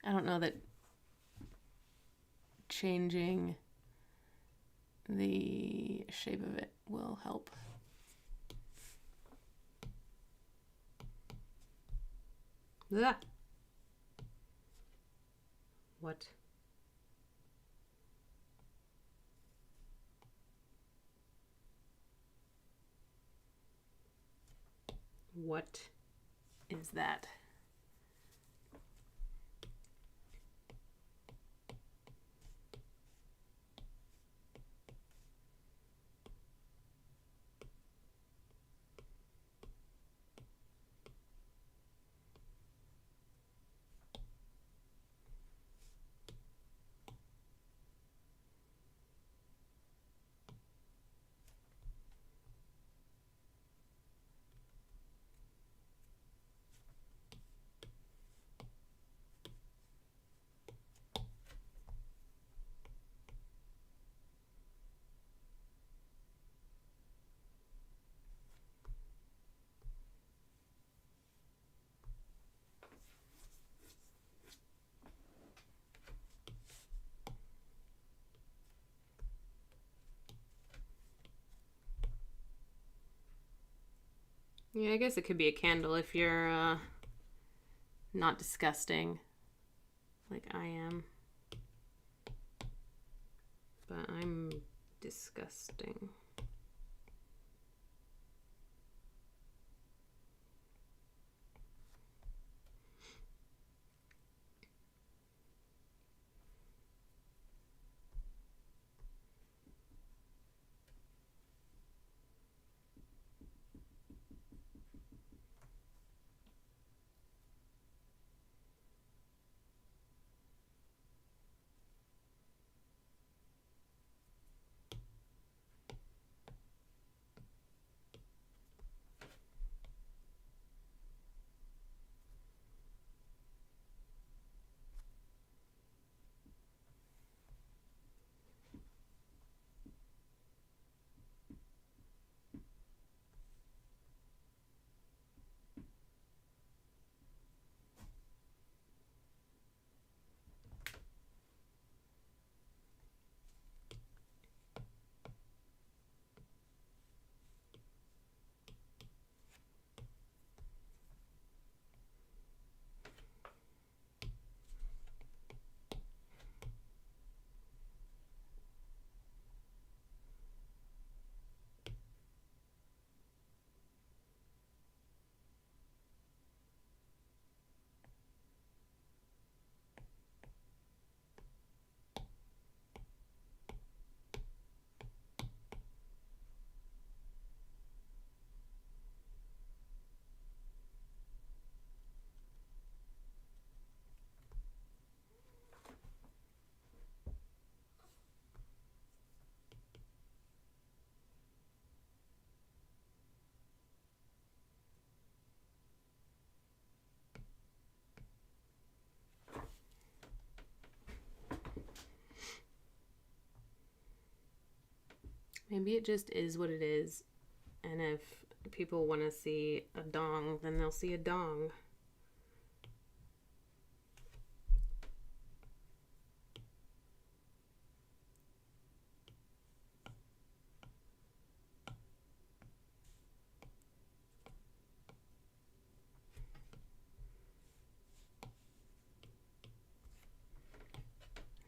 I don't know that changing the shape of it will help. Ugh. What? What is that? Yeah, I guess it could be a candle if you're not disgusting like I am. But I'm disgusting. Maybe it just is what it is. And if people want to see a dong, then they'll see a dong.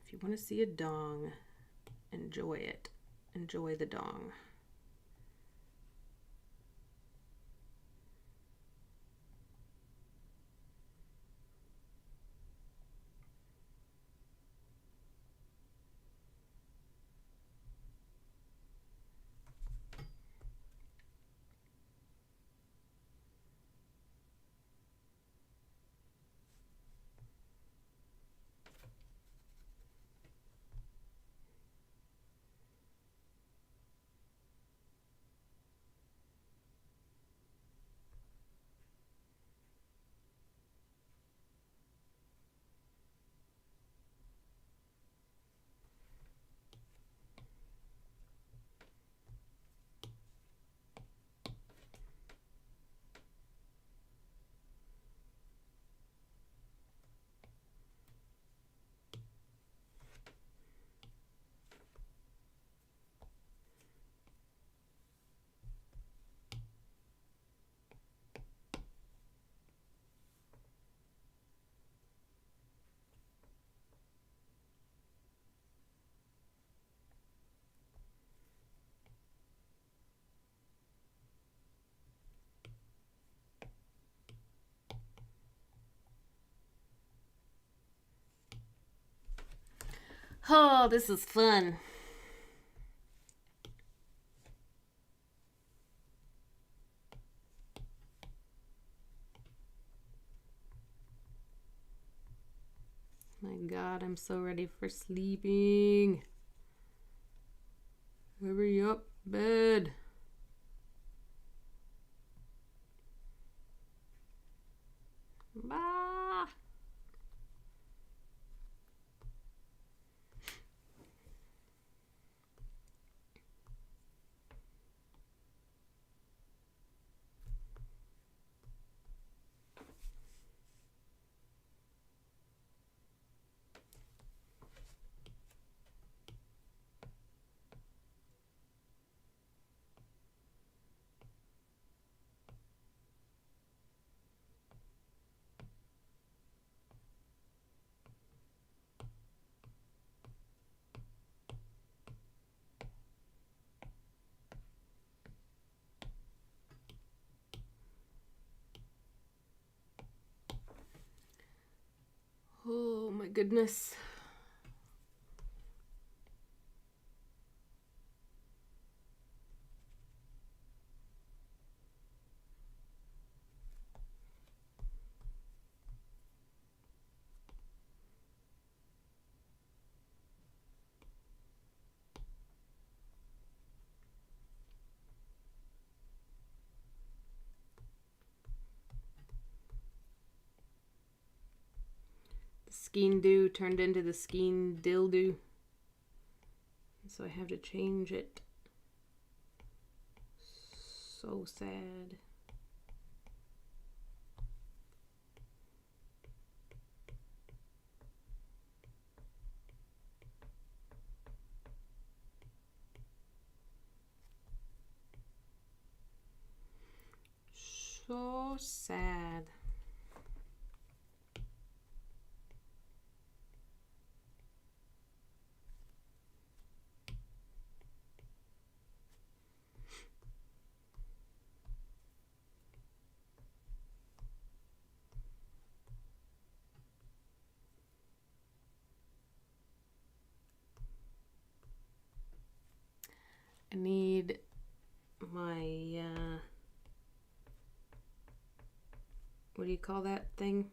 If you want to see a dong, enjoy it. Enjoy the dong. Oh, this is fun. My God, I'm so ready for sleeping. Hurry up, bed. Bah. goodness. Skeen do turned into the skeen dildo. So I have to change it. So sad. So sad. I need my, what do you call that thing?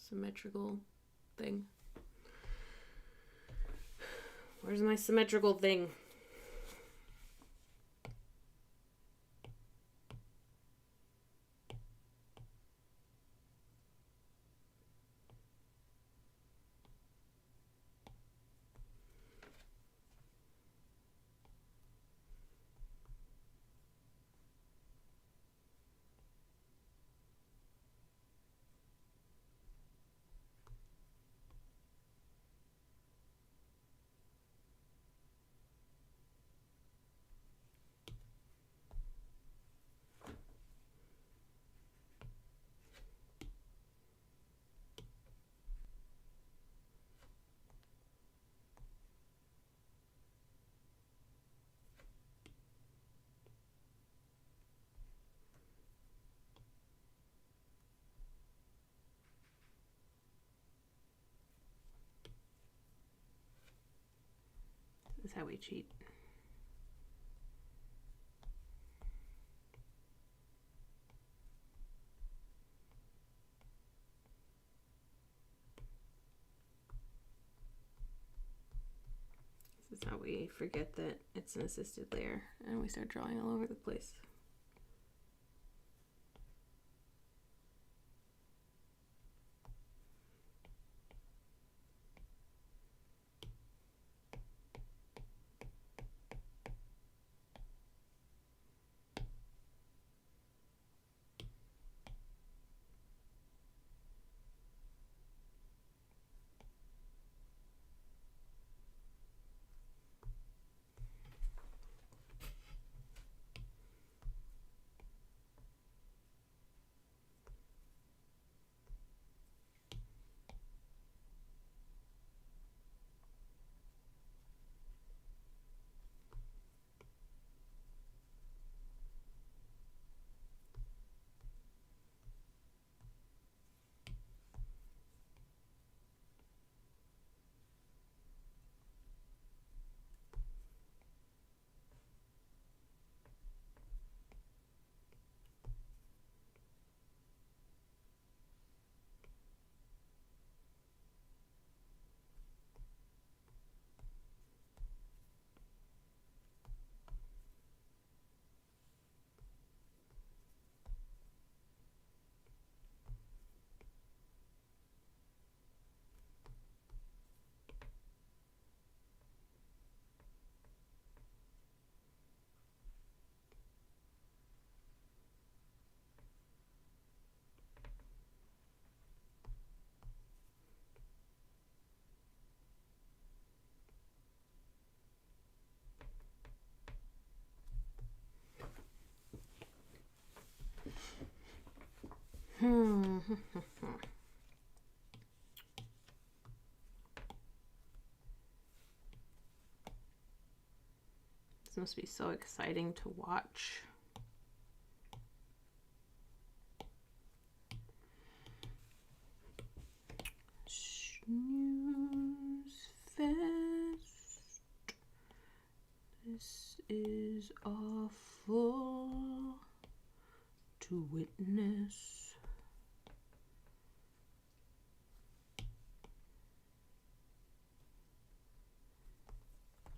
Symmetrical thing. Where's my symmetrical thing? This is how we cheat. This is how we forget that it's an assisted layer and we start drawing all over the place. This must be so exciting to watch. Snooze fest. This is awful to witness.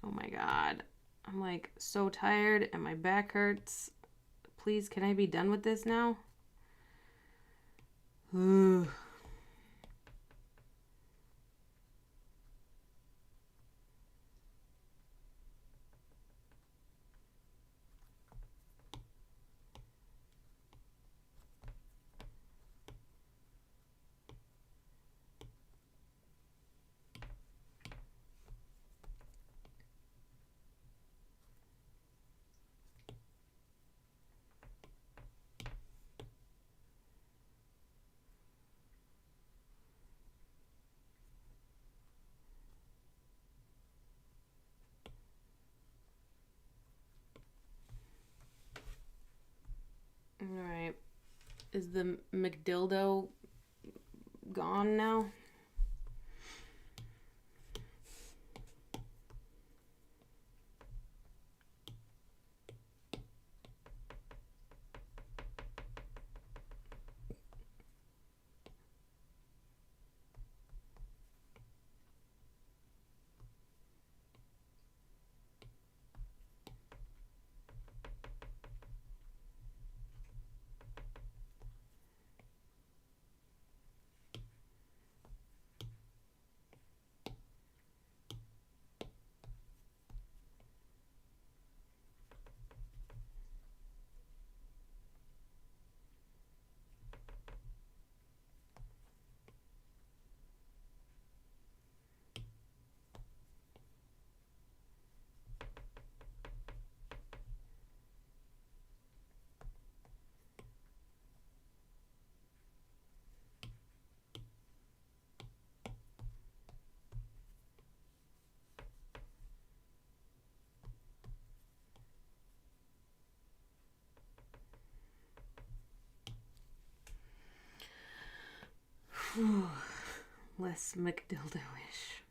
Oh my god. I'm like so tired and my back hurts. Please, can I be done with this now? Ugh. Alright. Is the McDildo gone now? Less McDildo-ish.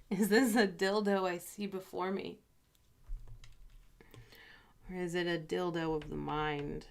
Is this a dildo I see before me? Or is it a dildo of the mind?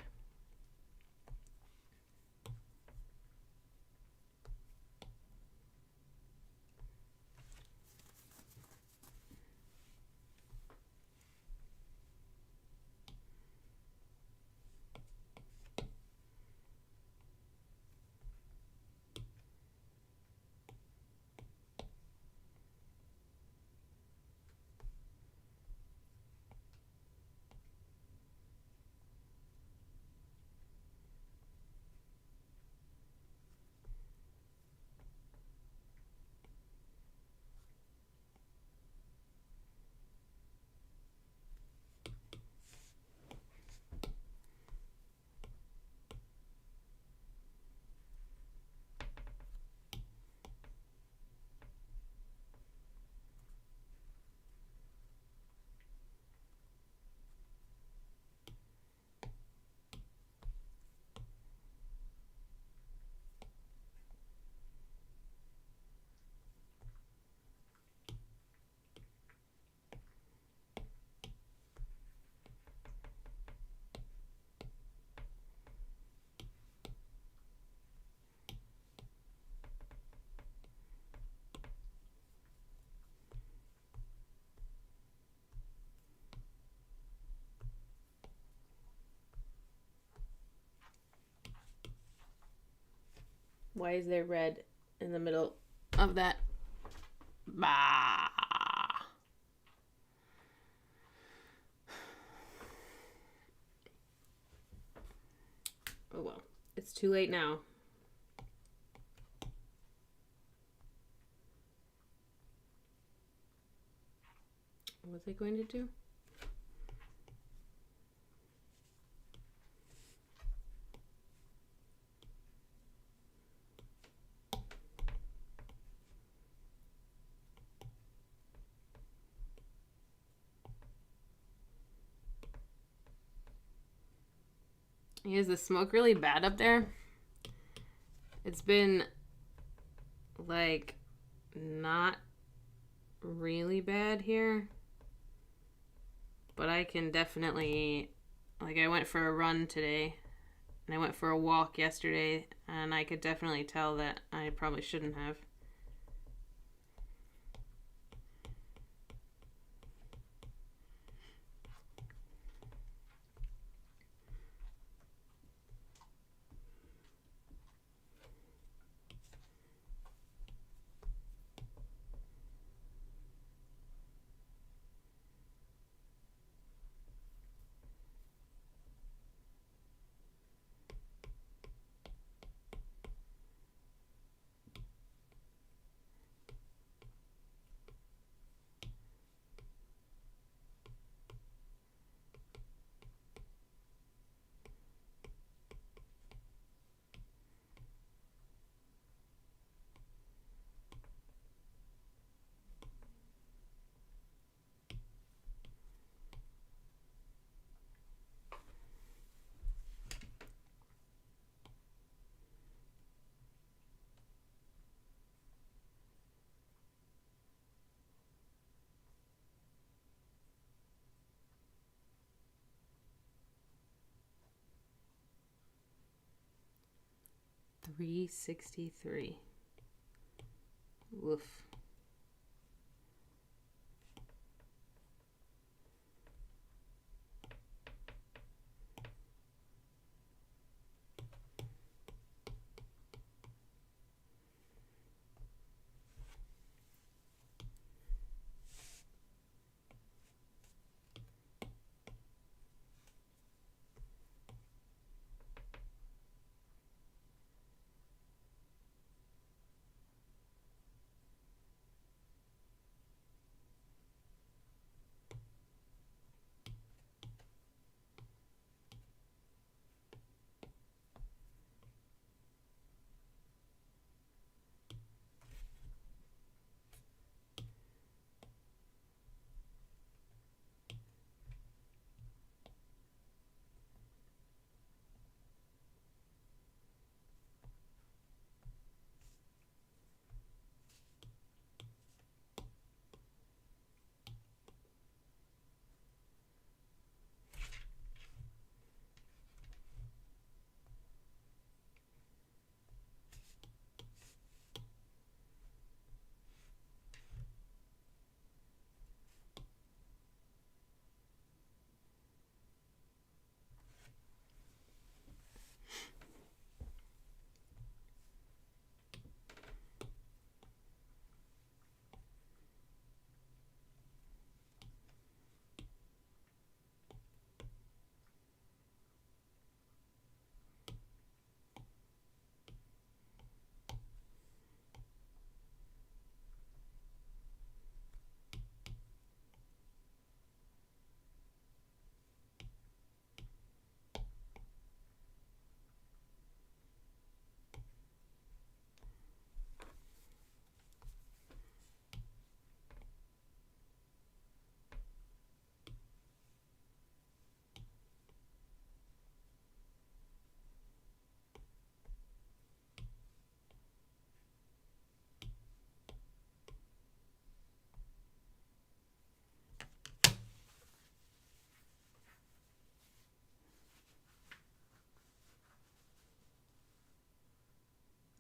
Why is there red in the middle of that? Bah. Oh well, it's too late now. What was I going to do? Is the smoke really bad up there? It's been, like, not really bad here. But I can definitely, like, I went for a run today. And I went for a walk yesterday. And I could definitely tell that I probably shouldn't have. $363. Woof.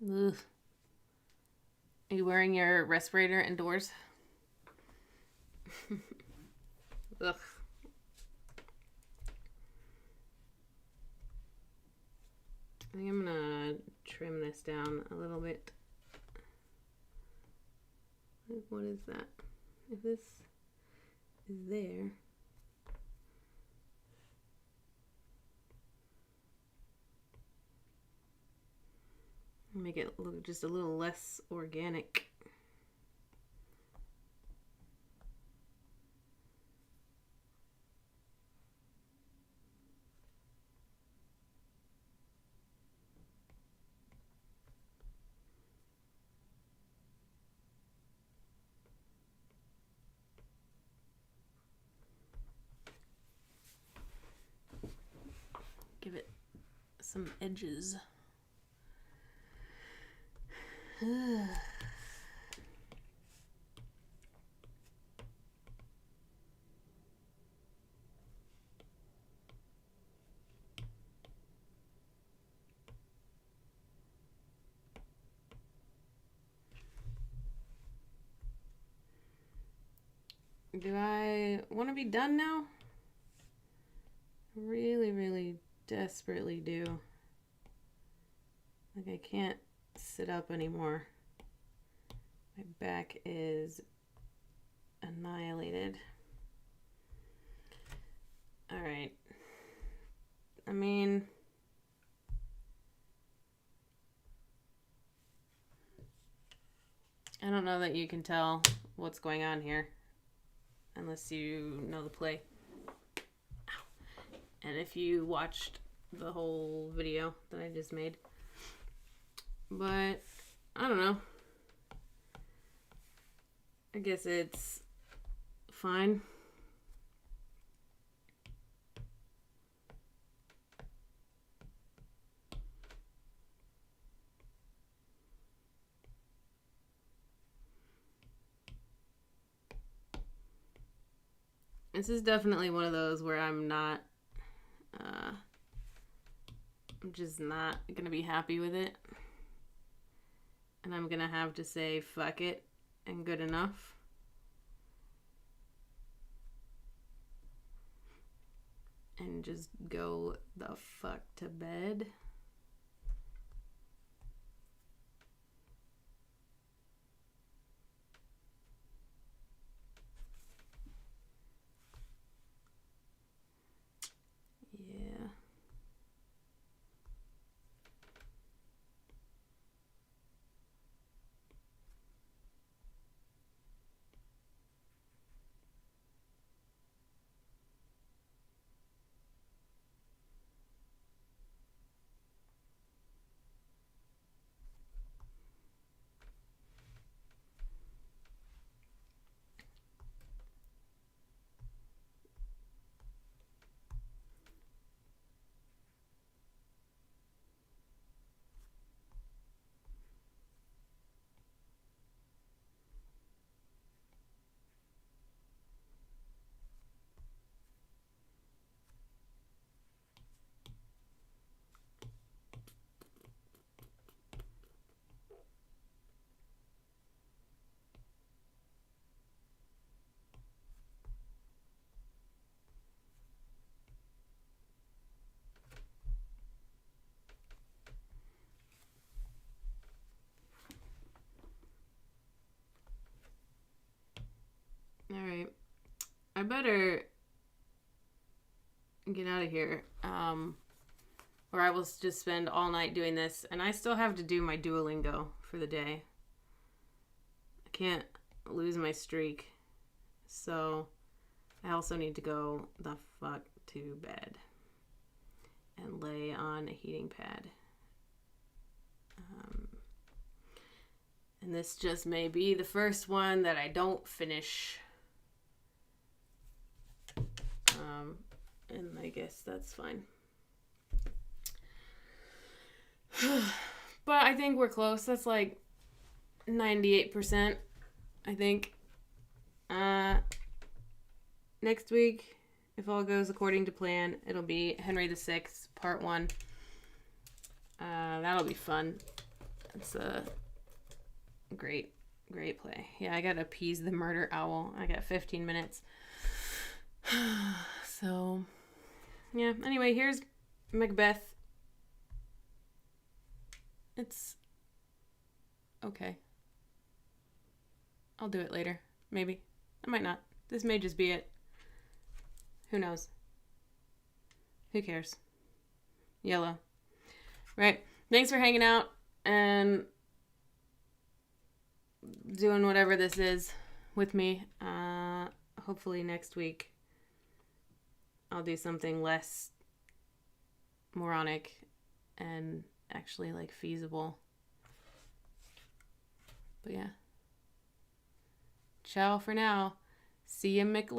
Ugh. Are you wearing your respirator indoors? Ugh. I think I'm gonna trim this down a little bit. What is that? If this is there. Make it look just a little less organic. Give it some edges. Do I want to be done now? Really, really desperately do. Like, I can't sit up anymore. My back is annihilated. All right. I mean, I don't know that you can tell what's going on here unless you know the play. And if you watched the whole video that I just made. But, I don't know. I guess it's fine. This is definitely one of those where I'm just not gonna be happy with it. And I'm gonna have to say fuck it and good enough. And just go the fuck to bed. Yeah. All right. I better get out of here. Or I will just spend all night doing this. And I still have to do my Duolingo for the day. I can't lose my streak. So I also need to go the fuck to bed and lay on a heating pad. And this just may be the first one that I don't finish. And I guess that's fine. But I think we're close. That's like 98%, I think. Next week, if all goes according to plan, it'll be Henry VI, Part 1. That'll be fun. It's a great play. Yeah, I gotta appease the murder owl. I got 15 minutes. So, yeah. Anyway, here's Macbeth. It's okay. I'll do it later. Maybe. I might not. This may just be it. Who knows? Who cares? Yellow. Right. Thanks for hanging out and doing whatever this is with me. Hopefully next week I'll do something less moronic and actually like feasible. But yeah. Ciao for now. See you, Mick.